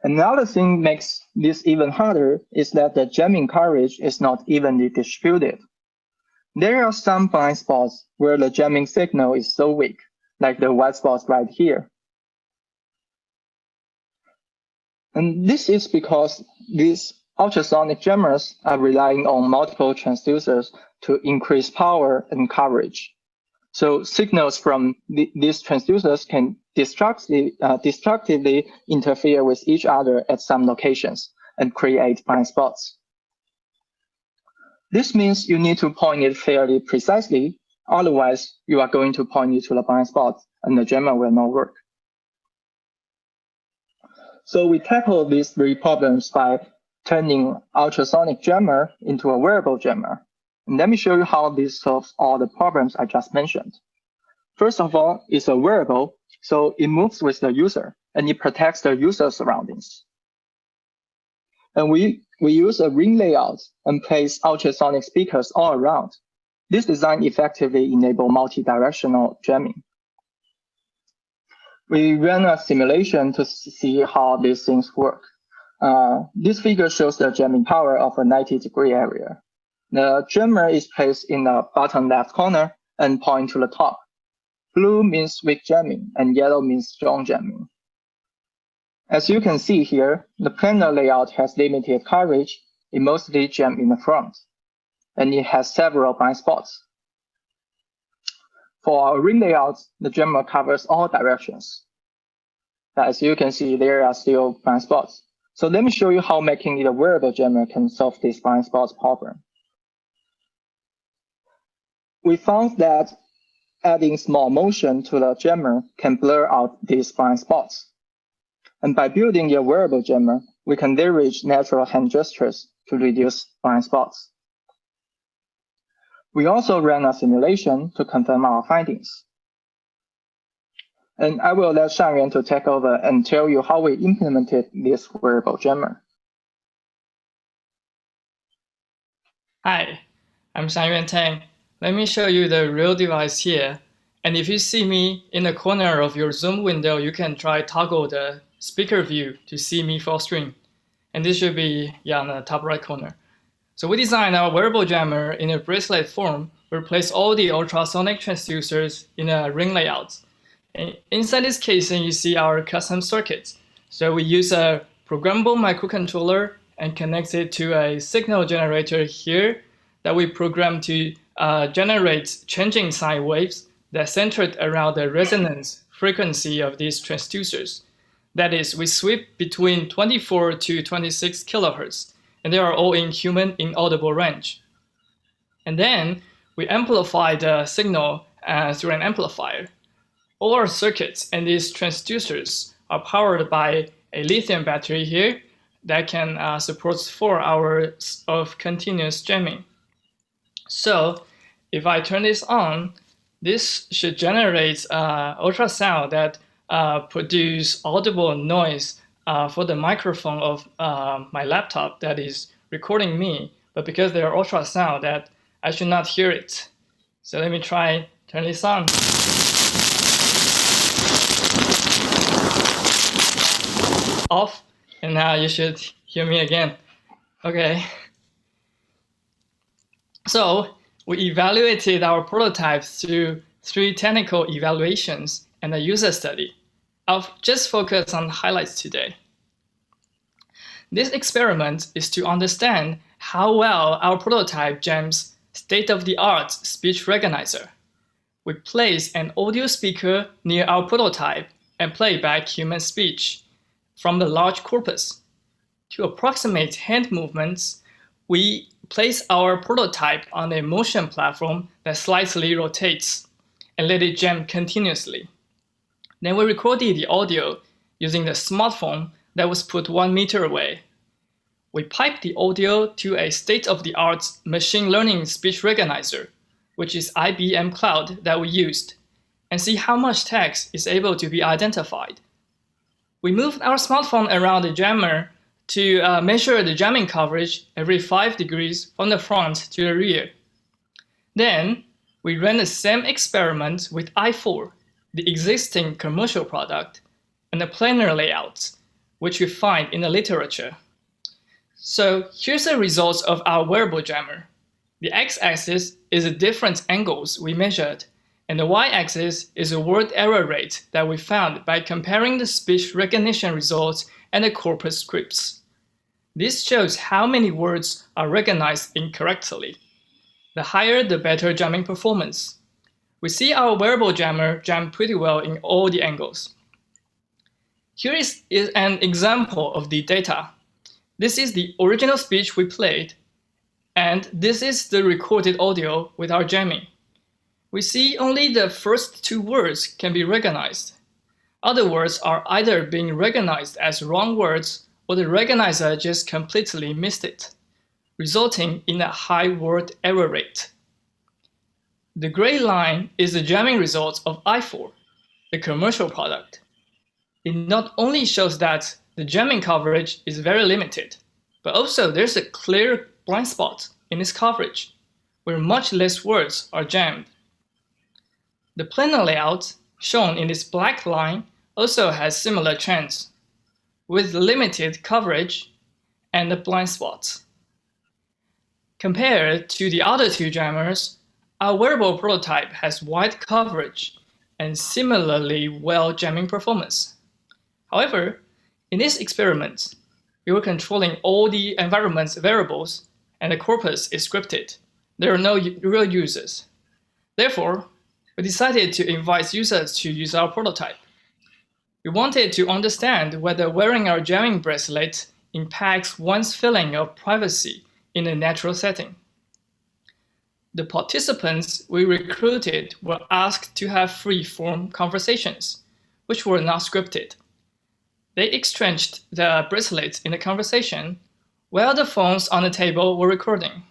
Another thing makes this even harder is that the jamming coverage is not evenly distributed. There are some blind spots where the jamming signal is so weak, like the white spots right here. And this is because these ultrasonic jammers are relying on multiple transducers to increase power and coverage. So signals from these transducers can destructively interfere with each other at some locations and create blind spots. This means you need to point it fairly precisely, otherwise you are going to point it to the blind spot and the jammer will not work. So we tackle these 3 problems by turning ultrasonic jammer into a wearable jammer. And let me show you how this solves all the problems I just mentioned. First of all, it's a wearable, so it moves with the user and it protects the user's surroundings. And we use a ring layout and place ultrasonic speakers all around. This design effectively enables multi-directional jamming. We ran a simulation to see how these things work. This figure shows the jamming power of a 90-degree area. The jammer is placed in the bottom left corner and point to the top. Blue means weak jamming and yellow means strong jamming. As you can see here, the planar layout has limited coverage. It mostly jams in the front, and it has several blind spots. For our ring layout, the jammer covers all directions. But as you can see, there are still blind spots. So let me show you how making it a wearable jammer can solve this blind spots problem. We found that adding small motion to the jammer can blur out these blind spots. And by building a wearable jammer, we can leverage natural hand gestures to reduce blind spots. We also ran a simulation to confirm our findings. And I will let Shan-Yuan to take over and tell you how we implemented this wearable jammer. Hi, I'm Shan-Yuan Teng. Let me show you the real device here. And if you see me in the corner of your Zoom window, you can try toggle the speaker view to see me full screen. And this should be on the top right corner. So we designed our wearable jammer in a bracelet form. We place all the ultrasonic transducers in a ring layout. And inside this casing, you see our custom circuits. So we use a programmable microcontroller and connect it to a signal generator here that we program to generate changing sine waves that centered around the resonance frequency of these transducers. That is, we sweep between 24 to 26 kilohertz, and they are all in human inaudible range. And then we amplify the signal through an amplifier. All our circuits and these transducers are powered by a lithium battery here that can support 4 hours of continuous jamming. So if I turn this on, this should generate ultrasound that produce audible noise for the microphone of my laptop that is recording me, but because they are ultrasound, that I should not hear it. So let me try turn this on. Off, and now you should hear me again. Okay. So we evaluated our prototypes through 3 technical evaluations and a user study. I'll just focus on highlights today. This experiment is to understand how well our prototype jams state-of-the-art speech recognizer. We place an audio speaker near our prototype and play back human speech from the large corpus. To approximate hand movements, we place our prototype on a motion platform that slightly rotates and let it jam continuously. Then we recorded the audio using the smartphone that was put 1 meter away. We piped the audio to a state-of-the-art machine learning speech recognizer, which is IBM Cloud that we used, and see how much text is able to be identified. We moved our smartphone around the jammer to measure the jamming coverage every 5 degrees from the front to the rear. Then, we ran the same experiment with i4, the existing commercial product, and the planar layouts, which we find in the literature. So here's the results of our wearable jammer. The x-axis is the different angles we measured, and the y-axis is the word error rate that we found by comparing the speech recognition results and the corpus scripts. This shows how many words are recognized incorrectly. The higher, the better jamming performance. We see our wearable jammer jam pretty well in all the angles. Here is an example of the data. This is the original speech we played, and this is the recorded audio with our jamming. We see only the first 2 words can be recognized. Other words are either being recognized as wrong words or the recognizer just completely missed it, resulting in a high word error rate. The gray line is the jamming results of i4, the commercial product. It not only shows that the jamming coverage is very limited, but also there's a clear blind spot in its coverage, where much less words are jammed. The planar layout, shown in this black line, also has similar trends, with limited coverage and the blind spots. Compared to the other 2 jammers, our wearable prototype has wide coverage and similarly well jamming performance. However, in this experiment, we were controlling all the environment's variables and the corpus is scripted. There are no real users. Therefore, we decided to invite users to use our prototype. We wanted to understand whether wearing our jamming bracelet impacts one's feeling of privacy in a natural setting. The participants we recruited were asked to have free-form conversations, which were not scripted. They exchanged the bracelets in the conversation, while the phones on the table were recording.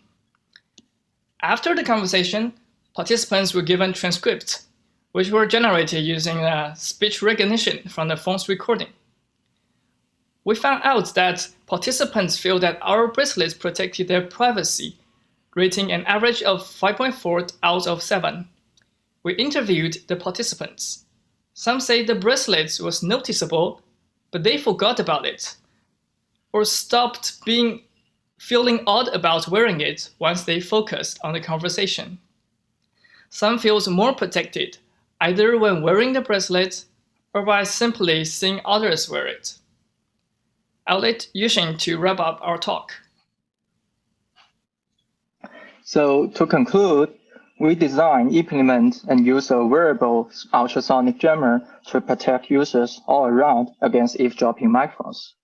After the conversation, participants were given transcripts, which were generated using speech recognition from the phone's recording. We found out that participants feel that our bracelets protected their privacy, rating an average of 5.4 out of 7. We interviewed the participants. Some say the bracelets was noticeable, but they forgot about it, or stopped feeling odd about wearing it once they focused on the conversation. Some feels more protected, either when wearing the bracelet or by simply seeing others wear it. I'll let Yuxin to wrap up our talk. So to conclude, we design, implement, and use a wearable ultrasonic jammer to protect users all around against eavesdropping microphones.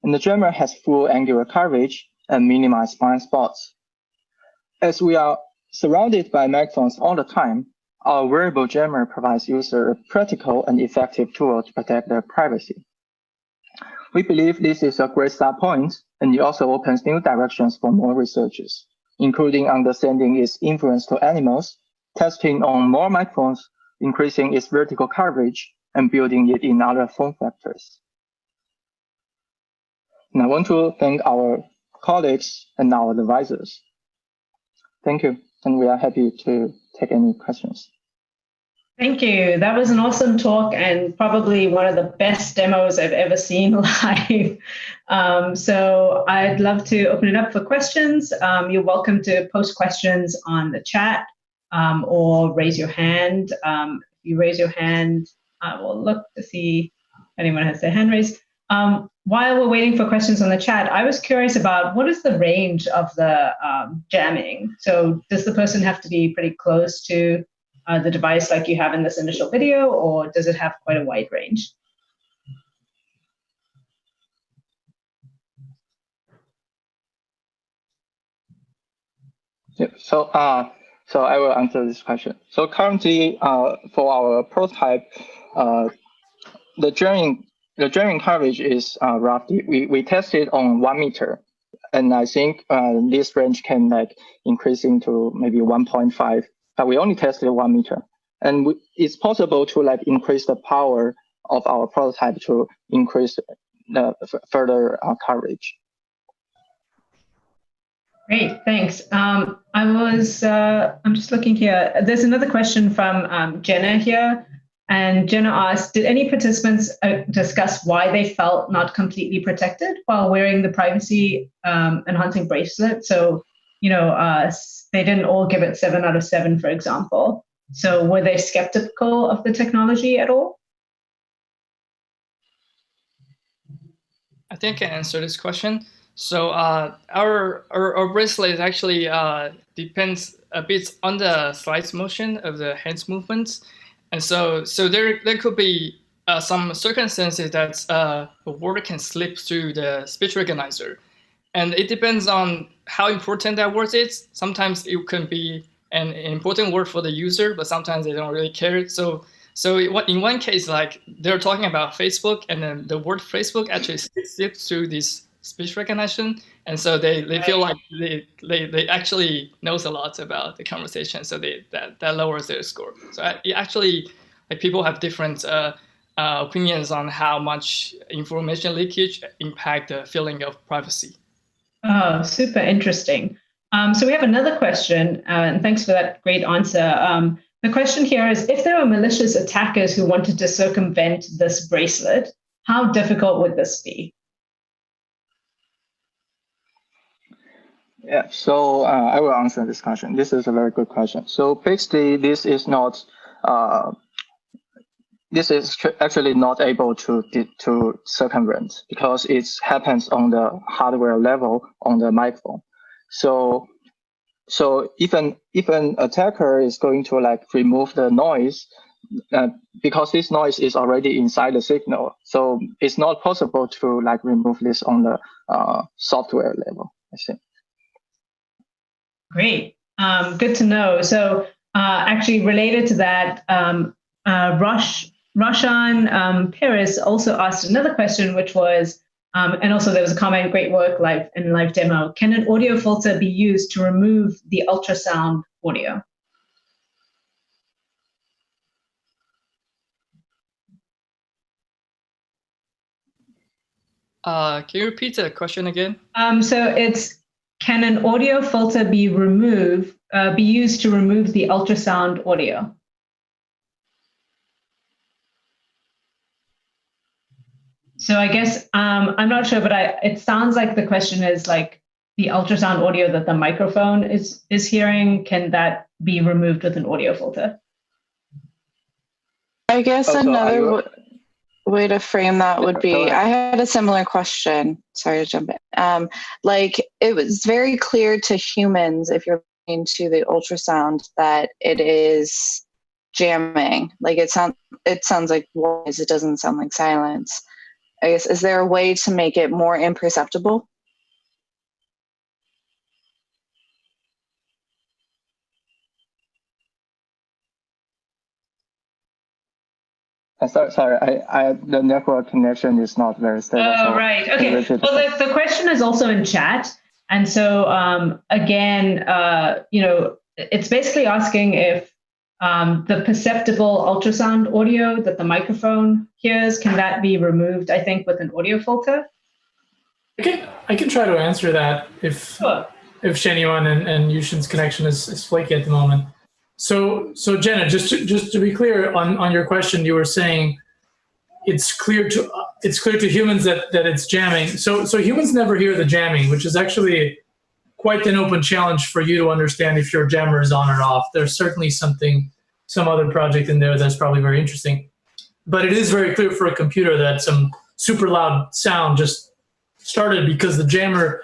And the jammer has full angular coverage and minimized blind spots. As we are surrounded by microphones all the time, our wearable jammer provides users a practical and effective tool to protect their privacy. We believe this is a great start point, and it also opens new directions for more researchers, including understanding its influence to animals, testing on more microphones, increasing its vertical coverage, and building it in other form factors. And I want to thank our colleagues and our advisors. Thank you, and we are happy to take any questions. Thank you. That was an awesome talk and probably one of the best demos I've ever seen live. So I'd love to open it up for questions. You're welcome to post questions on the chat or raise your hand. If you raise your hand, I will look to see if anyone has their hand raised. while we're waiting for questions on the chat, I was curious about what is the range of the jamming? So does the person have to be pretty close to the device like you have in this initial video, or does it have quite a wide range? Yeah, so I will answer this question. So currently, for our prototype, the jamming coverage is roughly, we tested on 1 meter, and I think this range can like increase into maybe 1.5, but we only tested 1 meter. And it's possible to like increase the power of our prototype to increase the further coverage. Great, thanks. I'm just looking here. There's another question from Jenna here. And Jenna asked, did any participants discuss why they felt not completely protected while wearing the privacy enhancing bracelet? So, they didn't all give it 7 out of 7, for example. So were they skeptical of the technology at all? I think I can answer this question. So our bracelet actually depends a bit on the slice motion of the hands movements. And so there could be some circumstances that a word can slip through the speech recognizer. And it depends on how important that word is. Sometimes it can be an important word for the user, but sometimes they don't really care. So in one case, like they're talking about Facebook, and then the word Facebook actually slips through this speech recognition, and so they feel like they actually knows a lot about the conversation, so that lowers their score. So actually, like, people have different opinions on how much information leakage impact the feeling of privacy. Oh, super interesting. So we have another question, and thanks for that great answer. The question here is, if there were malicious attackers who wanted to circumvent this bracelet, how difficult would this be? Yeah, so I will answer this question. This is a very good question. So basically, this is actually not able to circumvent, because it happens on the hardware level on the microphone. So if an attacker is going to like remove the noise, because this noise is already inside the signal, so it's not possible to like remove this on the software level, I think. Great, good to know. So actually related to that, Roshan Paris also asked another question, which was, and also there was a comment, great work in live demo. Can an audio filter be used to remove the ultrasound audio? Can you repeat the question again? So it's, can an audio filter be used to remove the ultrasound audio? So I guess I'm not sure, but it sounds like the question is like the ultrasound audio that the microphone is hearing. Can that be removed with an audio filter? I guess another way to frame that would be, I had a similar question. Sorry to jump in. Like, it was very clear to humans, if you're listening to the ultrasound, that it is jamming. Like, it sounds like noise. It doesn't sound like silence. I guess, is there a way to make it more imperceptible? Sorry, the network connection is not very stable. Oh, right. Okay. Well, the question is also in chat. And so, again, it's basically asking if the perceptible ultrasound audio that the microphone hears, can that be removed, I think, with an audio filter? I can try to answer that if Shan-Yuan and Yuxin's connection is flaky at the moment. So Jenna, just to be clear on your question, you were saying it's clear to humans that it's jamming. So humans never hear the jamming, which is actually quite an open challenge for you to understand if your jammer is on or off. There's certainly some other project in there that's probably very interesting, but it is very clear for a computer that some super loud sound just started because the jammer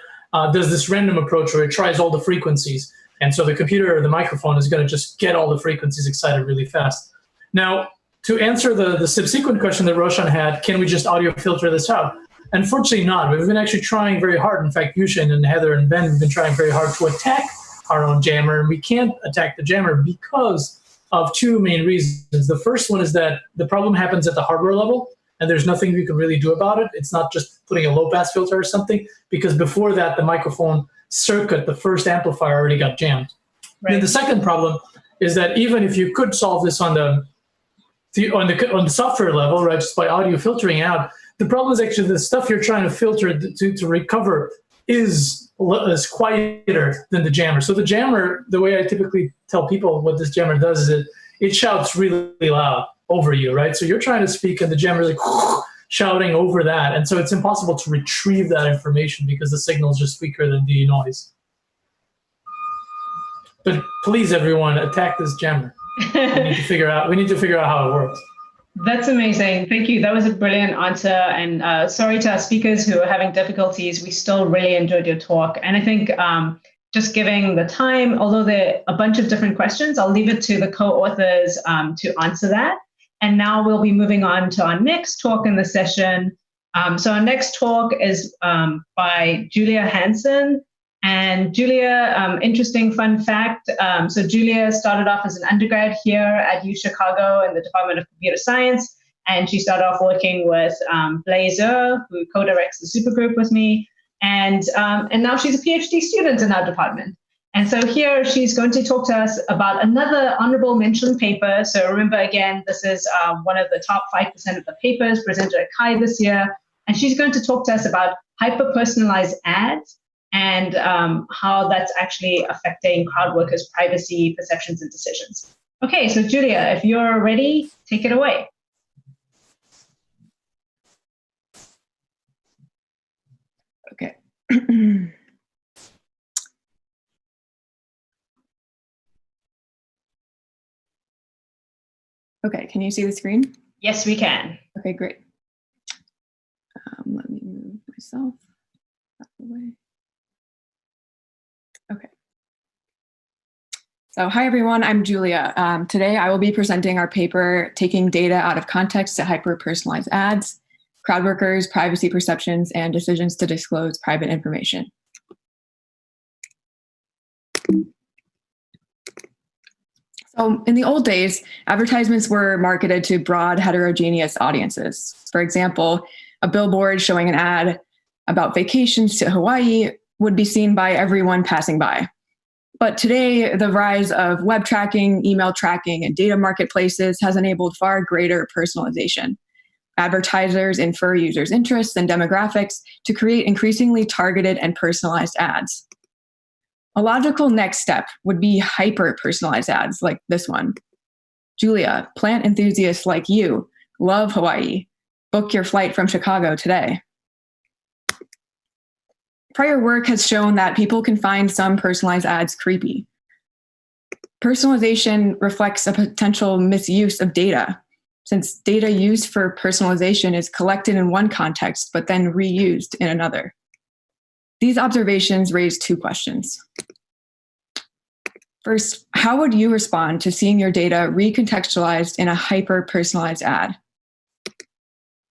does this random approach where it tries all the frequencies. And so the computer or the microphone is going to just get all the frequencies excited really fast. Now, to answer the subsequent question that Roshan had, can we just audio filter this out? Unfortunately not. We've been actually trying very hard. In fact, Yuxin and Heather and Ben have been trying very hard to attack our own jammer, and we can't attack the jammer because of two main reasons. The first one is that the problem happens at the hardware level, and there's nothing you can really do about it. It's not just putting a low-pass filter or something, because before that, the microphone circuit, the first amplifier, already got jammed. Right. Then the second problem is that even if you could solve this on the software level, right, just by audio filtering out, the problem is actually the stuff you're trying to filter to recover is quieter than the jammer. So the jammer, the way I typically tell people what this jammer does is it shouts really loud over you, right? So you're trying to speak and the jammer is like shouting over that. And so it's impossible to retrieve that information because the signal is just weaker than the noise. But please, everyone, attack this jammer. We need to figure out how it works. That's amazing. Thank you. That was a brilliant answer. And sorry to our speakers who are having difficulties. We still really enjoyed your talk. And I think just giving the time, although there are a bunch of different questions, I'll leave it to the co-authors to answer that. And now we'll be moving on to our next talk in the session. So our next talk is by Julia Hanson. And Julia, interesting fun fact. So Julia started off as an undergrad here at UChicago in the Department of Computer Science. And she started off working with Blaise, who co-directs the supergroup with me. And now she's a PhD student in our department. And so here she's going to talk to us about another honorable mention paper. So remember, again, this is one of the top 5% of the papers presented at CHI this year. And she's going to talk to us about hyper-personalized ads and how that's actually affecting Crowdworkers' privacy perceptions and decisions. Okay, so Julia, if you're ready, take it away. Okay. Okay, can you see the screen? Yes, we can. Okay, great. Let me move myself out of the way. Okay. So hi, everyone. I'm Julia. Today, I will be presenting our paper, Taking Data Out of Context to Hyper-Personalize Ads, Crowdworkers, Privacy Perceptions, and Decisions to Disclose Private Information. So in the old days, advertisements were marketed to broad, heterogeneous audiences. For example, a billboard showing an ad about vacations to Hawaii would be seen by everyone passing by. But today, the rise of web tracking, email tracking, and data marketplaces has enabled far greater personalization. Advertisers infer users' interests and demographics to create increasingly targeted and personalized ads. A logical next step would be hyper-personalized ads like this one. Julia, plant enthusiasts like you, love Hawaii. Book your flight from Chicago today. Prior work has shown that people can find some personalized ads creepy. Personalization reflects a potential misuse of data, since data used for personalization is collected in one context, but then reused in another. These observations raise two questions. First, how would you respond to seeing your data recontextualized in a hyper-personalized ad?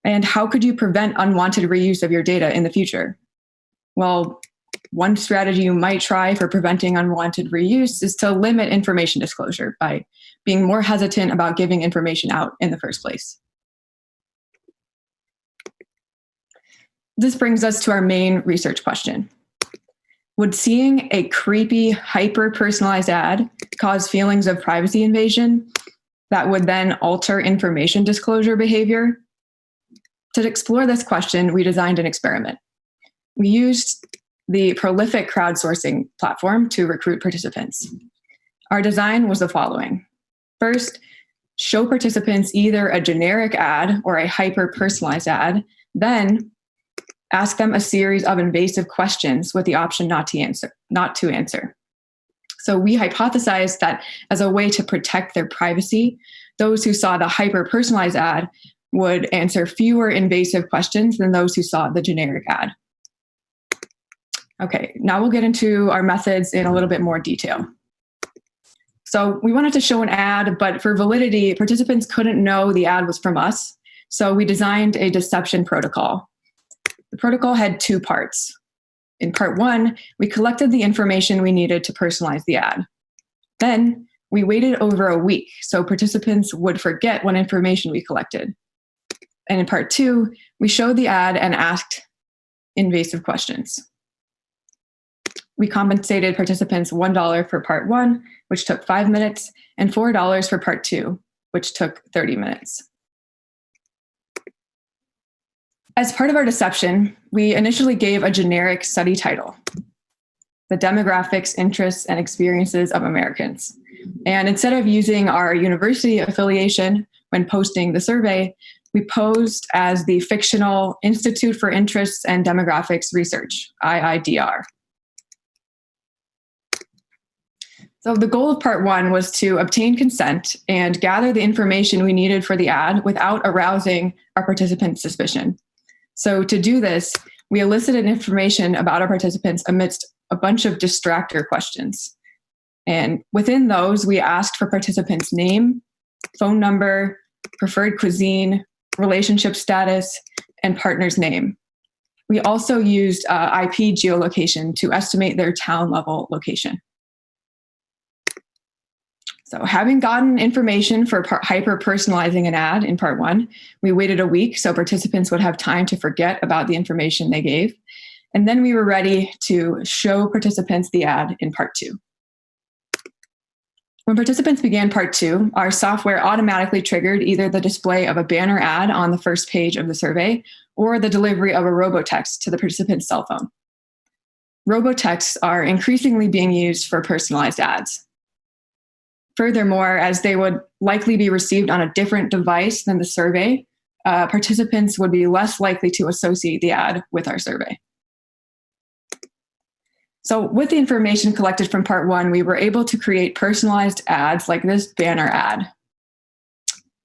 And how could you prevent unwanted reuse of your data in the future? Well, one strategy you might try for preventing unwanted reuse is to limit information disclosure by being more hesitant about giving information out in the first place. This brings us to our main research question. Would seeing a creepy, hyper-personalized ad cause feelings of privacy invasion that would then alter information disclosure behavior? To explore this question, we designed an experiment. We used the prolific crowdsourcing platform to recruit participants. Our design was the following. First, show participants either a generic ad or a hyper-personalized ad, then ask them a series of invasive questions with the option not to answer. So we hypothesized that as a way to protect their privacy, those who saw the hyper-personalized ad would answer fewer invasive questions than those who saw the generic ad. Okay, now we'll get into our methods in a little bit more detail. So we wanted to show an ad, but for validity, participants couldn't know the ad was from us. So we designed a deception protocol. The protocol had two parts. In part one, we collected the information we needed to personalize the ad. Then we waited over a week so participants would forget what information we collected. And in part two, we showed the ad and asked invasive questions. We compensated participants $1 for part one, which took 5 minutes, and $4 for part two, which took 30 minutes. As part of our deception, we initially gave a generic study title, The Demographics, Interests, and Experiences of Americans. And instead of using our university affiliation when posting the survey, we posed as the fictional Institute for Interests and Demographics Research, IIDR. So the goal of part one was to obtain consent and gather the information we needed for the ad without arousing our participants' suspicion. So to do this, we elicited information about our participants amidst a bunch of distractor questions. And within those, we asked for participants' name, phone number, preferred cuisine, relationship status, and partner's name. We also used IP geolocation to estimate their town level location. So having gotten information for hyper-personalizing an ad in part one, we waited a week so participants would have time to forget about the information they gave. And then we were ready to show participants the ad in part two. When participants began part two, our software automatically triggered either the display of a banner ad on the first page of the survey or the delivery of a robotext to the participant's cell phone. Robotexts are increasingly being used for personalized ads. Furthermore, as they would likely be received on a different device than the survey, participants would be less likely to associate the ad with our survey. So with the information collected from part one, we were able to create personalized ads like this banner ad,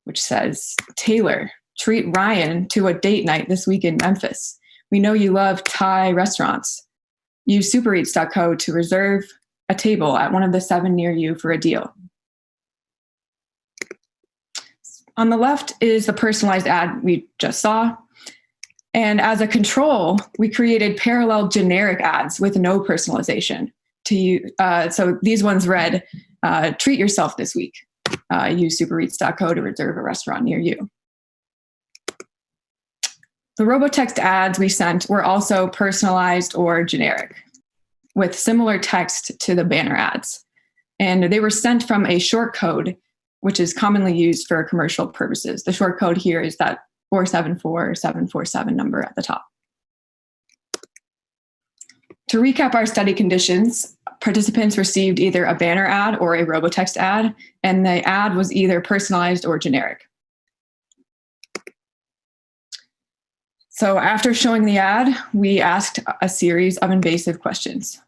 which says, Taylor, treat Ryan to a date night this week in Memphis. We know you love Thai restaurants. Use supereats.co to reserve a table at one of the 7 near you for a deal. On the left is the personalized ad we just saw. And as a control, we created parallel generic ads with no personalization. So these ones read, treat yourself this week. Use supereats.co to reserve a restaurant near you. The robotext ads we sent were also personalized or generic, with similar text to the banner ads. And they were sent from a short code, which is commonly used for commercial purposes. The short code here is that 474 or 747 number at the top. To recap our study conditions, participants received either a banner ad or a robotext ad, and the ad was either personalized or generic. So after showing the ad, we asked a series of invasive questions.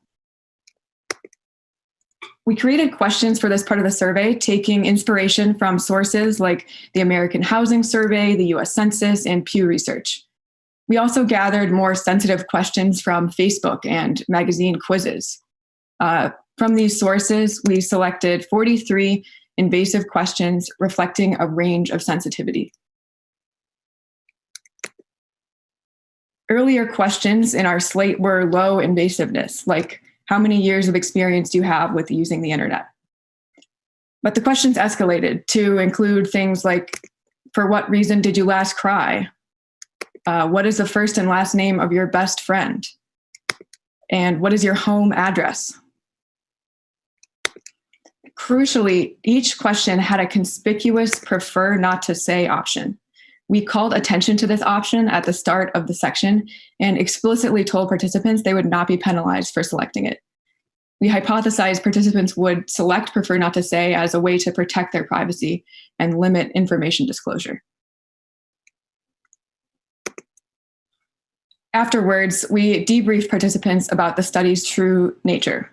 We created questions for this part of the survey, taking inspiration from sources like the American Housing Survey, the US Census, and Pew Research. We also gathered more sensitive questions from Facebook and magazine quizzes. From these sources, we selected 43 invasive questions reflecting a range of sensitivity. Earlier questions in our slate were low invasiveness, like how many years of experience do you have with using the internet? But the questions escalated to include things like, for what reason did you last cry? What is the first and last name of your best friend? And what is your home address? Crucially, each question had a conspicuous prefer not to say option. We called attention to this option at the start of the section and explicitly told participants they would not be penalized for selecting it. We hypothesized participants would select prefer not to say as a way to protect their privacy and limit information disclosure. Afterwards, we debriefed participants about the study's true nature.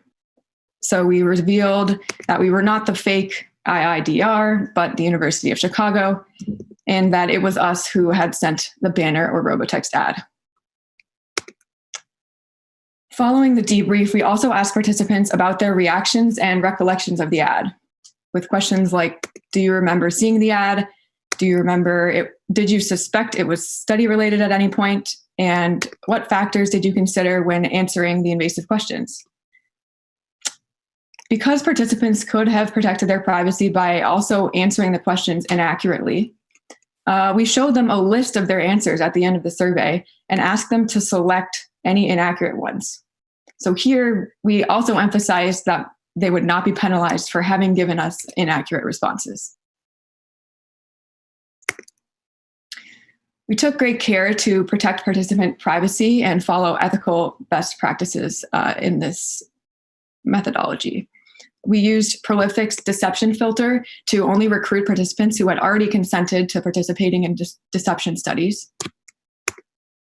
So we revealed that we were not the fake IIDR, but the University of Chicago. and that it was us who had sent the banner or robotext ad. Following the debrief, we also asked participants about their reactions and recollections of the ad, with questions like, do you remember seeing the ad? Do you remember it? Did you suspect it was study related at any point? And what factors did you consider when answering the invasive questions? Because participants could have protected their privacy by also answering the questions inaccurately, we showed them a list of their answers at the end of the survey and asked them to select any inaccurate ones. So here, we also emphasized that they would not be penalized for having given us inaccurate responses. We took great care to protect participant privacy and follow ethical best practices in this methodology. We used Prolific's deception filter to only recruit participants who had already consented to participating in deception studies.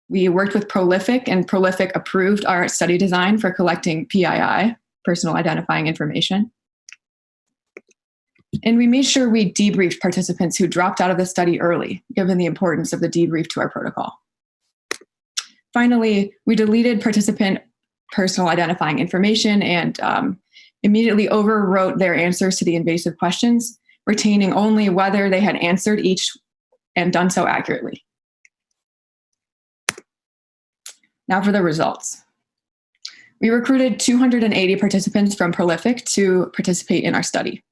We worked with Prolific, and Prolific approved our study design for collecting PII, personal identifying information. And we made sure we debriefed participants who dropped out of the study early, given the importance of the debrief to our protocol. Finally, we deleted participant personal identifying information and immediately overwrote their answers to the invasive questions, retaining only whether they had answered each and done so accurately. Now for the results. We recruited 280 participants from Prolific to participate in our study.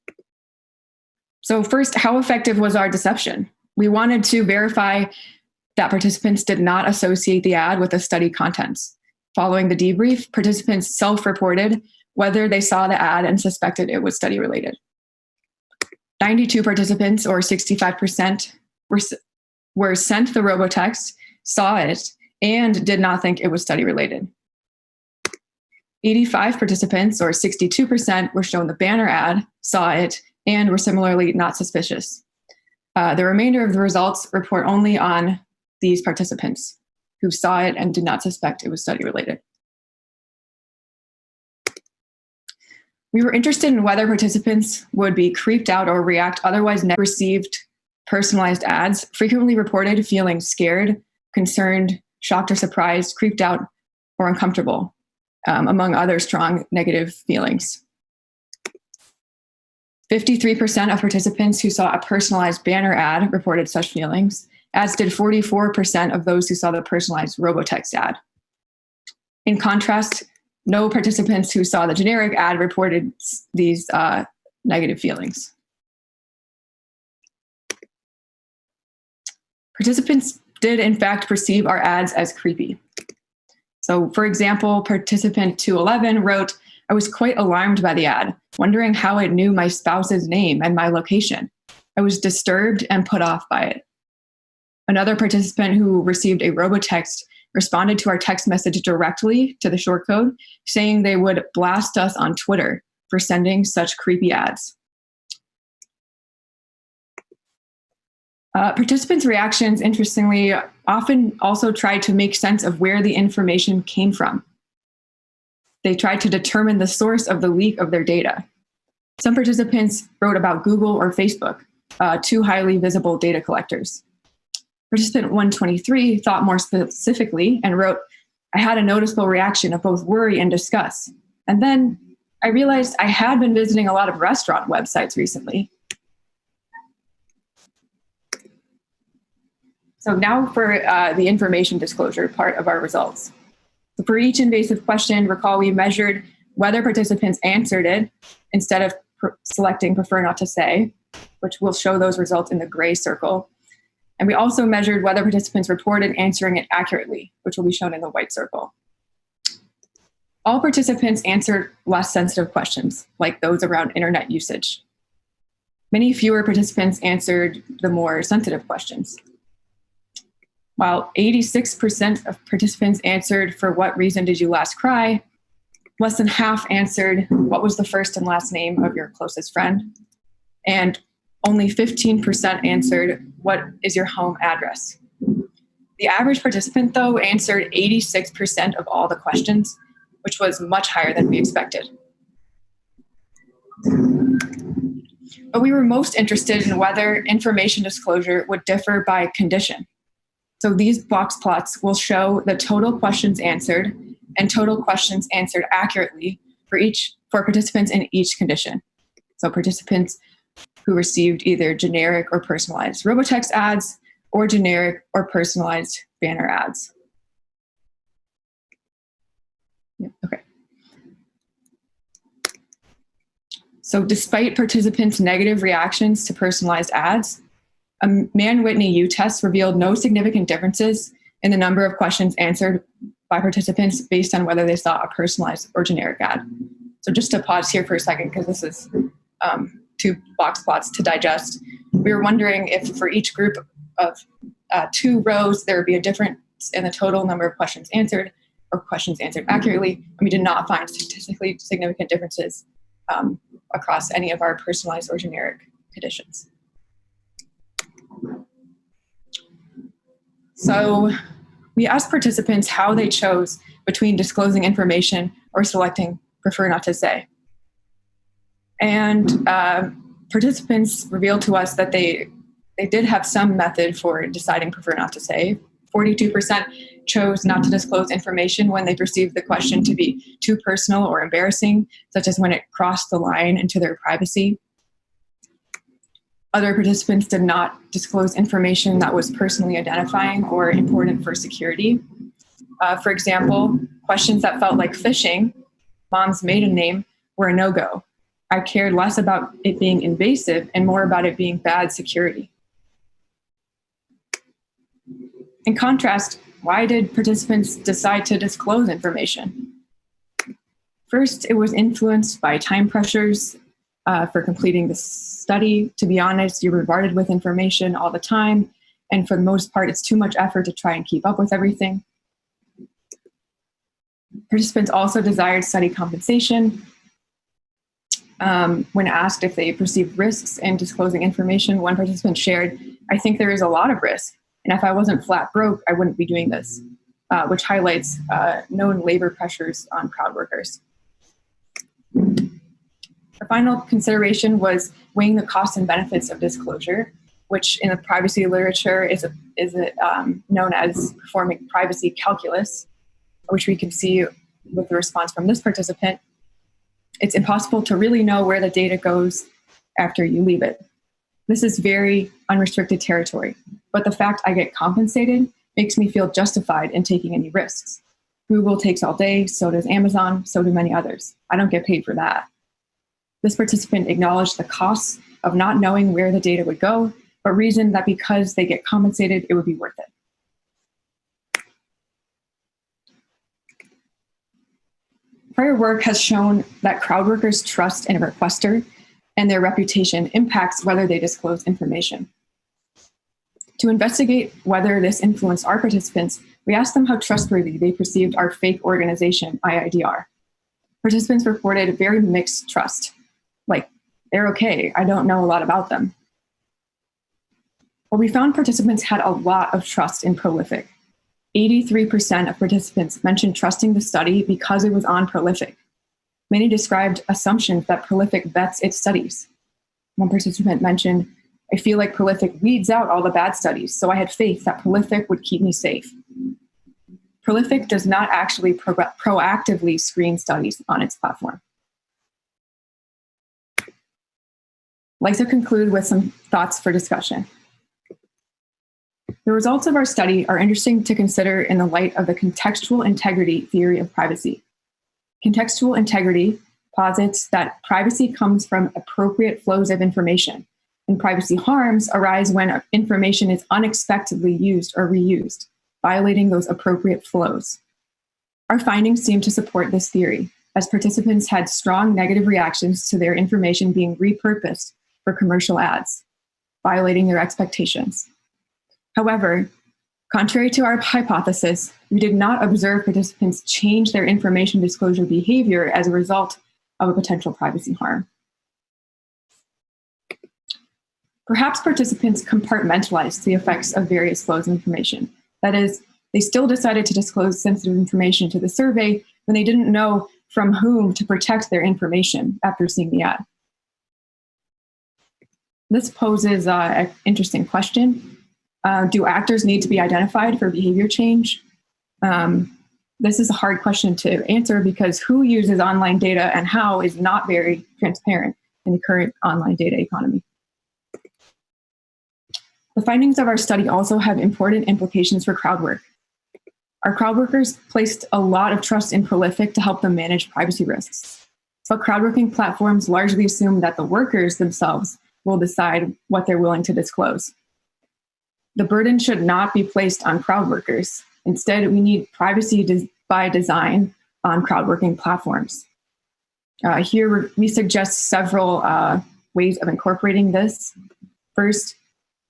So first, how effective was our deception? We wanted to verify that participants did not associate the ad with the study contents. Following the debrief, participants self-reported whether they saw the ad and suspected it was study related. 92 participants, or 65%, were sent the robotext, saw it, and did not think it was study related. 85 participants, or 62%, were shown the banner ad, saw it, and were similarly not suspicious. The remainder of the results report only on these participants who saw it and did not suspect it was study related. We were interested in whether participants would be creeped out or react otherwise never received personalized ads, frequently reported feeling scared, concerned, shocked or surprised, creeped out, or uncomfortable, among other strong negative feelings. 53% of participants who saw a personalized banner ad reported such feelings, as did 44% of those who saw the personalized robotext ad. In contrast, no participants who saw the generic ad reported these negative feelings. Participants did in fact perceive our ads as creepy. So for example, participant 211 wrote, "I was quite alarmed by the ad, wondering how it knew my spouse's name and my location. I was disturbed and put off by it." Another participant who received a robotext responded to our text message directly to the shortcode, saying they would blast us on Twitter for sending such creepy ads. Participants' reactions, interestingly, often also tried to make sense of where the information came from. They tried to determine the source of the leak of their data. Some participants wrote about Google or Facebook, two highly visible data collectors. Participant 123 thought more specifically and wrote, "I had a noticeable reaction of both worry and disgust. And then I realized I had been visiting a lot of restaurant websites recently." So now for the information disclosure part of our results. So for each invasive question, recall we measured whether participants answered it instead of selecting prefer not to say, which will show those results in the gray circle. And we also measured whether participants reported answering it accurately, which will be shown in the white circle. All participants answered less sensitive questions, like those around internet usage. Many fewer participants answered the more sensitive questions. While 86% of participants answered, "For what reason did you last cry?" less than half answered, "What was the first and last name of your closest friend?" And only 15% answered, "What is your home address?" The average participant, though, answered 86% of all the questions, which was much higher than we expected. But we were most interested in whether information disclosure would differ by condition. So these box plots will show the total questions answered and total questions answered accurately for participants in each condition. So participants who received either generic or personalized robotext ads or generic or personalized banner ads. Yeah, okay. So despite participants' negative reactions to personalized ads, a Mann-Whitney U-test revealed no significant differences in the number of questions answered by participants based on whether they saw a personalized or generic ad. So just to pause here for a second, because this is two box plots to digest. We were wondering if for each group of 2 rows, there would be a difference in the total number of questions answered or questions answered accurately. And we did not find statistically significant differences across any of our personalized or generic conditions. So we asked participants how they chose between disclosing information or selecting prefer not to say. And participants revealed to us that they did have some method for deciding prefer not to say. 42% chose not to disclose information when they perceived the question to be too personal or embarrassing, such as when it crossed the line into their privacy. Other participants did not disclose information that was personally identifying or important for security. For example, questions that felt like phishing, mom's maiden name, were a no-go. I cared less about it being invasive and more about it being bad security. In contrast, why did participants decide to disclose information? First, it was influenced by time pressures for completing the study. To be honest, you're bombarded with information all the time, and for the most part, it's too much effort to try and keep up with everything. Participants also desired study compensation. When asked if they perceived risks in disclosing information, one participant shared, "I think there is a lot of risk, and if I wasn't flat broke, I wouldn't be doing this," which highlights known labor pressures on crowd workers. The final consideration was weighing the costs and benefits of disclosure, which in the privacy literature is known as performing privacy calculus, which we can see with the response from this participant. It's impossible to really know where the data goes after you leave it. This is very unrestricted territory, but the fact I get compensated makes me feel justified in taking any risks. Google takes all day, so does Amazon, so do many others. I don't get paid for that. This participant acknowledged the costs of not knowing where the data would go, but reasoned that because they get compensated, it would be worth it. Prior work has shown that crowd workers' trust in a requester and their reputation impacts whether they disclose information. To investigate whether this influenced our participants, we asked them how trustworthy they perceived our fake organization, IIDR. Participants reported very mixed trust, like, they're okay, I don't know a lot about them. But we found participants had a lot of trust in Prolific. 83% of participants mentioned trusting the study because it was on Prolific. Many described assumptions that Prolific vets its studies. One participant mentioned, "I feel like Prolific weeds out all the bad studies, so I had faith that Prolific would keep me safe." Prolific does not actually proactively screen studies on its platform. I'd like to conclude with some thoughts for discussion. The results of our study are interesting to consider in the light of the contextual integrity theory of privacy. Contextual integrity posits that privacy comes from appropriate flows of information, and privacy harms arise when information is unexpectedly used or reused, violating those appropriate flows. Our findings seem to support this theory, as participants had strong negative reactions to their information being repurposed for commercial ads, violating their expectations. However, contrary to our hypothesis, we did not observe participants change their information disclosure behavior as a result of a potential privacy harm. Perhaps participants compartmentalized the effects of various flows of information. That is, they still decided to disclose sensitive information to the survey when they didn't know from whom to protect their information after seeing the ad. This poses an interesting question. Do actors need to be identified for behavior change? This is a hard question to answer because who uses online data and how is not very transparent in the current online data economy. The findings of our study also have important implications for crowd work. Our crowd workers placed a lot of trust in Prolific to help them manage privacy risks. But crowdworking platforms largely assume that the workers themselves will decide what they're willing to disclose. The burden should not be placed on crowd workers. Instead, we need privacy by design on crowdworking platforms. Here, we suggest several ways of incorporating this. First,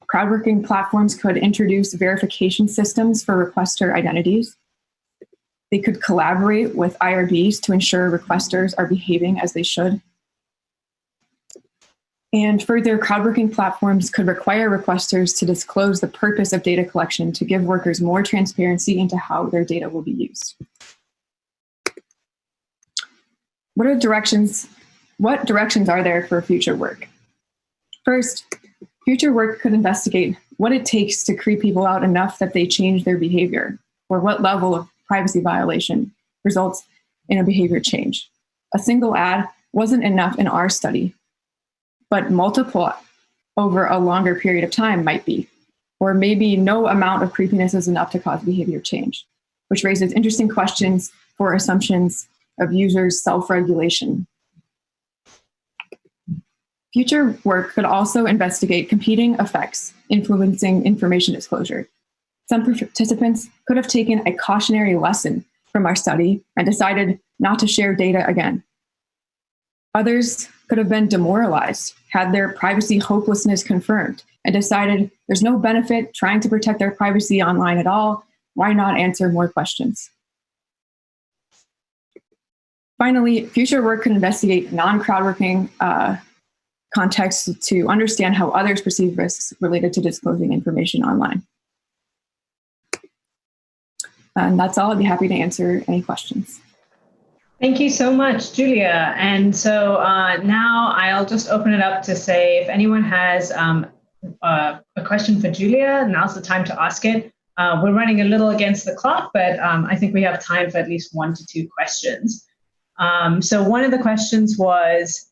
crowdworking platforms could introduce verification systems for requester identities. They could collaborate with IRBs to ensure requesters are behaving as they should. And further, crowdworking platforms could require requesters to disclose the purpose of data collection to give workers more transparency into how their data will be used. What directions are there for future work? First, future work could investigate what it takes to creep people out enough that they change their behavior, or what level of privacy violation results in a behavior change. A single ad wasn't enough in our study, but multiple over a longer period of time might be, or maybe no amount of creepiness is enough to cause behavior change, which raises interesting questions for assumptions of users' self-regulation. Future work could also investigate competing effects influencing information disclosure. Some participants could have taken a cautionary lesson from our study and decided not to share data again. Others could have been demoralized, had their privacy hopelessness confirmed, and decided there's no benefit trying to protect their privacy online at all. Why not answer more questions? Finally, future work could investigate non-crowdworking contexts to understand how others perceive risks related to disclosing information online. And that's all. I'd be happy to answer any questions. Thank you so much, Julia. And so now I'll just open it up to say if anyone has a question for Julia, now's the time to ask it. We're running a little against the clock, but I think we have time for at least 1 to 2 questions. So one of the questions was,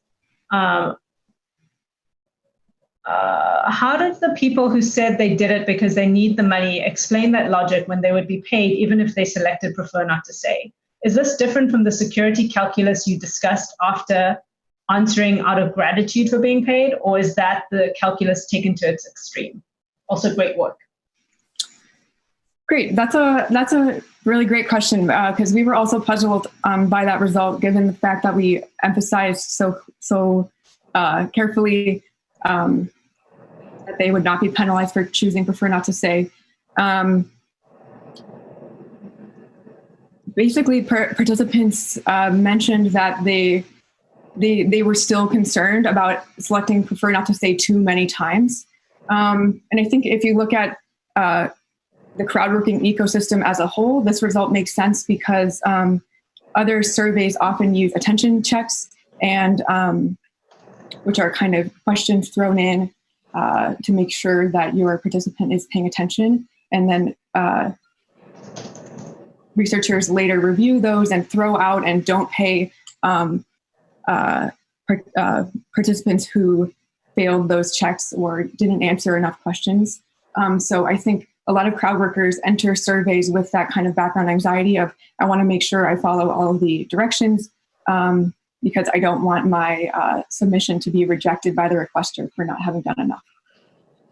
how did the people who said they did it because they need the money explain that logic when they would be paid, even if they selected prefer not to say? Is this different from the security calculus you discussed after answering out of gratitude for being paid, or is that the calculus taken to its extreme? Also, great work. Great. That's a really great question because we were also puzzled by that result, given the fact that we emphasized so carefully that they would not be penalized for choosing prefer not to say. Basically, participants mentioned that they were still concerned about selecting prefer not to say too many times. And I think if you look at the crowdworking ecosystem as a whole, this result makes sense because other surveys often use attention checks, and which are kind of questions thrown in to make sure that your participant is paying attention. And then researchers later review those and throw out and don't pay participants who failed those checks or didn't answer enough questions. So I think a lot of crowd workers enter surveys with that kind of background anxiety of, I want to make sure I follow all of the directions because I don't want my submission to be rejected by the requester for not having done enough.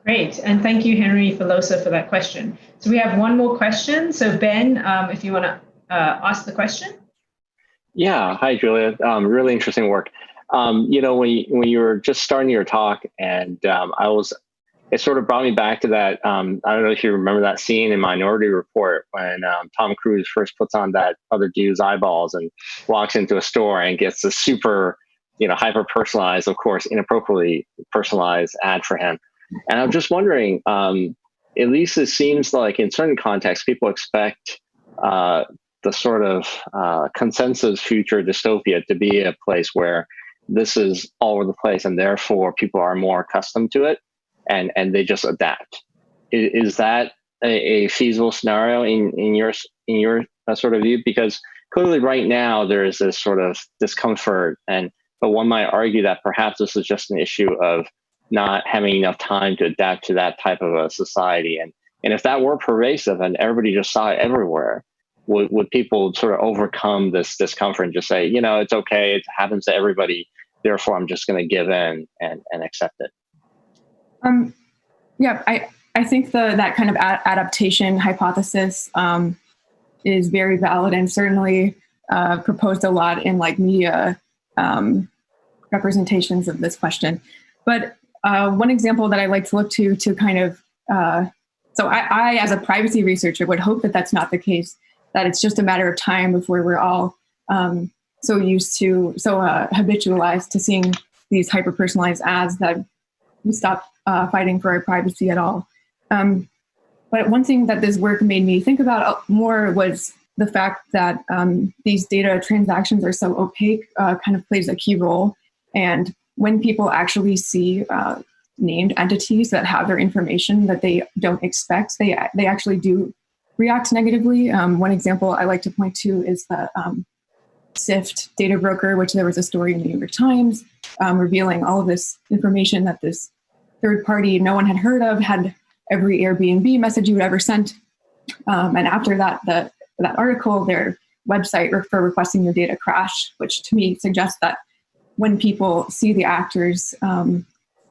Great, and thank you, Henry Filosa, for that question. So we have one more question. So Ben, if you want to ask the question. Yeah, hi, Julia. Really interesting work. You know, when you were just starting your talk, and it sort of brought me back to that. I don't know if you remember that scene in Minority Report when Tom Cruise first puts on that other dude's eyeballs and walks into a store and gets a super, hyper-personalized, of course, inappropriately personalized ad for him. And I'm just wondering, at least it seems like in certain contexts, people expect the sort of consensus future dystopia to be a place where this is all over the place, and therefore people are more accustomed to it, and they just adapt. Is that a feasible scenario in your sort of view? Because clearly right now there is this sort of discomfort, but one might argue that perhaps this is just an issue of not having enough time to adapt to that type of a society. And if that were pervasive and everybody just saw it everywhere, would people sort of overcome this discomfort and just say, it's okay, it happens to everybody, therefore I'm just going to give in and accept it? Yeah, I think that kind of adaptation hypothesis is very valid and certainly proposed a lot in like media representations of this question. But one example that I like to look to kind of, so I as a privacy researcher would hope that that's not the case, that it's just a matter of time before we're all so habitualized to seeing these hyper-personalized ads that we stop fighting for our privacy at all. But one thing that this work made me think about more was the fact that these data transactions are so opaque, kind of plays a key role. And when people actually see named entities that have their information that they don't expect, they actually do react negatively. One example I like to point to is the SIFT data broker, which there was a story in the New York Times revealing all of this information that this third party no one had heard of had every Airbnb message you would ever sent. And after that article, their website for requesting your data crashed, which to me suggests that when people see the actors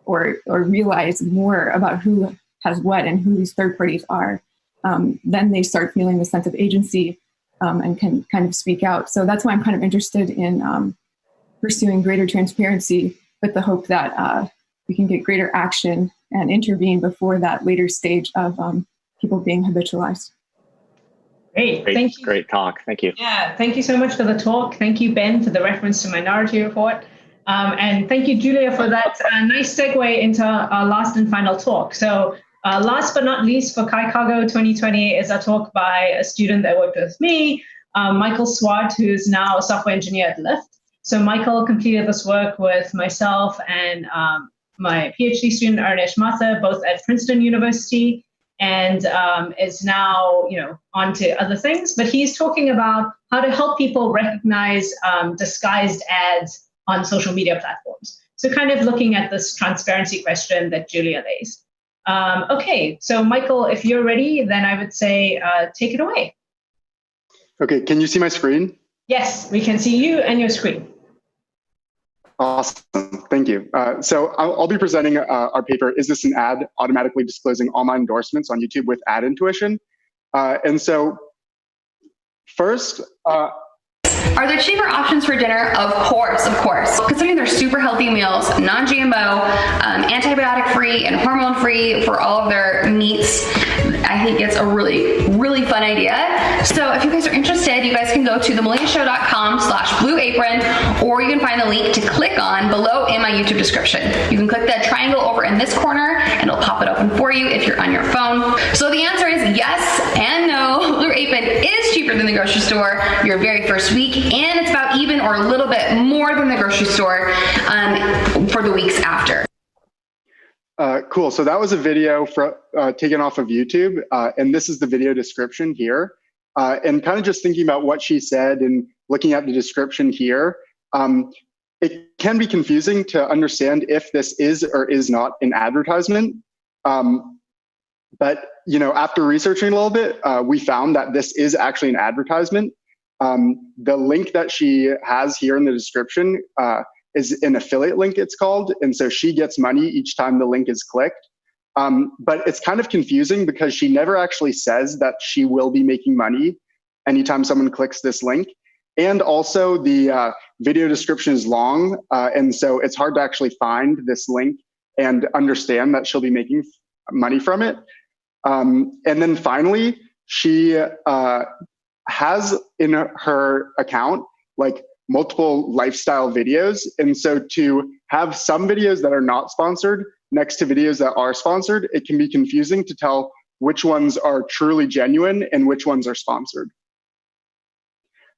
or realize more about who has what and who these third parties are, then they start feeling the sense of agency and can kind of speak out. So that's why I'm kind of interested in pursuing greater transparency with the hope that we can get greater action and intervene before that later stage of people being habitualized. Great, thank you. Great talk, thank you. Yeah, thank you so much for the talk. Thank you, Ben, for the reference to Minority Report. And thank you, Julia, for that nice segue into our last and final talk. So last but not least for Chicago 2020 is a talk by a student that worked with me, Michael Swart, who's now a software engineer at Lyft. So Michael completed this work with myself and my PhD student, Arnesh Matha, both at Princeton University, and is now, on to other things. But he's talking about how to help people recognize disguised ads on social media platforms. So kind of looking at this transparency question that Julia raised. Okay, so Michael, if you're ready, then I would say take it away. Okay, can you see my screen? Yes, we can see you and your screen. Awesome, thank you. So I'll be presenting our paper, Is This an Ad? Automatically Disclosing All My Endorsements on YouTube with AdIntuition. And so first, Are there cheaper options for dinner? Of course. Considering they're super healthy meals, non-GMO, antibiotic-free and hormone-free for all of their meats, I think it's a really, really fun idea. So if you guys are interested, you guys can go to themillennialshow.com/blueapron, or you can find the link to click on below in my YouTube description. You can click that triangle over in this corner and it'll pop it open for you if you're on your phone. So the answer is yes and no. Blue Apron is cheaper than the grocery store your very first week, and it's about even or a little bit more than the grocery store for the weeks after. Cool, so that was a video taken off of YouTube, and this is the video description here. And kind of just thinking about what she said and looking at the description here, it can be confusing to understand if this is or is not an advertisement. But after researching a little bit, we found that this is actually an advertisement. The link that she has here in the description is an affiliate link, it's called. And so she gets money each time the link is clicked. But it's kind of confusing because she never actually says that she will be making money anytime someone clicks this link. And also the video description is long. And so it's hard to actually find this link and understand that she'll be making money from it. And then finally, she has in her account like multiple lifestyle videos. And so to have some videos that are not sponsored next to videos that are sponsored, it can be confusing to tell which ones are truly genuine and which ones are sponsored.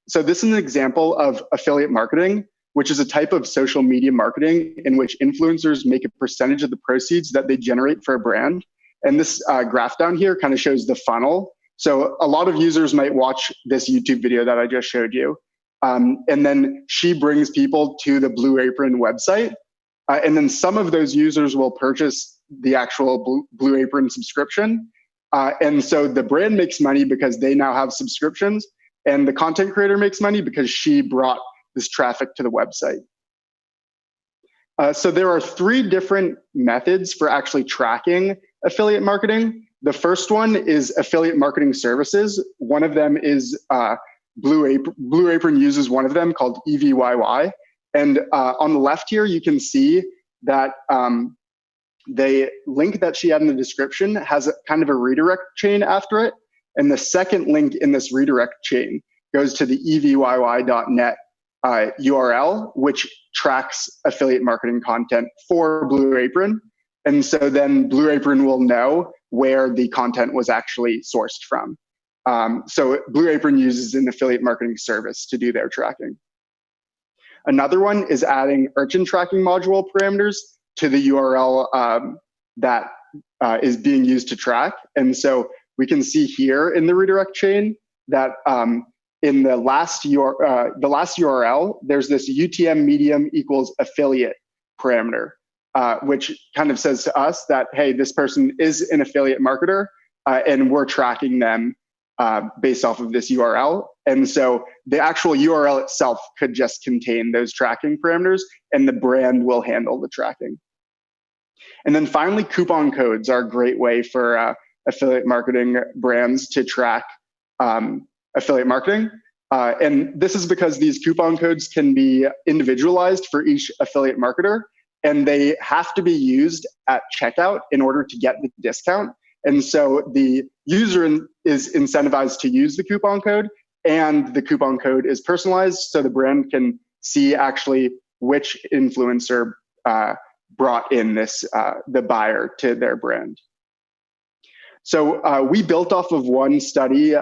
So this is an example of affiliate marketing. which is a type of social media marketing in which influencers make a percentage of the proceeds that they generate for a brand. And this graph down here kind of shows the funnel. So a lot of users might watch this YouTube video that I just showed you. And then she brings people to the Blue Apron website. And then some of those users will purchase the actual Blue Apron subscription. And so the brand makes money because they now have subscriptions, and the content creator makes money because she brought this traffic to the website. So there are 3 different methods for actually tracking affiliate marketing. The first one is affiliate marketing services. One of them is Blue Apron uses one of them called EVYY. And on the left here, you can see that the link that she had in the description has a kind of a redirect chain after it. And the second link in this redirect chain goes to the evyy.net URL, which tracks affiliate marketing content for Blue Apron. And so then Blue Apron will know where the content was actually sourced from. So Blue Apron uses an affiliate marketing service to do their tracking. Another one is adding urchin tracking module parameters to the URL that is being used to track. And so we can see here in the redirect chain that in the last URL, there's this UTM medium equals affiliate parameter, which kind of says to us that, hey, this person is an affiliate marketer, and we're tracking them based off of this URL. And so the actual URL itself could just contain those tracking parameters, and the brand will handle the tracking. And then finally, coupon codes are a great way for affiliate marketing brands to track affiliate marketing. And this is because these coupon codes can be individualized for each affiliate marketer, and they have to be used at checkout in order to get the discount. And so the user is incentivized to use the coupon code, and the coupon code is personalized so the brand can see actually which influencer brought in this the buyer to their brand. So we built off of one study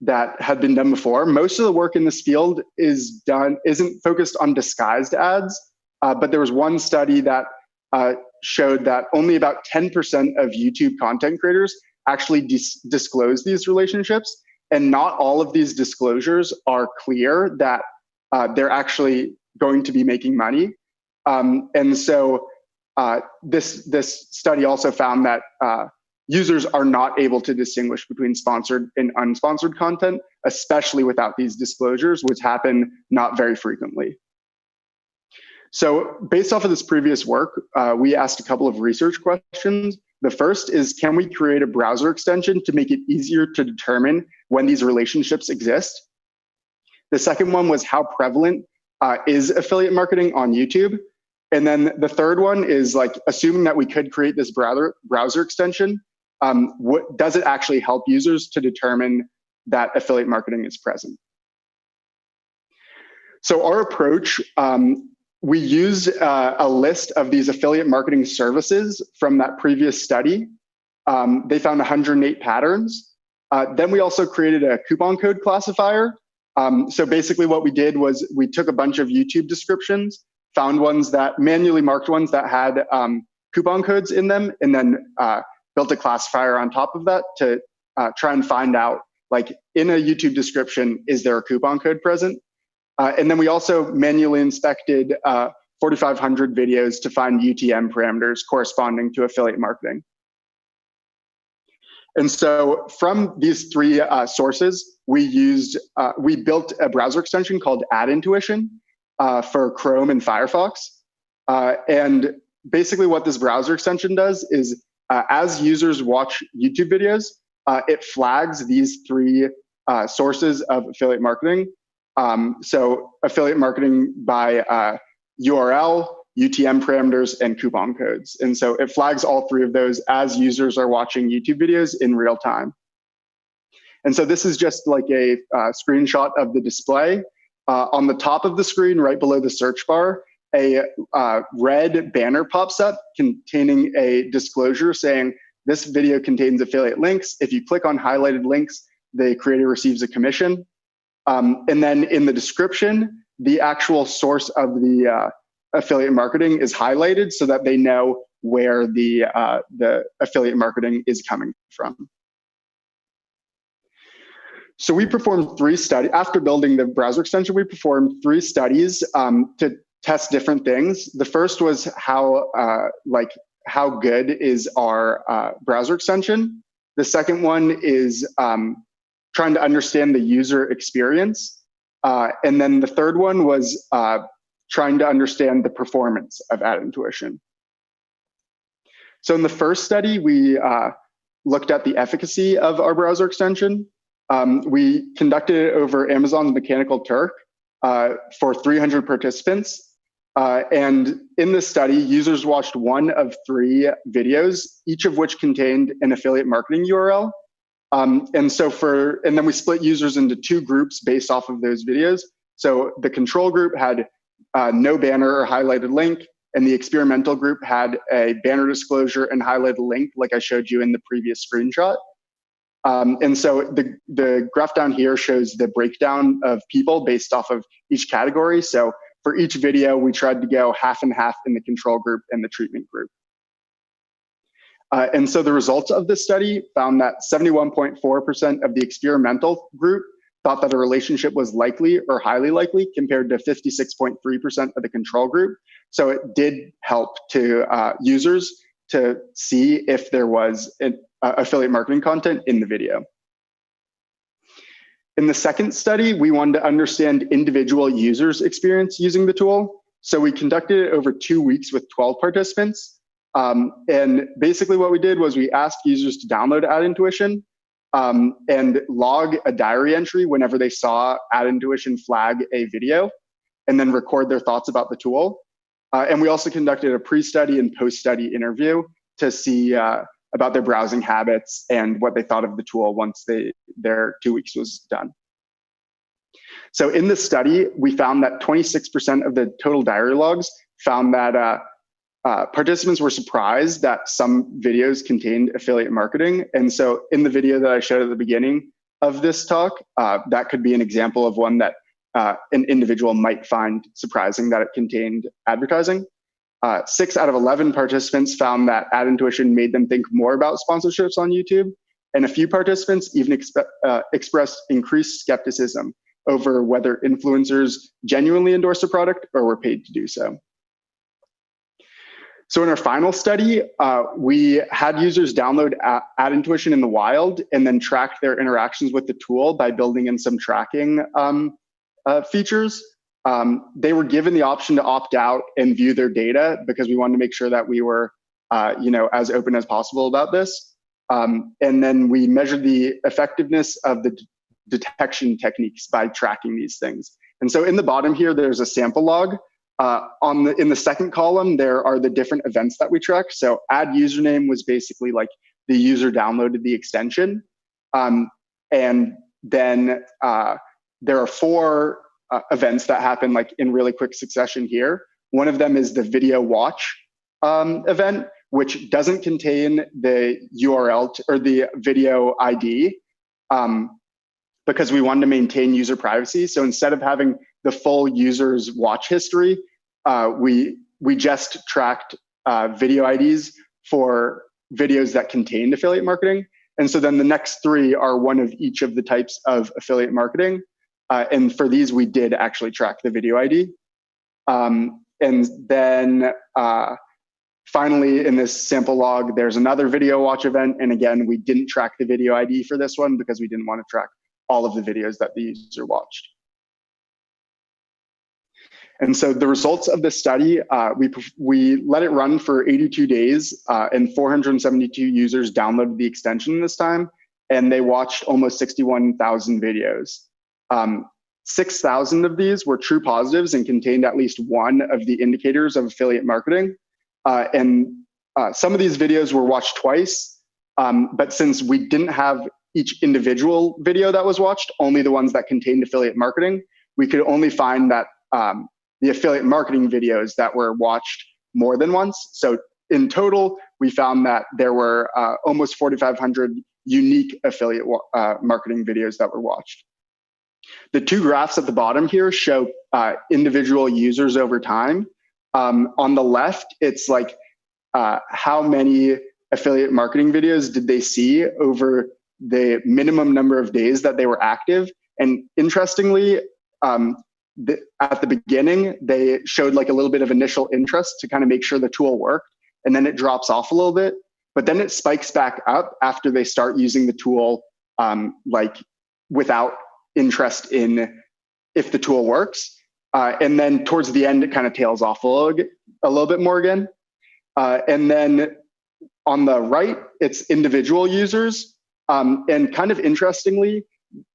that had been done before. Most of the work in this field isn't focused on disguised ads, but there was one study that showed that only about 10% of YouTube content creators actually disclose these relationships, and not all of these disclosures are clear that they're actually going to be making money. And so this study also found that users are not able to distinguish between sponsored and unsponsored content, especially without these disclosures, which happen not very frequently. So based off of this previous work, we asked a couple of research questions. The first is, can we create a browser extension to make it easier to determine when these relationships exist? The second one was, how prevalent is affiliate marketing on YouTube? And then the third one is, like, assuming that we could create this browser extension, does it actually help users to determine that affiliate marketing is present? So our approach, we used a list of these affiliate marketing services from that previous study. They found 108 patterns. Then we also created a coupon code classifier. So basically what we did was we took a bunch of YouTube descriptions, found ones that manually marked ones that had coupon codes in them, and then built a classifier on top of that to try and find out, like, in a YouTube description, is there a coupon code present? And then we also manually inspected 4,500 videos to find UTM parameters corresponding to affiliate marketing. And so from these 3 sources, we built a browser extension called AdIntuition for Chrome and Firefox. And basically what this browser extension does is, as users watch YouTube videos, it flags these 3 sources of affiliate marketing. So affiliate marketing by URL, UTM parameters, and coupon codes. And so it flags all 3 of those as users are watching YouTube videos in real time. And so this is just like a screenshot of the display. On the top of the screen, right below the search bar, a red banner pops up containing a disclosure saying, this video contains affiliate links. If you click on highlighted links, the creator receives a commission. And then in the description, the actual source of the affiliate marketing is highlighted so that they know where the affiliate marketing is coming from. So we performed 3 studies. After building the browser extension, we performed 3 studies to test different things. The first was how good is our browser extension. The second one is trying to understand the user experience. And then the third one was trying to understand the performance of AdIntuition. So in the first study, we looked at the efficacy of our browser extension. We conducted it over Amazon's Mechanical Turk for 300 participants. And in this study, users watched 1 of 3 videos, each of which contained an affiliate marketing URL. And then we split users into 2 groups based off of those videos. So the control group had no banner or highlighted link, and the experimental group had a banner disclosure and highlighted link, like I showed you in the previous screenshot. And so the graph down here shows the breakdown of people based off of each category. So for each video, we tried to go half and half in the control group and the treatment group. And so the results of this study found that 71.4% of the experimental group thought that a relationship was likely or highly likely, compared to 56.3% of the control group. So it did help to users to see if there was an affiliate marketing content in the video. In the second study, we wanted to understand individual users' experience using the tool. So we conducted it over 2 weeks with 12 participants. And basically what we did was we asked users to download AdIntuition and log a diary entry whenever they saw AdIntuition flag a video, and then record their thoughts about the tool. And we also conducted a pre-study and post-study interview to see about their browsing habits and what they thought of the tool once their 2 weeks was done. So in this study, we found that 26% of the total diary logs found that participants were surprised that some videos contained affiliate marketing. And so in the video that I showed at the beginning of this talk, that could be an example of one that an individual might find surprising that it contained advertising. 6 out of 11 participants found that AdIntuition made them think more about sponsorships on YouTube. And a few participants even expressed increased skepticism over whether influencers genuinely endorse a product or were paid to do so. So in our final study, we had users download AdIntuition in the wild and then track their interactions with the tool by building in some tracking features. They were given the option to opt out and view their data because we wanted to make sure that we were as open as possible about this. And then we measured the effectiveness of the detection techniques by tracking these things. And so in the bottom here, there's a sample log. In the second column, there are the different events that we tracked. So add username was basically like the user downloaded the extension. And then there are 4 events that happen like in really quick succession here. One of them is the video watch event, which doesn't contain the URL or the video ID because we wanted to maintain user privacy. So instead of having the full user's watch history, we just tracked video IDs for videos that contained affiliate marketing. And so then the next 3 are one of each of the types of affiliate marketing. And for these, we did actually track the video ID. And then finally, in this sample log, there's another video watch event. And again, we didn't track the video ID for this one because we didn't want to track all of the videos that the user watched. And so the results of this study, we let it run for 82 days and 472 users downloaded the extension this time, and they watched almost 61,000 videos. 6,000 of these were true positives and contained at least one of the indicators of affiliate marketing. Some of these videos were watched twice, but since we didn't have each individual video that was watched, only the ones that contained affiliate marketing, we could only find that the affiliate marketing videos that were watched more than once. So in total, we found that there were almost 4,500 unique affiliate marketing videos that were watched. The two graphs at the bottom here show individual users over time. On the left, it's like how many affiliate marketing videos did they see over the minimum number of days that they were active. And interestingly, at the beginning, they showed like a little bit of initial interest to kind of make sure the tool worked. And then it drops off a little bit, but then it spikes back up after they start using the tool like without interest in if the tool works. And then towards the end, it kind of tails off a little bit more again. And then on the right, it's individual users. And kind of interestingly,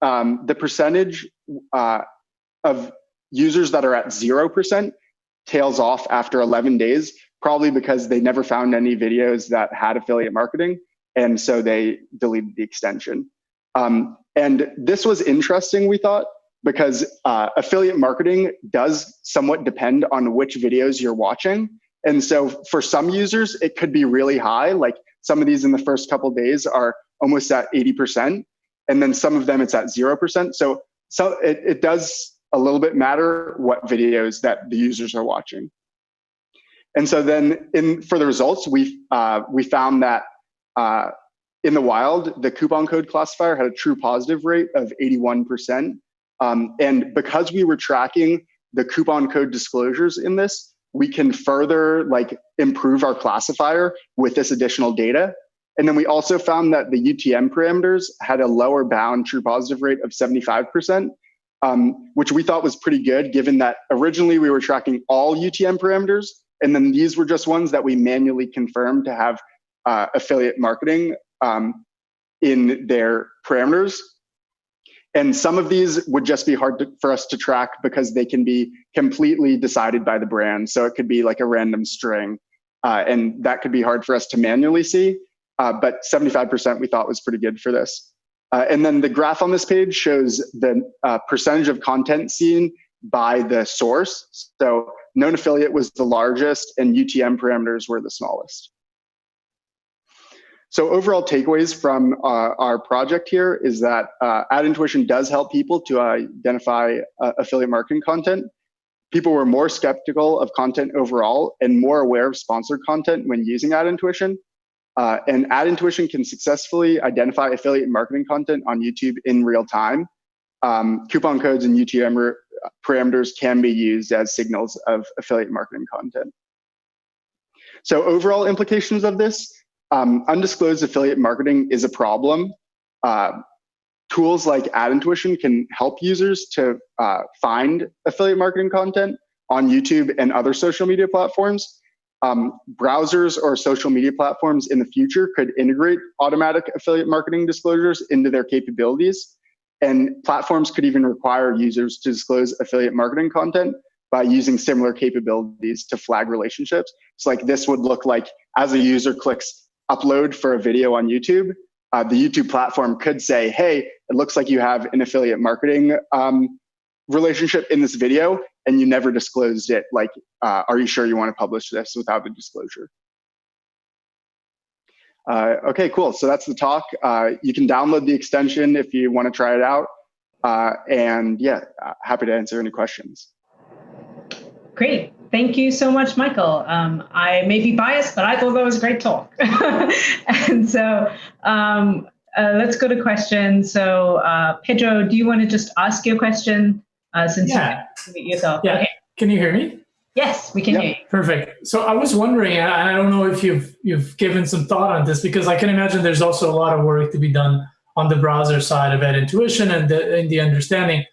the percentage of users that are at 0% tails off after 11 days, probably because they never found any videos that had affiliate marketing. And so they deleted the extension. And this was interesting, we thought, because affiliate marketing does somewhat depend on which videos you're watching. And so for some users, it could be really high. Like some of these in the first couple of days are almost at 80%. And then some of them it's at 0%. So it does a little bit matter what videos that the users are watching. And so then for the results, we found that in the wild, the coupon code classifier had a true positive rate of 81%. And because we were tracking the coupon code disclosures in this, we can further like improve our classifier with this additional data. And then we also found that the UTM parameters had a lower bound true positive rate of 75%, which we thought was pretty good, given that originally we were tracking all UTM parameters, and then these were just ones that we manually confirmed to have affiliate marketing in their parameters. And some of these would just be hard for us to track because they can be completely decided by the brand. So it could be like a random string, and that could be hard for us to manually see. But 75% we thought was pretty good for this. And then the graph on this page shows the percentage of content seen by the source. So known affiliate was the largest and UTM parameters were the smallest. So overall takeaways from our project here is that AdIntuition does help people to identify affiliate marketing content. People were more skeptical of content overall and more aware of sponsored content when using AdIntuition. And AdIntuition can successfully identify affiliate marketing content on YouTube in real time. Coupon codes and UTM parameters can be used as signals of affiliate marketing content. So overall implications of this, undisclosed affiliate marketing is a problem. Tools like AdIntuition can help users to find affiliate marketing content on YouTube and other social media platforms. Browsers or social media platforms in the future could integrate automatic affiliate marketing disclosures into their capabilities. And platforms could even require users to disclose affiliate marketing content by using similar capabilities to flag relationships. So like this would look like as a user clicks upload for a video on YouTube, the YouTube platform could say, hey, it looks like you have an affiliate marketing relationship in this video and you never disclosed it. Like, are you sure you want to publish this without the disclosure? Okay, cool. So that's the talk. You can download the extension if you want to try it out. And yeah, happy to answer any questions. Great. Thank you so much, Michael. I may be biased, but I thought that was a great talk. And so let's go to questions. So Pedro, do you want to just ask your question since you meet yourself? Yeah. Okay. Can you hear me? Yes, we can hear you. Perfect. So I was wondering, and I don't know if you've given some thought on this, because I can imagine there's also a lot of work to be done on the browser side of AdIntuition and the understanding.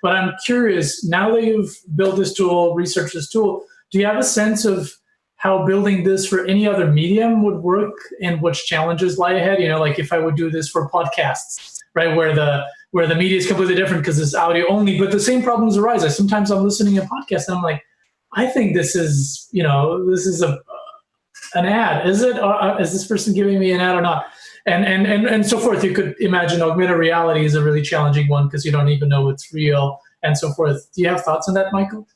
But I'm curious, now that you've built this tool, researched this tool, do you have a sense of how building this for any other medium would work and which challenges lie ahead? You know, like if I would do this for podcasts, right, where the media is completely different because it's audio only, but the same problems arise. Sometimes I'm listening to a podcast and I'm like, I think this is an ad. Is it? Or is this person giving me an ad or not? And so forth. You could imagine augmented reality is a really challenging one because you don't even know what's real and so forth. Do you have thoughts on that, Michael?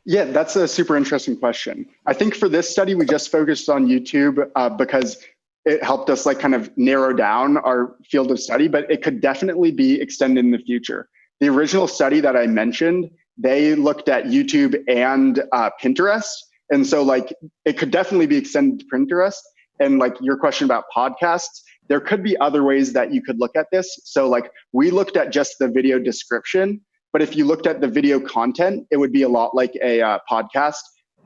Yeah, that's a super interesting question. I think for this study, we just focused on YouTube because it helped us like kind of narrow down our field of study, but it could definitely be extended in the future. the original study that I mentioned, they looked at YouTube and Pinterest. And so like, it could definitely be extended to Pinterest. And like your question about podcasts, there could be other ways that you could look at this. So like, we looked at just the video description, but if you looked at the video content, it would be a lot like a podcast.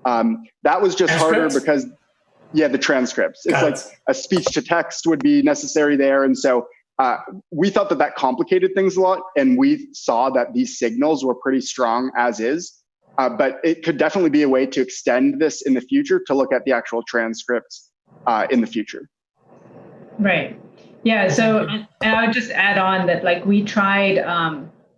That was just harder because, yeah, the transcripts. It's like a speech to text would be necessary there. And so we thought that that complicated things a lot. And we saw that these signals were pretty strong as is. But it could definitely be a way to extend this in the future to look at the actual transcripts in the future. Right. Yeah. So and I would just add on that, like, we tried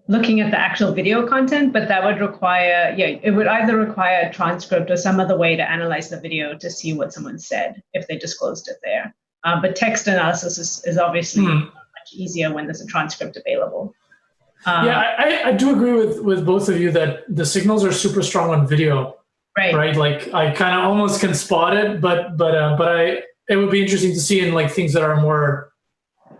looking at the actual video content, but that would require, it would either require a transcript or some other way to analyze the video to see what someone said if they disclosed it there. But text analysis is obviously much easier when there's a transcript available. I do agree with both of you that the signals are super strong on video. Right. Like I kind of almost can spot it, but it would be interesting to see in like things that are more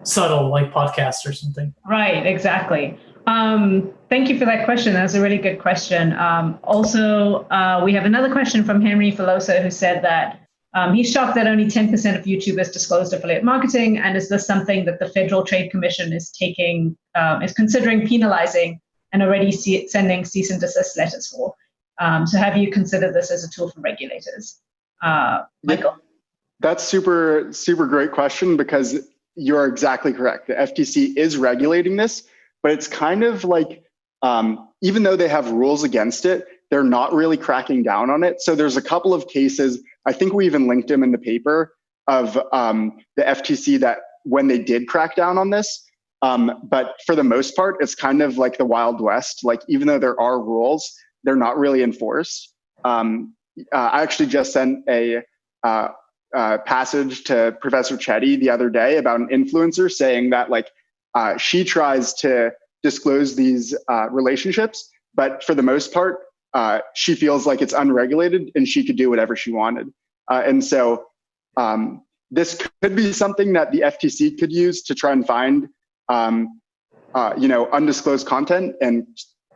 subtle, like podcasts or something. Right. Exactly. Thank you for that question. That was a really good question. Also, we have another question from Henry Filosa, who said that he's shocked that only 10% of YouTubers disclosed affiliate marketing. And is this something that the Federal Trade Commission is considering penalizing and already sending cease and desist letters for? So have you considered this as a tool for regulators? Michael? That's super, super great question, because you're exactly correct. The FTC is regulating this, but it's kind of like, even though they have rules against it, they're not really cracking down on it. So there's a couple of cases, I think we even linked them in the paper, of the FTC that when they did crack down on this, but for the most part, it's kind of like the Wild West. Like, even though there are rules, they're not really enforced. I actually just sent a passage to Professor Chetty the other day about an influencer saying that like she tries to disclose these relationships, but for the most part, she feels like it's unregulated and she could do whatever she wanted. And so this could be something that the FTC could use to try and find undisclosed content and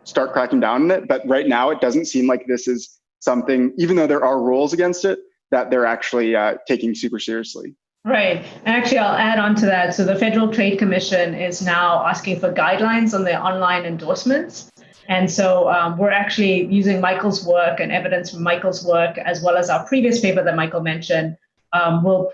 start cracking down on it. But right now, it doesn't seem like this is something, even though there are rules against it, that they're actually taking super seriously. Right. And actually, I'll add on to that. So the Federal Trade Commission is now asking for guidelines on their online endorsements. And so we're actually using Michael's work and evidence from Michael's work, as well as our previous paper that Michael mentioned. We'll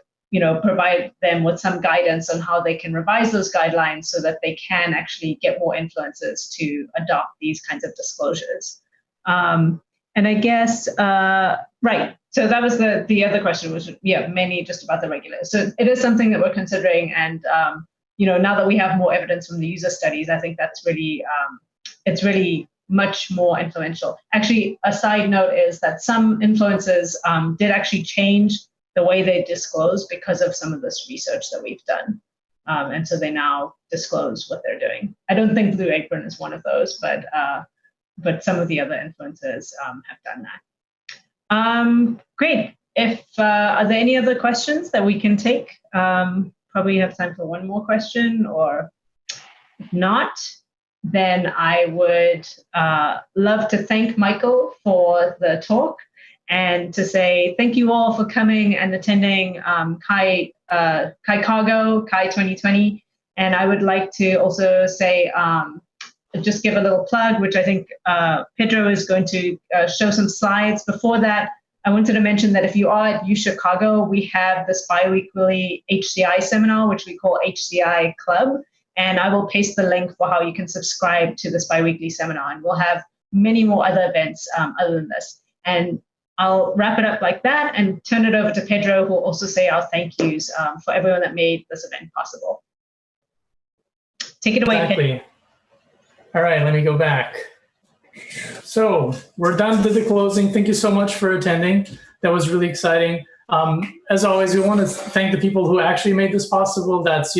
provide them with some guidance on how they can revise those guidelines so that they can actually get more influencers to adopt these kinds of disclosures. And I guess, right. So that was the other question, was mainly just about the regulators. So it is something that we're considering. And, now that we have more evidence from the user studies, I think that's really, it's really much more influential. Actually, a side note is that some influencers did actually change the way they disclose because of some of this research that we've done. And so they now disclose what they're doing. I don't think Blue Apron is one of those, but some of the other influencers have done that. Great. Are there any other questions that we can take? Probably have time for one more question, or if not, then I would love to thank Michael for the talk and to say thank you all for coming and attending Chi Cargo, Chi 2020. And I would like to also say, just give a little plug, which I think Pedro is going to show some slides. Before that, I wanted to mention that if you are at UChicago, we have this bi-weekly HCI seminar, which we call HCI Club. And I will paste the link for how you can subscribe to this bi-weekly seminar. And we'll have many more other events other than this. And I'll wrap it up like that and turn it over to Pedro, who will also say our thank yous for everyone that made this event possible. Take it away, Pedro. All right, let me go back. So we're done with the closing. Thank you so much for attending. That was really exciting. As always, we want to thank the people who actually made this possible. That's,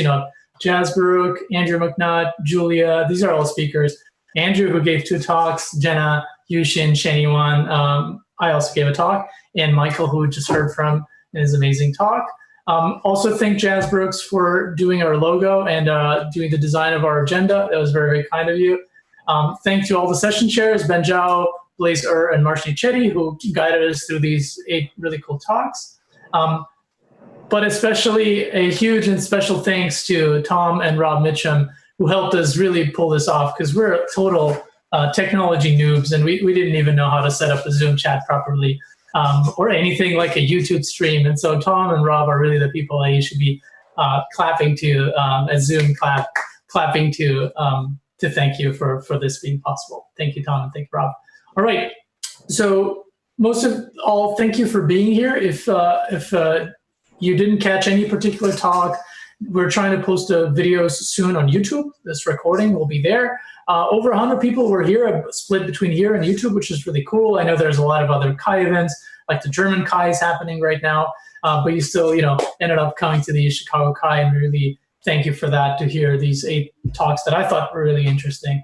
Jasbrook, Andrew McNutt, Julia. These are all speakers. Andrew, who gave 2 talks, Jenna, Yuxin, Shan-Yuan. I also gave a talk. And Michael, who we just heard from in his amazing talk. Also thank Jasbrooks for doing our logo and doing the design of our agenda. That was very, very kind of you. Thanks to all the session chairs, Ben Zhao, Blaise and Marshni Chetty, who guided us through these 8 really cool talks. But especially a huge and special thanks to Tom and Rob Mitchum, who helped us really pull this off, because we're total technology noobs, and we didn't even know how to set up a Zoom chat properly, or anything like a YouTube stream. And so Tom and Rob are really the people that you should be clapping to, a Zoom clapping to thank you for this being possible. Thank you, Tom, and thank you, Rob. All right, so most of all, thank you for being here. If you didn't catch any particular talk, we're trying to post videos soon on YouTube. This recording will be there. Over 100 people were here, split between here and YouTube, which is really cool. I know there's a lot of other Chi events, like the German Chi is happening right now, but you still, ended up coming to the Chicago Chi, and really thank you for that, to hear these 8 talks that I thought were really interesting.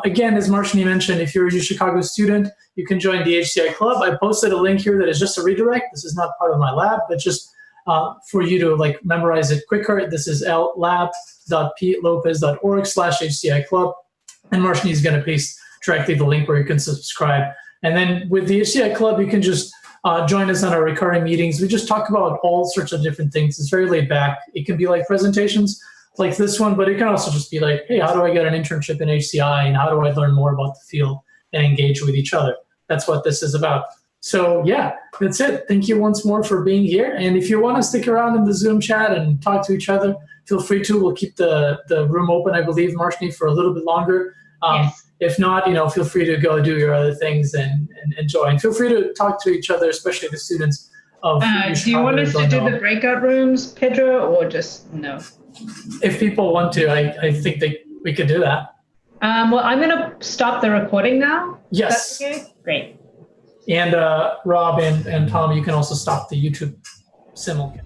Again, as Marshni mentioned, if you're a Chicago student, you can join the HCI Club. I posted a link here that is just a redirect. This is not part of my lab, but just for you to memorize it quicker. This is lab.plopez.org/HCI Club. And Marshni is going to paste directly the link where you can subscribe. And then with the HCI Club, you can just join us on our recurring meetings. We just talk about all sorts of different things. It's very laid back. It can be like presentations like this one, but it can also just be like, hey, how do I get an internship in HCI, and how do I learn more about the field and engage with each other? That's what this is about. So yeah, that's it. Thank you once more for being here. And if you want to stick around in the Zoom chat and talk to each other, feel free to. We'll keep the room open, I believe, Marshni, for a little bit longer. Yes. If not, feel free to go do your other things and enjoy. And feel free to talk to each other, especially the students of do you want us to do the breakout rooms, Pedro, or just no? If people want to, I think we could do that. Well, I'm going to stop the recording now. Yes. Okay? Great. And Rob and Tom, you can also stop the YouTube simulcast.